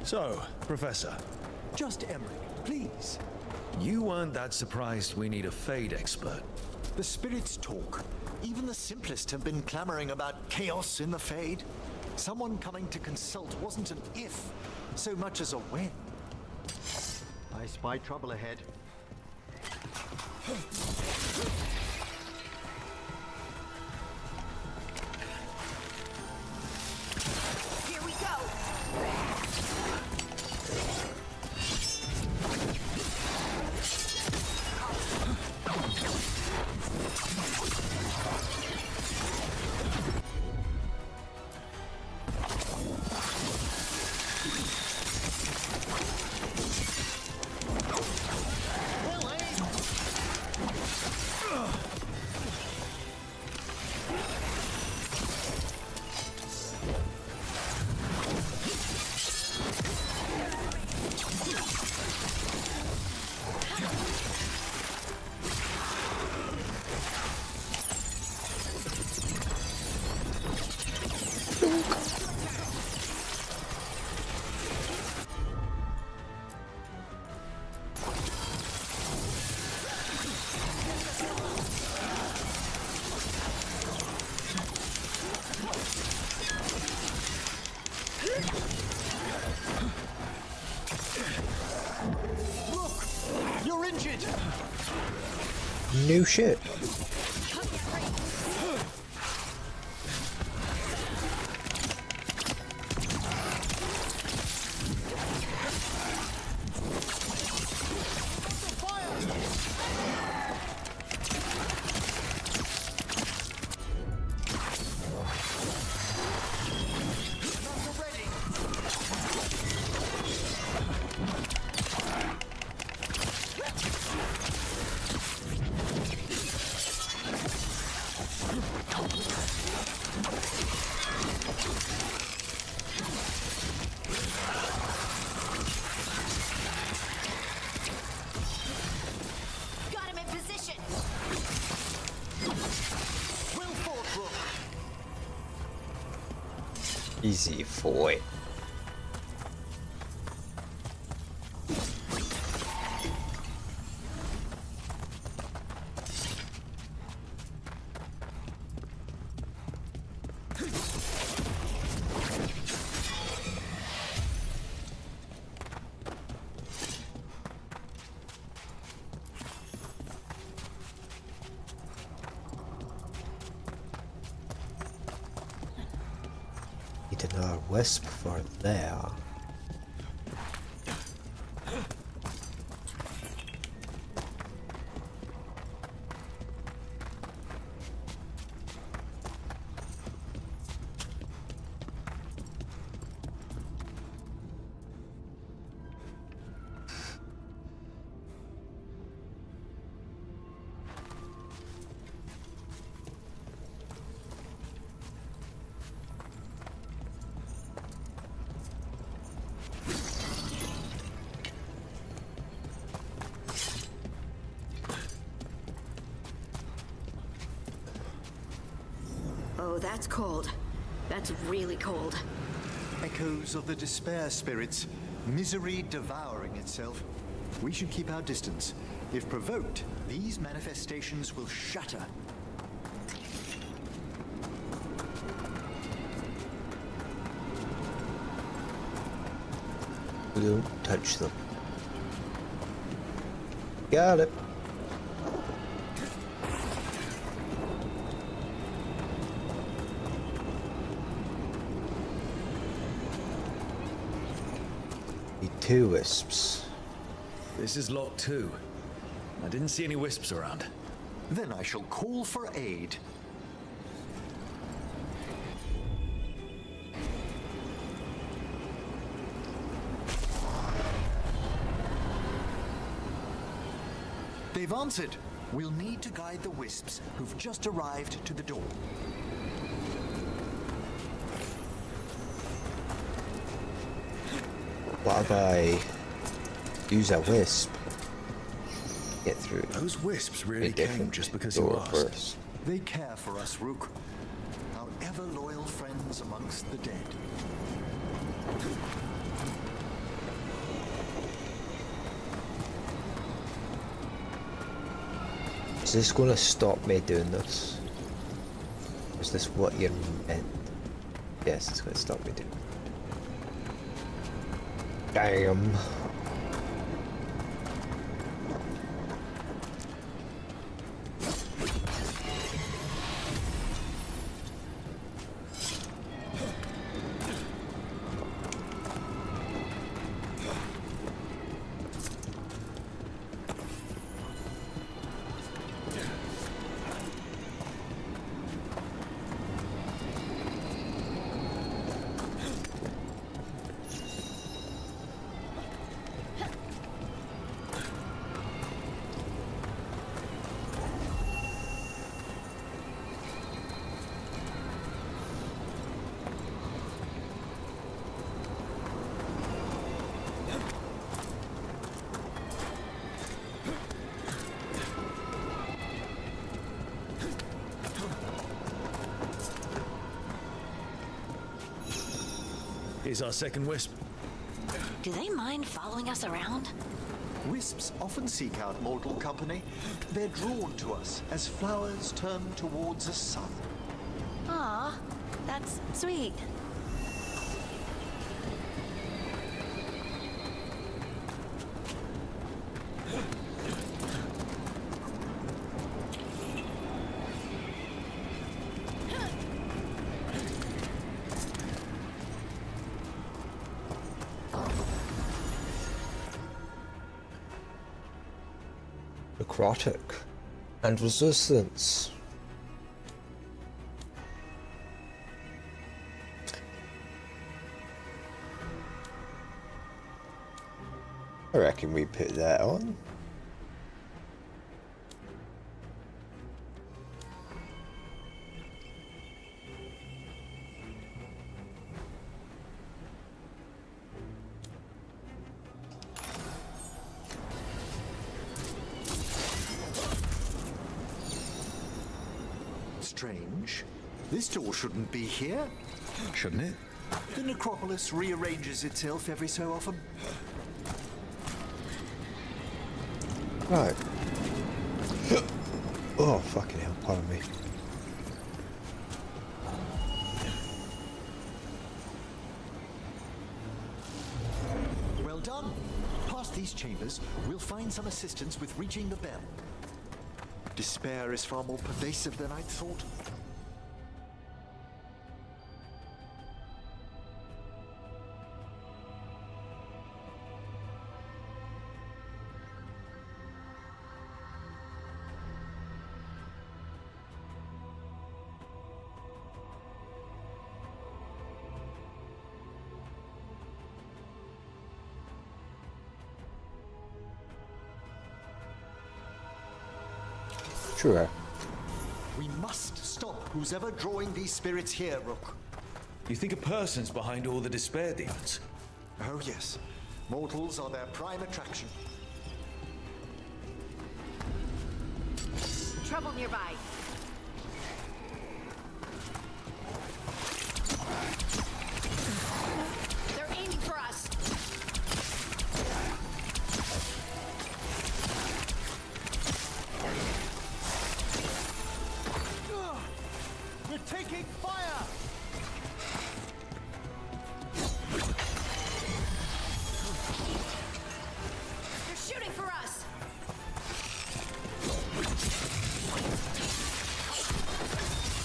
So, Professor. Just Emmerich, please. You weren't that surprised we need a Fade expert. The spirits talk. Even the simplest have been clamoring about chaos in the Fade. Someone coming to consult wasn't an if, so much as a when. I spy trouble ahead. Here we go! You're injured! New shit. Easy boy. Need another wisp for there. Oh, that's cold. That's really cold. Echoes of the despair spirits, misery devouring itself. We should keep our distance. If provoked, these manifestations will shatter. Don't touch them. Got it. Two wisps. This is locked too. I didn't see any wisps around. Then I shall call for aid. They've answered. We'll need to guide the wisps who've just arrived to the door. What if I use a wisp? Get through. Those wisps really came just because you door asked. first. They care for us, Rook. Our ever-loyal friends amongst the dead. Is this going to stop me doing this? Is this what you're meant? Yes, it's going to stop me doing it. Damn. Here's our second wisp. Do they mind following us around? Wisps often seek out mortal company. They're drawn to us as flowers turn towards a sun. Aw, that's sweet. Necrotic and resistance. I reckon we put that on. Strange. This door shouldn't be here. Shouldn't it? The necropolis rearranges itself every so often. Right. Oh, fucking hell, pardon me. Well done. Past these chambers, we'll find some assistance with reaching the bell. Despair is far more pervasive than I'd thought. Sure. We must stop who's ever drawing these spirits here, Rook. You think a person's behind all the despair demons? Oh yes. Mortals are their prime attraction. Trouble nearby. They're aiming for us. We're taking fire! They're shooting for us.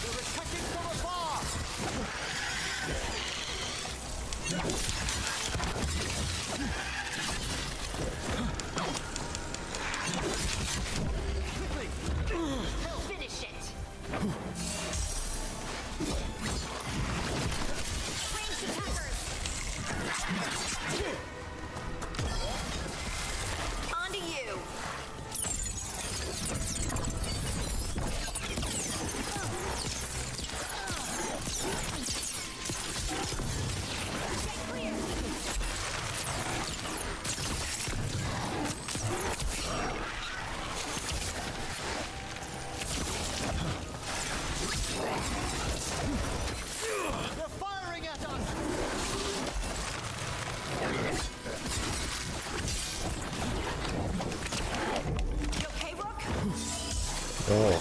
They're attacking from afar! Quickly! Finish it. Ranged attackers. On to you. Get clear. They're firing at us! You okay, Rook? Oh.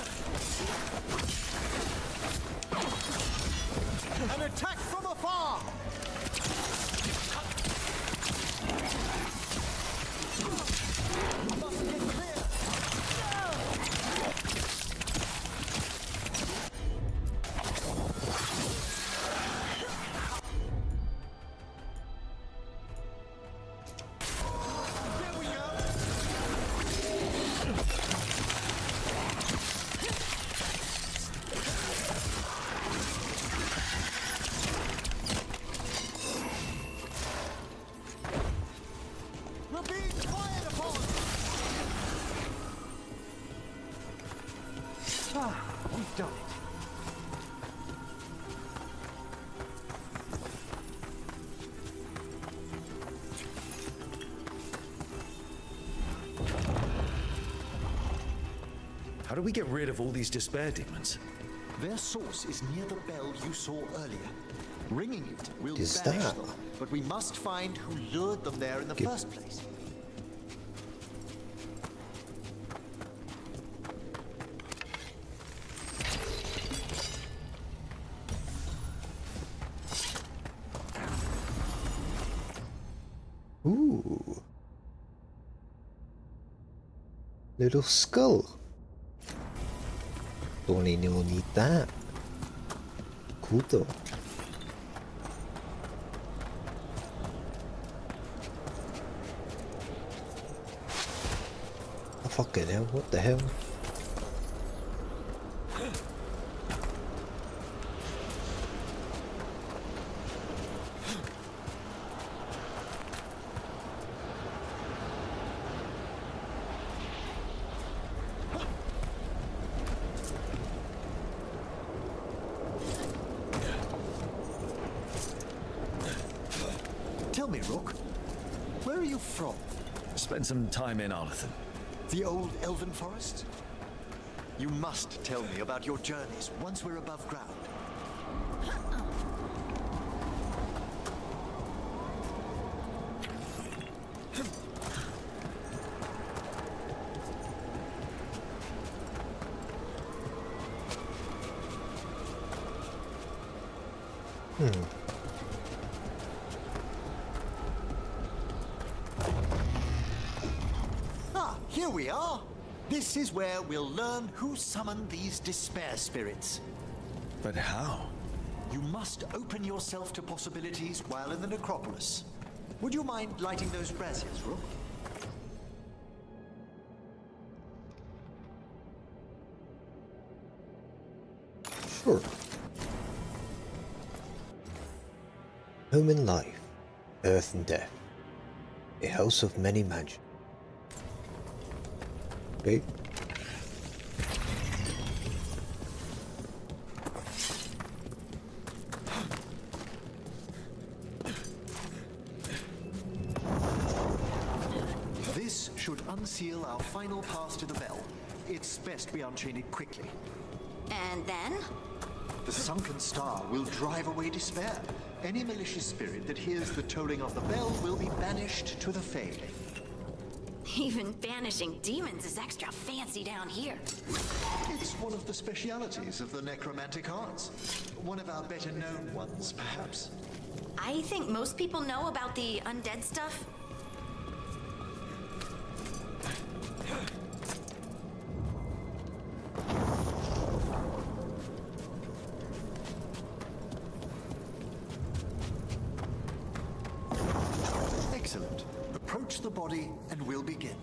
An attack from afar! Must get clear! Here we go! We're being fired upon! Ah, we've done it. How do we get rid of all these despair demons? Their source is near the bell you saw earlier. Ringing it will Is banish that? them, but we must find who lured them there in the first place. Ooh. Little skull. Don't need that. Cool though. Oh, fucking hell, what the hell? Tell me, Rook, where are you from? Spend some time in Arlathan. The old elven forest? You must tell me about your journeys once we're above ground. Ah, here we are. This is where we'll learn who summoned these despair spirits. But how? You must open yourself to possibilities while in the necropolis. Would you mind lighting those braziers, Rook? Sure. Human life, earth and death. A house of many mansions. Okay. This should unseal our final pass to the bell. It's best we unchain it quickly. And then? The sunken star will drive away despair. Any malicious spirit that hears the tolling of the bell will be banished to the Fade. Even banishing demons is extra fancy down here. It's one of the specialities of the necromantic arts. One of our better known ones, perhaps. I think most people know about the undead stuff. Excellent. Approach the body and we'll begin.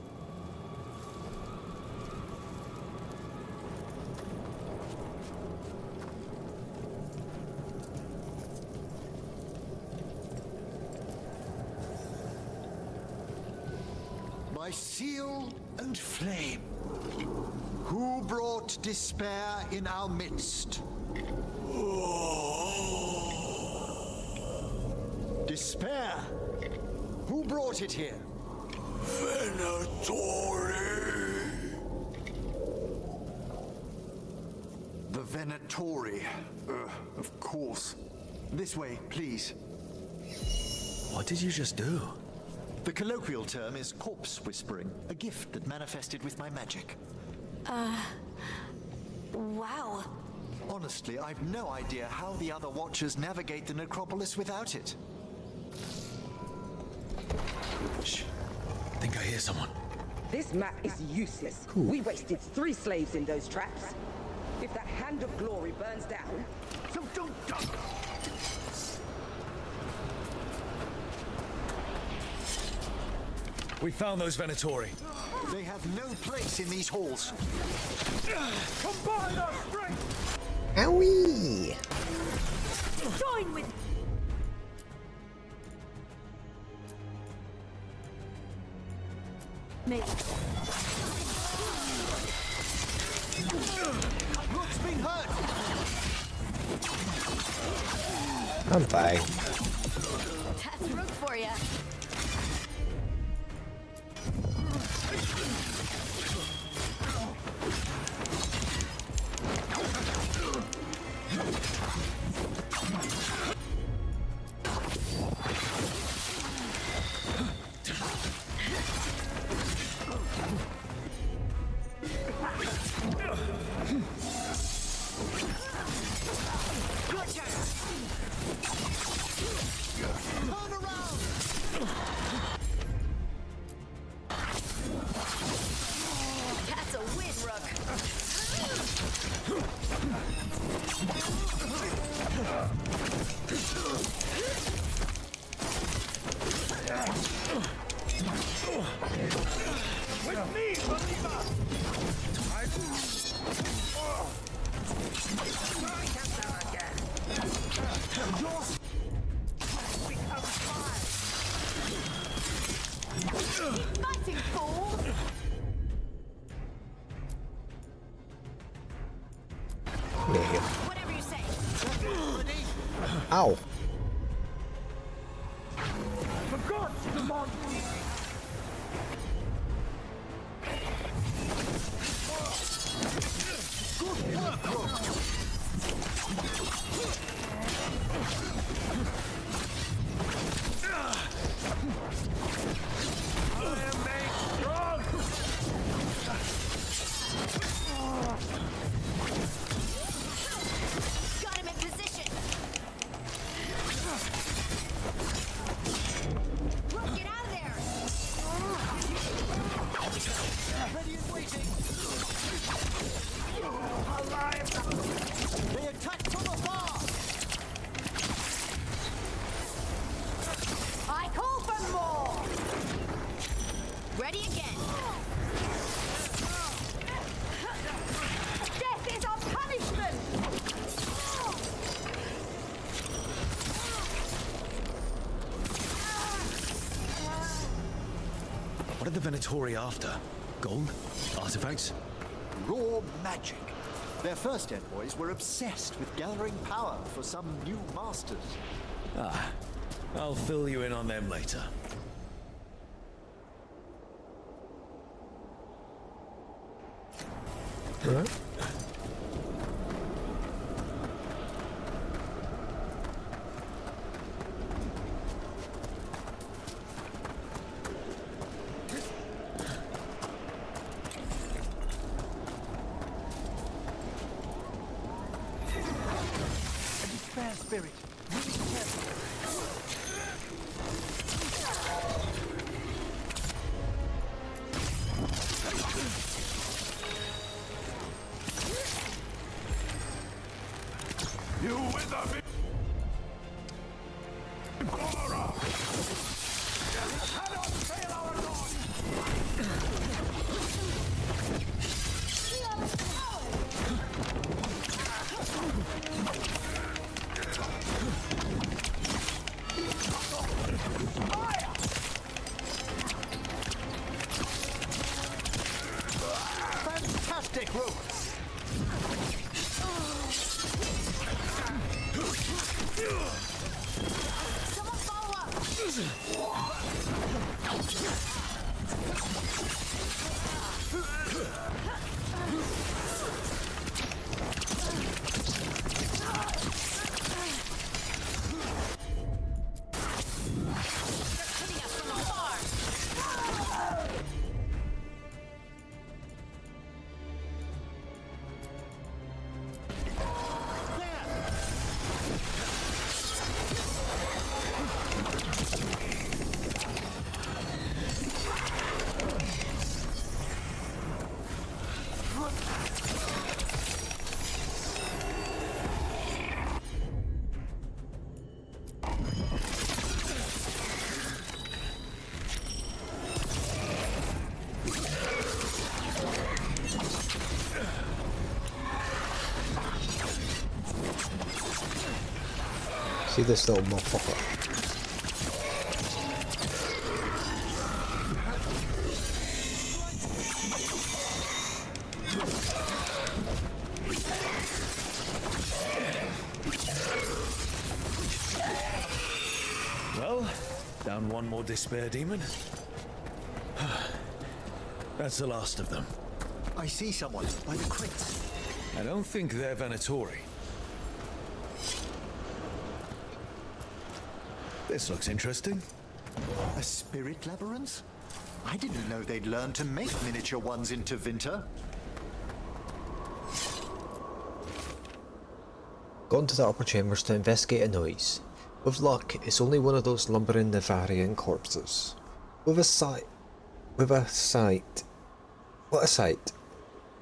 By seal and flame, who brought despair in our midst? Despair? Who brought it here? Venatori! The Venatori. Of course. This way, please. What did you just do? The colloquial term is corpse whispering, a gift that manifested with my magic. Wow. Honestly, I've no idea how the other Watchers navigate the necropolis without it. Shh. I think I hear someone. This map is useless. We wasted 3 slaves in those traps. If that Hand of Glory burns down, so don't duck! We found those Venatori. They have no place in these halls. Combine our strength! Owie! Join with me. Rook's been hurt! I'm fine. That's Rook for ya. That's a win, Rook. With me, believer! Fighting fool! Whatever you say. Ow! For God's command! Good work, Rook! I am made strong! Got him in position. What are the Venatori after? Gold? Artifacts? Raw magic. Their first envoys were obsessed with gathering power for some new masters. Ah, I'll fill you in on them later. Alright. Fair spirit. You wither me! Horror! Cannot fail our God! Fantastic ropes! Someone follow up! See this little motherfucker. Well, down one more despair demon. That's the last of them. I see someone by the crates. I don't think they're Venatori. This looks interesting. A spirit labyrinth? I didn't know they'd learned to make miniature ones into Vinter. Gone to the upper chambers to investigate a noise. With luck, it's only one of those lumbering Navarian corpses. What a sight.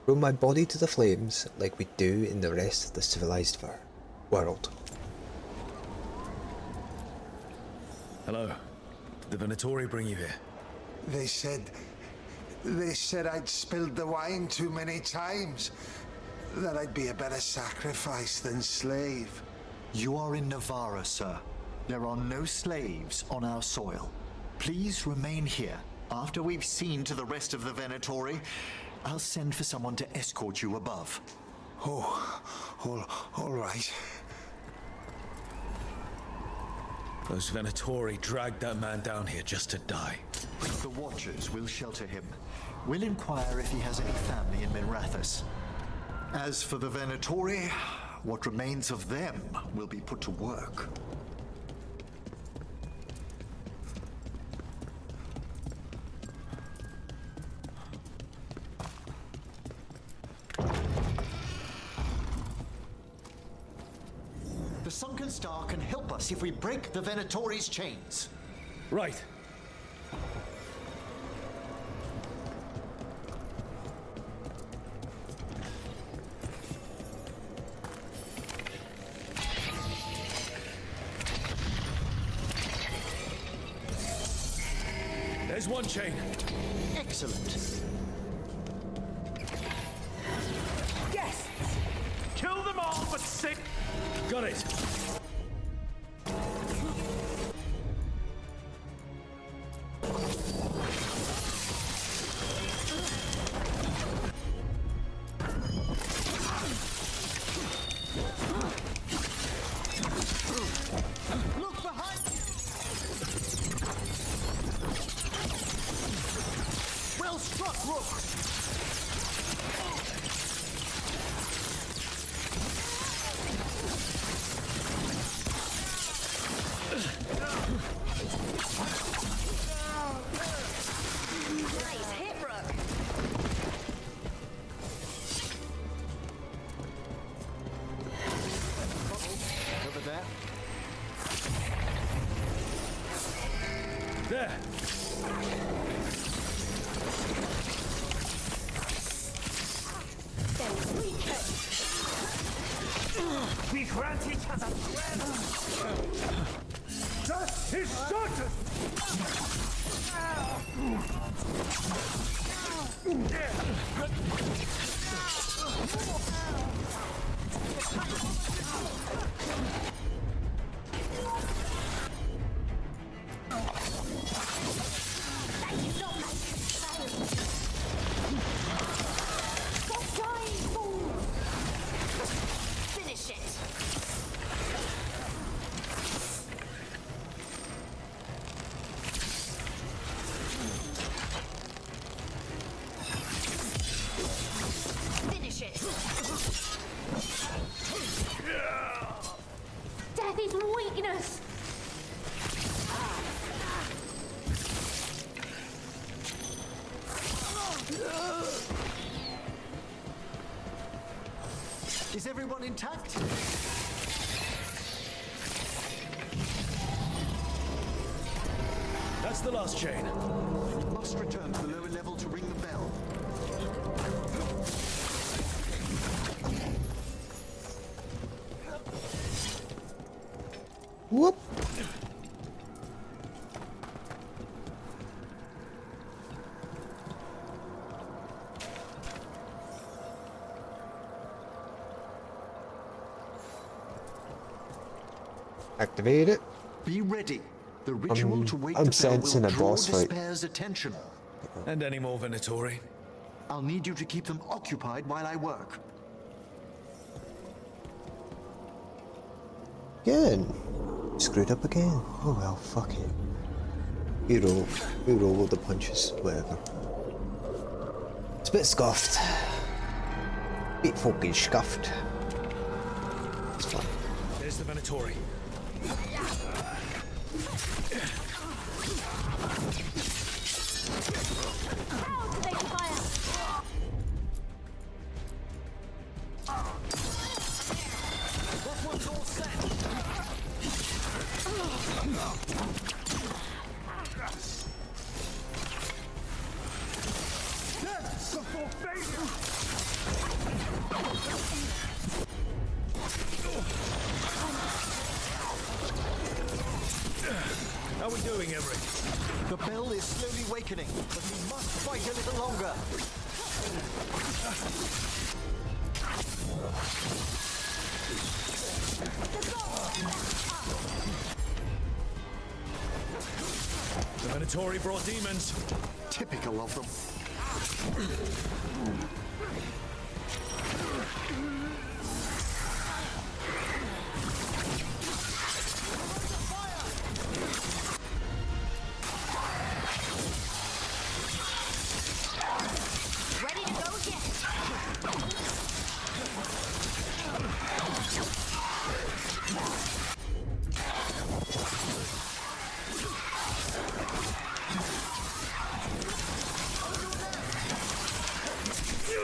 Throw my body to the flames like we do in the rest of the civilized world. Hello. Did the Venatori bring you here? They said I'd spilled the wine too many times. That I'd be a better sacrifice than slave. You are in Navarra, sir. There are no slaves on our soil. Please remain here. After we've seen to the rest of the Venatori, I'll send for someone to escort you above. Oh, all right. Those Venatori dragged that man down here just to die. The Watchers will shelter him. We'll inquire if he has any family in Minrathous. As for the Venatori, what remains of them will be put to work. The Sunken Star can help us if we break the Venatori's chains. Right. There's one chain. Excellent. Yes! Kill them all but six! Got it. There. We grant each other strength. Just his shortest. Finish it. Finish it. Death is weakness. Is everyone intact? That's the last chain. We must return to the lower level to ring the bell. Whoop. Activate it. Be ready. The ritual to wake I'm the bell sensing will a draw boss fight. Despair's attention. And any more Venatori? I'll need you to keep them occupied while I work. Again. Screwed up again. Oh well, fuck it. We roll with the punches, whatever. It's a bit scuffed. Bit fucking scuffed. It's fine. There's the Venatori. How do they fire? That one's all set. Death before failure. How are we doing, Emmerich? The bell is slowly wakening, but we must fight a little longer. The Venatori brought demons. Typical of them. Ready to go yet? Yeah!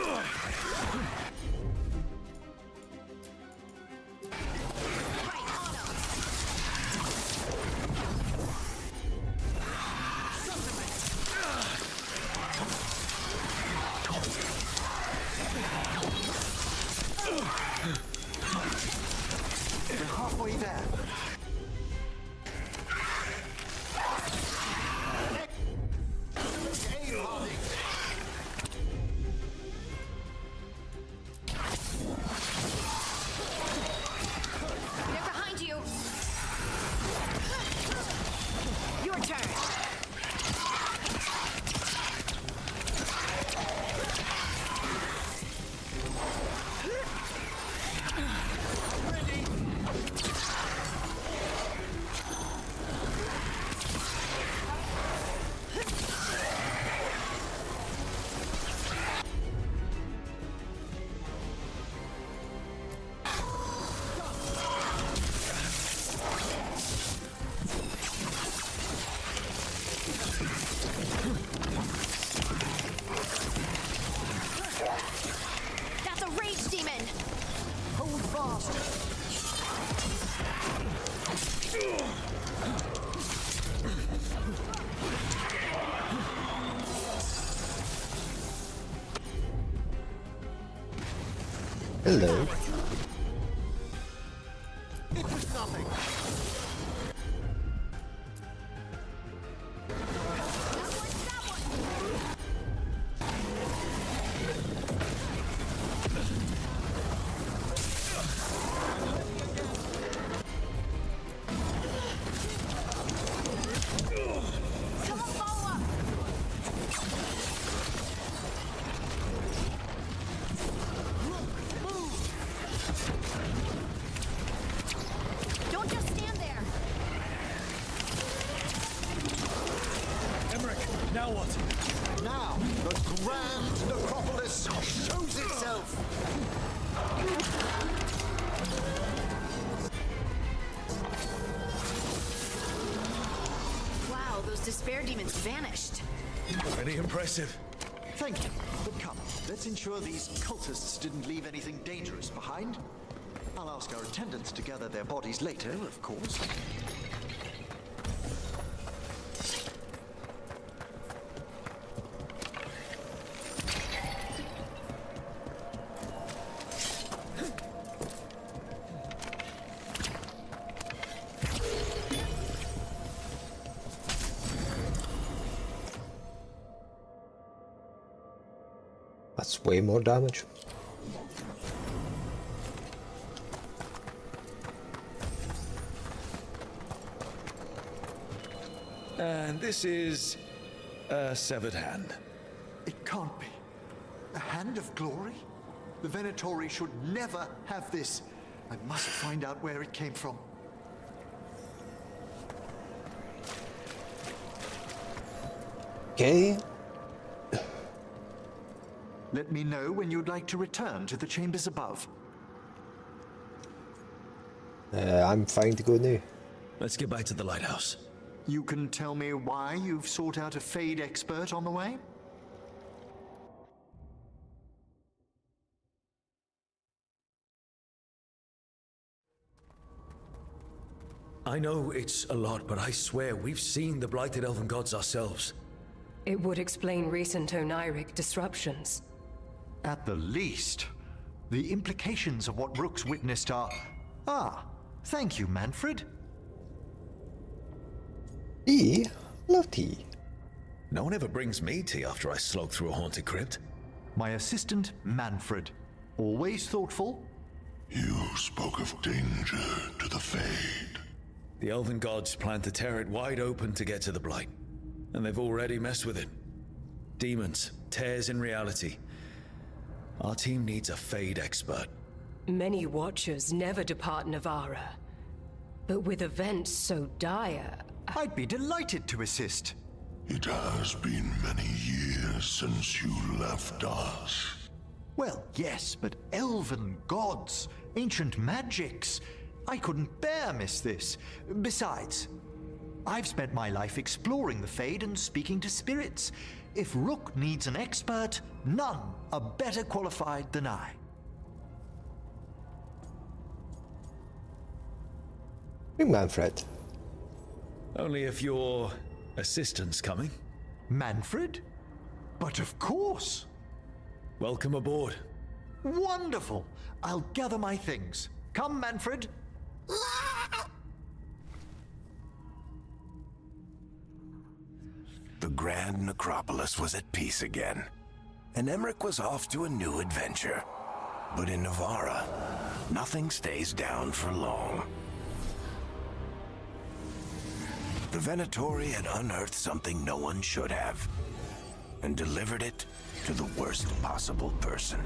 Hello. It was nothing. Don't just stand there. Emmerich, now what? Now, the grand necropolis shows itself. Wow, those despair demons vanished. Pretty impressive. Thank you. But come, let's ensure these cultists didn't leave anything dangerous behind. I'll ask our attendants to gather their bodies later, of course. That's way more damage. And this is a severed hand. It can't be. A hand of glory? The Venatori should never have this. I must find out where it came from. Okay. Let me know when you'd like to return to the chambers above. I'm fine to go now. Let's get back to the lighthouse. You can tell me why you've sought out a Fade expert on the way? I know it's a lot, but I swear we've seen the blighted elven gods ourselves. It would explain recent oniric disruptions. At the least, the implications of what Rook's witnessed are... Ah, thank you, Manfred. Tea? Love tea. No one ever brings me tea after I slog through a haunted crypt. My assistant, Manfred. Always thoughtful. You spoke of danger to the Fade. The elven gods plan to tear it wide open to get to the blight. And they've already messed with it. Demons, tears in reality. Our team needs a Fade expert. Many Watchers never depart Navara. But with events so dire... I'd be delighted to assist. It has been many years since you left us. Well, yes, but elven gods, ancient magics. I couldn't bear miss this. Besides, I've spent my life exploring the Fade and speaking to spirits. If Rook needs an expert, none are better qualified than I. Bring Manfred. Only if your assistant's coming. Manfred? But of course. Welcome aboard. Wonderful. I'll gather my things. Come, Manfred. The Grand Necropolis was at peace again, and Emmerich was off to a new adventure. But in Navara, nothing stays down for long. The Venatori had unearthed something no one should have, and delivered it to the worst possible person.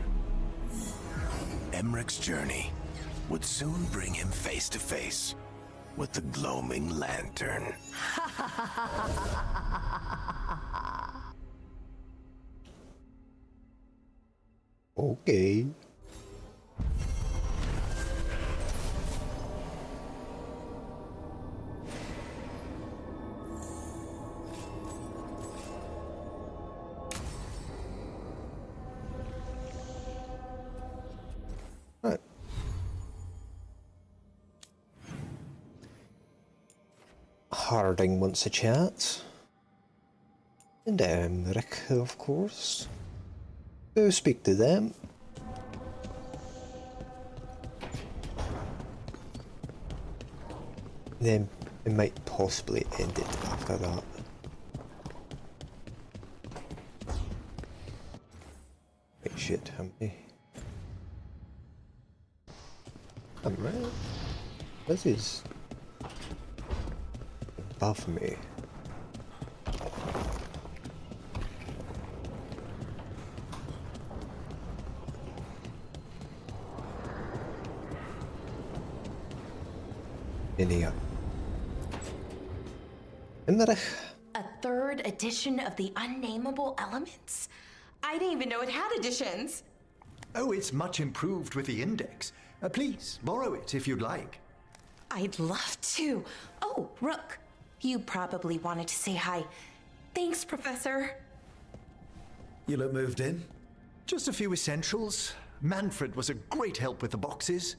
Emmerich's journey would soon bring him face to face with the gloaming lantern. Okay. Right. Harding wants a chat. And Emmerich, of course. Go speak to them. Then it might possibly end it after that. Wait, shit, how many? Alright. This is above me. In here. A third edition of the Unnameable Elements? I didn't even know it had editions. Oh, it's much improved with the index. Please, borrow it if you'd like. I'd love to. Oh, Rook, you probably wanted to say hi. Thanks, Professor. You look moved in? Just a few essentials. Manfred was a great help with the boxes.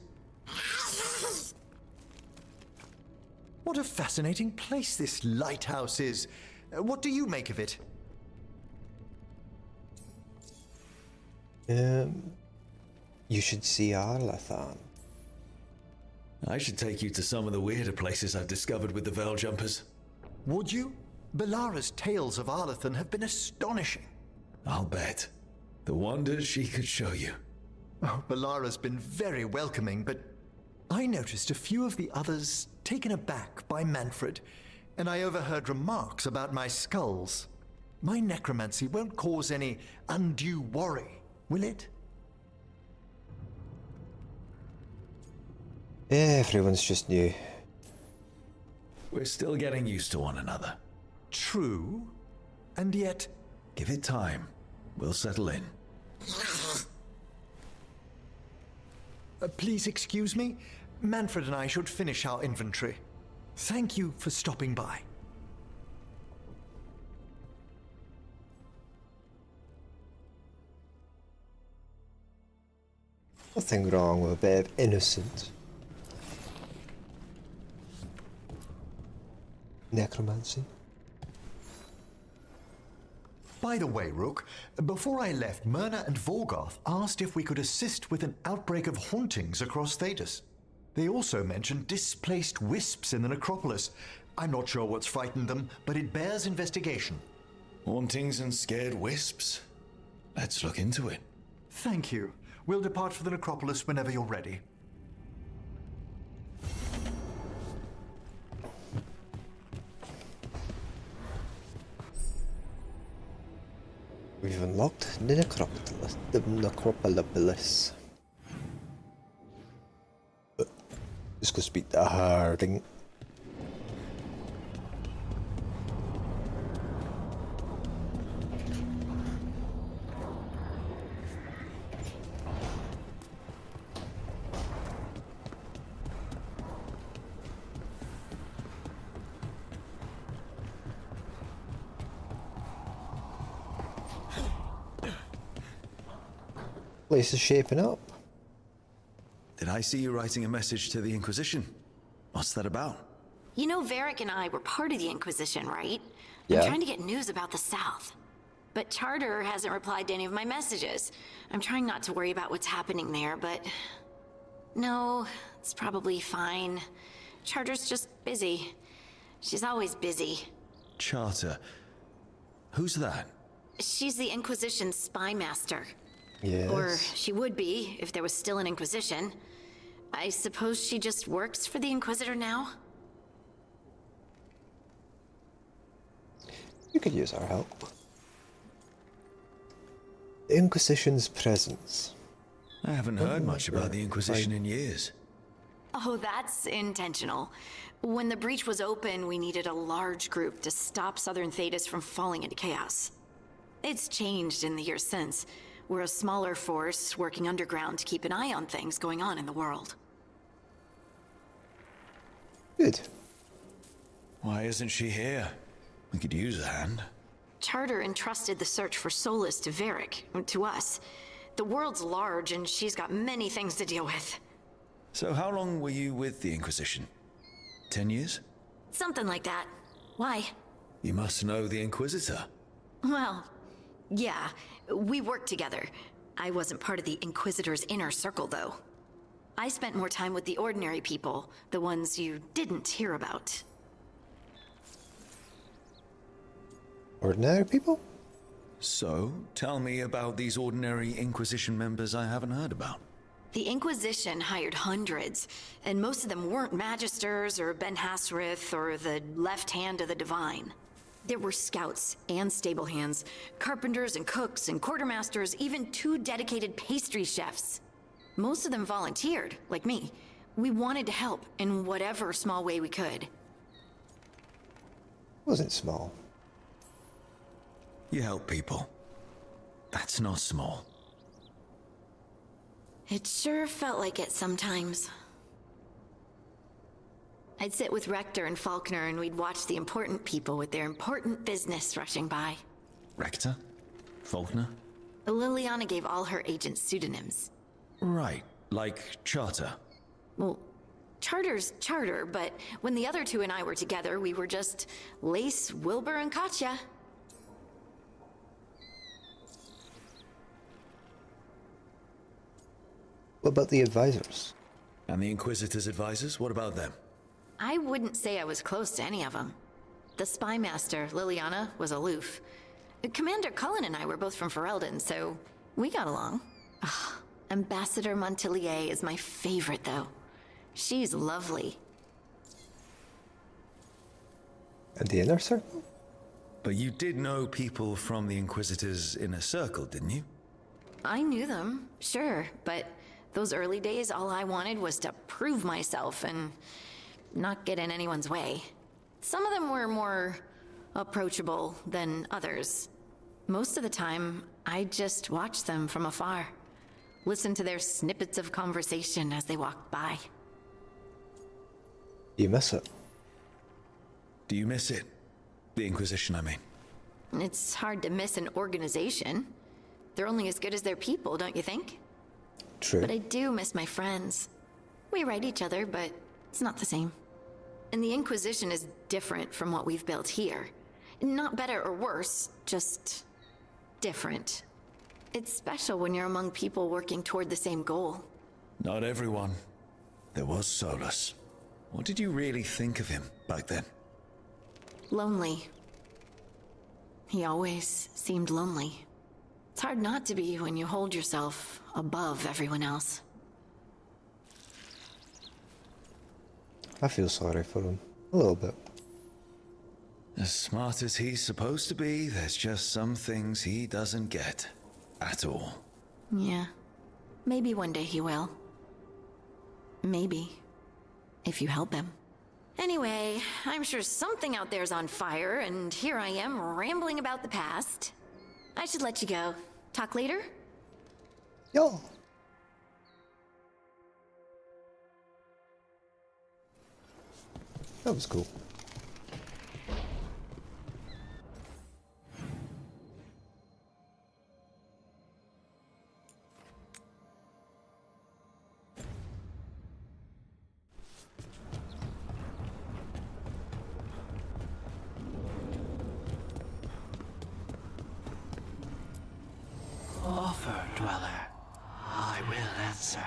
What a fascinating place this lighthouse is. What do you make of it? You should see Arlathan. I should take you to some of the weirder places I've discovered with the Veil Jumpers. Would you? Belara's tales of Arlathan have been astonishing. I'll bet. The wonders she could show you. Oh, Belara's been very welcoming, but I noticed a few of the others taken aback by Manfred, and I overheard remarks about my skulls. My necromancy won't cause any undue worry, will it? Everyone's just new. We're still getting used to one another. True, and yet... Give it time. We'll settle in. Please excuse me. Manfred and I should finish our inventory. Thank you for stopping by. Nothing wrong with a bit of innocent necromancy. By the way, Rook, before I left, Myrna and Vorgoth asked if we could assist with an outbreak of hauntings across Thedas. They also mentioned displaced wisps in the necropolis. I'm not sure what's frightened them, but it bears investigation. Hauntings and scared wisps? Let's look into it. Thank you. We'll depart for the necropolis whenever you're ready. We've unlocked the necropolis. Let's go speak to Harding. Place is shaping up. Did I see you writing a message to the Inquisition? What's that about? You know, Varric and I were part of the Inquisition, right? Yeah. I'm trying to get news about the South. But Charter hasn't replied to any of my messages. I'm trying not to worry about what's happening there, but... No, it's probably fine. Charter's just busy. She's always busy. Charter? Who's that? She's the Inquisition's spy master. Yes. Or she would be, if there was still an Inquisition. I suppose she just works for the Inquisitor now? You could use our help. The Inquisition's presence. I haven't heard much about the Inquisition in years. Oh, that's intentional. When the breach was open, we needed a large group to stop Southern Thedas from falling into chaos. It's changed in the years since. We're a smaller force working underground to keep an eye on things going on in the world. Good. Why isn't she here? We could use a hand. Charter entrusted the search for Solus to Varric, to us. The world's large and she's got many things to deal with. So how long were you with the Inquisition? 10 years? Something like that. Why? You must know the Inquisitor. Well, yeah, we worked together. I wasn't part of the Inquisitor's inner circle, though. I spent more time with the ordinary people, the ones you didn't hear about. Ordinary people? So, tell me about these ordinary Inquisition members I haven't heard about. The Inquisition hired hundreds, and most of them weren't Magisters or Ben Hasrith or the left hand of the Divine. There were scouts and stable hands, carpenters and cooks and quartermasters, even 2 dedicated pastry chefs. Most of them volunteered, like me. We wanted to help in whatever small way we could. Wasn't small. You help people. That's not small. It sure felt like it sometimes. I'd sit with Rector and Faulkner and we'd watch the important people with their important business rushing by. Rector? Faulkner? Liliana gave all her agents pseudonyms. Right, like Charter. Well, Charter's Charter, but when the other 2 and I were together, we were just Lace, Wilbur, and Katya. What about the advisors? And the Inquisitor's advisors, what about them? I wouldn't say I was close to any of them. The spy master, Liliana, was aloof. Commander Cullen and I were both from Ferelden, so we got along. Ugh, Ambassador Montilier is my favorite, though. She's lovely. And the inner circle? But you did know people from the Inquisitor's inner circle, didn't you? I knew them, sure, but those early days, all I wanted was to prove myself and not get in anyone's way. Some of them were more approachable than others. Most of the time, I just watched them from afar. Listened to their snippets of conversation as they walked by. You miss it. Do you miss it? The Inquisition, I mean. It's hard to miss an organization. They're only as good as their people, don't you think? True. But I do miss my friends. We write each other, but it's not the same. And the Inquisition is different from what we've built here. Not better or worse, just different. It's special when you're among people working toward the same goal. Not everyone. There was Solus. What did you really think of him back then? Lonely. He always seemed lonely. It's hard not to be when you hold yourself above everyone else. I feel sorry for him. A little bit. As smart as he's supposed to be, there's just some things he doesn't get. At all. Yeah. Maybe one day he will. Maybe. If you help him. Anyway, I'm sure something out there's on fire, and here I am rambling about the past. I should let you go. Talk later? Yo. That was cool. Offer, Dweller. I will answer.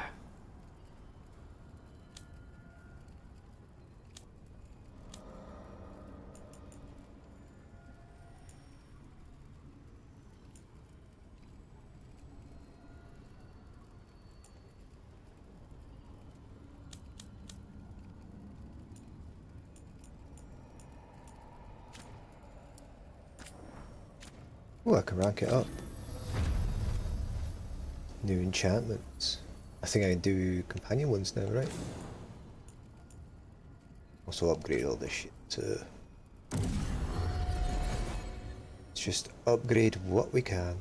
Oh, I can rank it up. New enchantments. I think I can do companion ones now, right? Also upgrade all this shit too. Let's just upgrade what we can.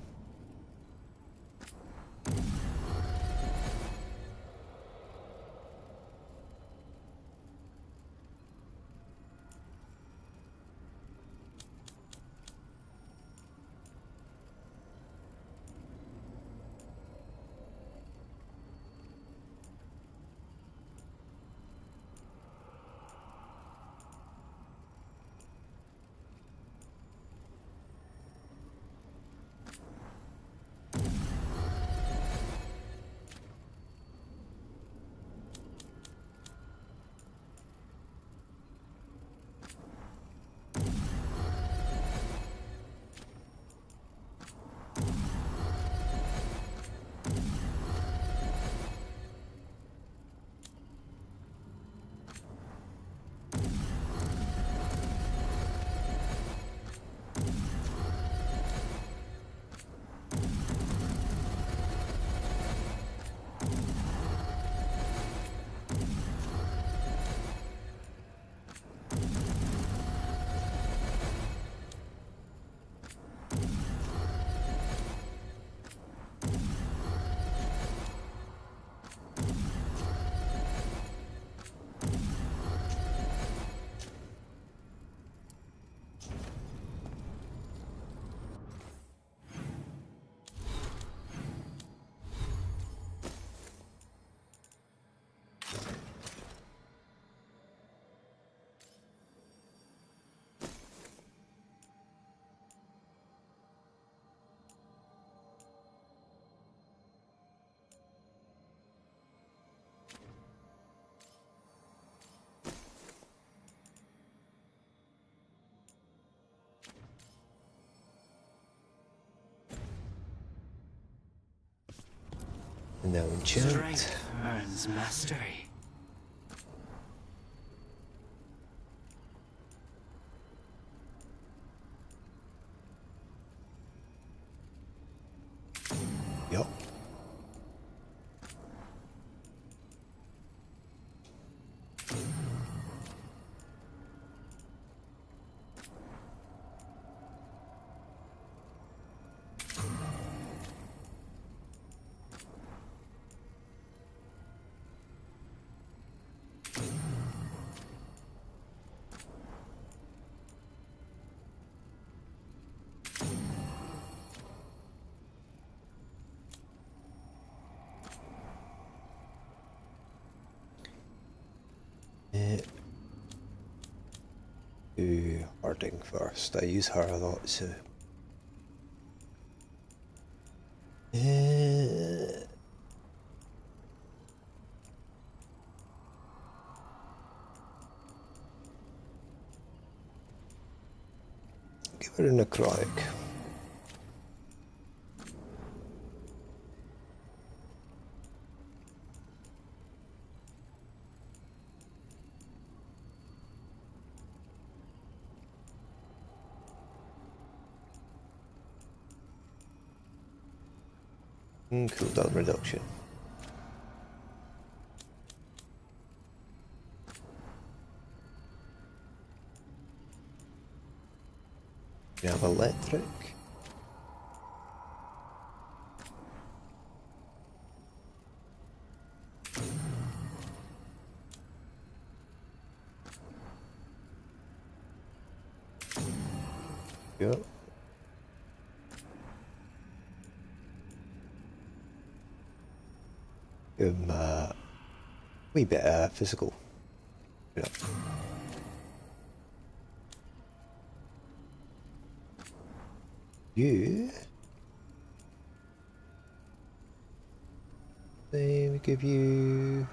And now enchant. Strength earns mastery. Yup. Do Harding first. I use her a lot, so. Give her a necrotic. Cooldown reduction. We have electric. Yep. Wee bit physical. Yeah. You. Then we give you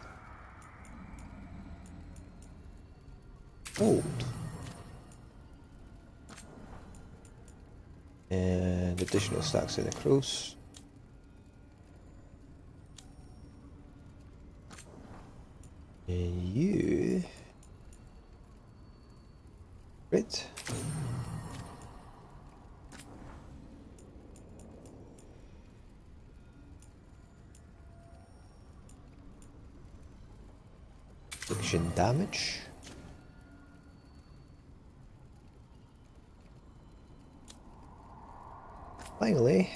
gold and additional stacks in the cross. And you, right? Friction damage. Finally.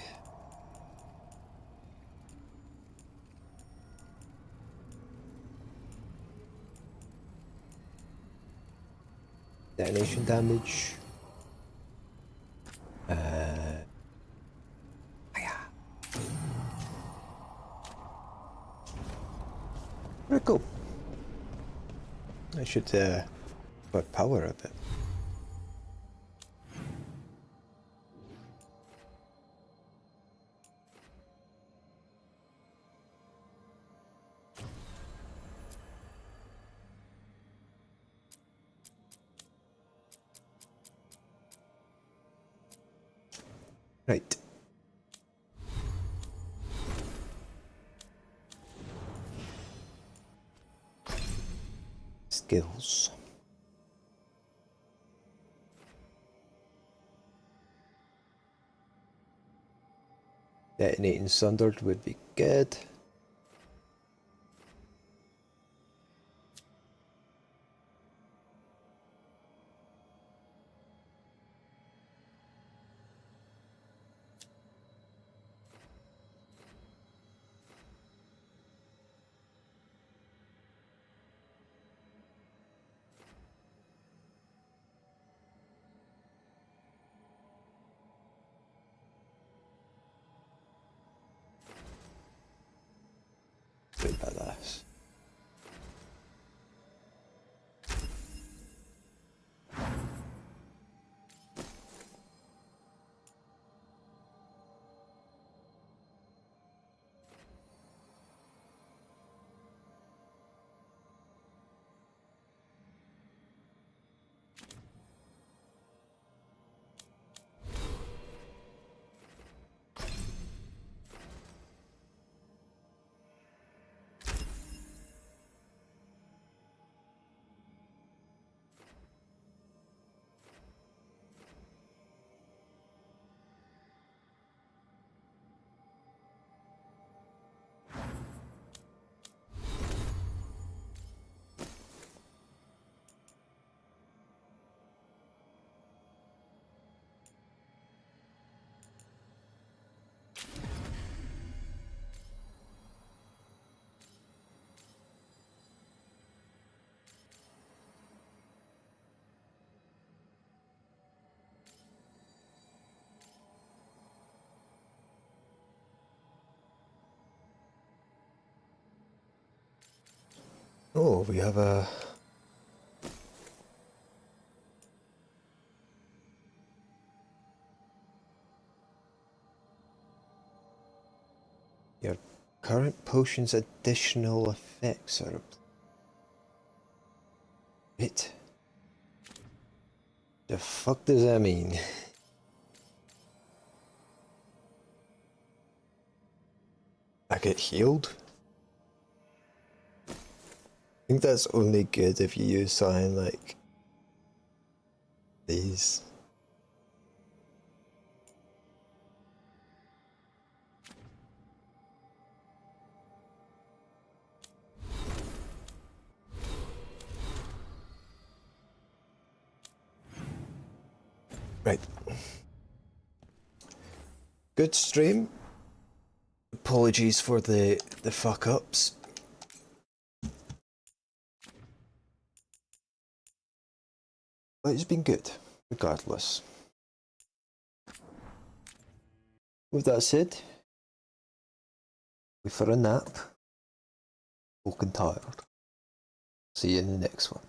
Detonation damage. Very cool. I should put power a bit. Right. Skills. Detonating Sundered would be good. Oh, we have a... Your current potion's additional effects are... Wait. The fuck does that mean? I get healed? I think that's only good if you use something like these. Right. Good stream. Apologies for the fuck ups. But it's been good, regardless. With that said, we for a nap. Fucking tired. See you in the next one.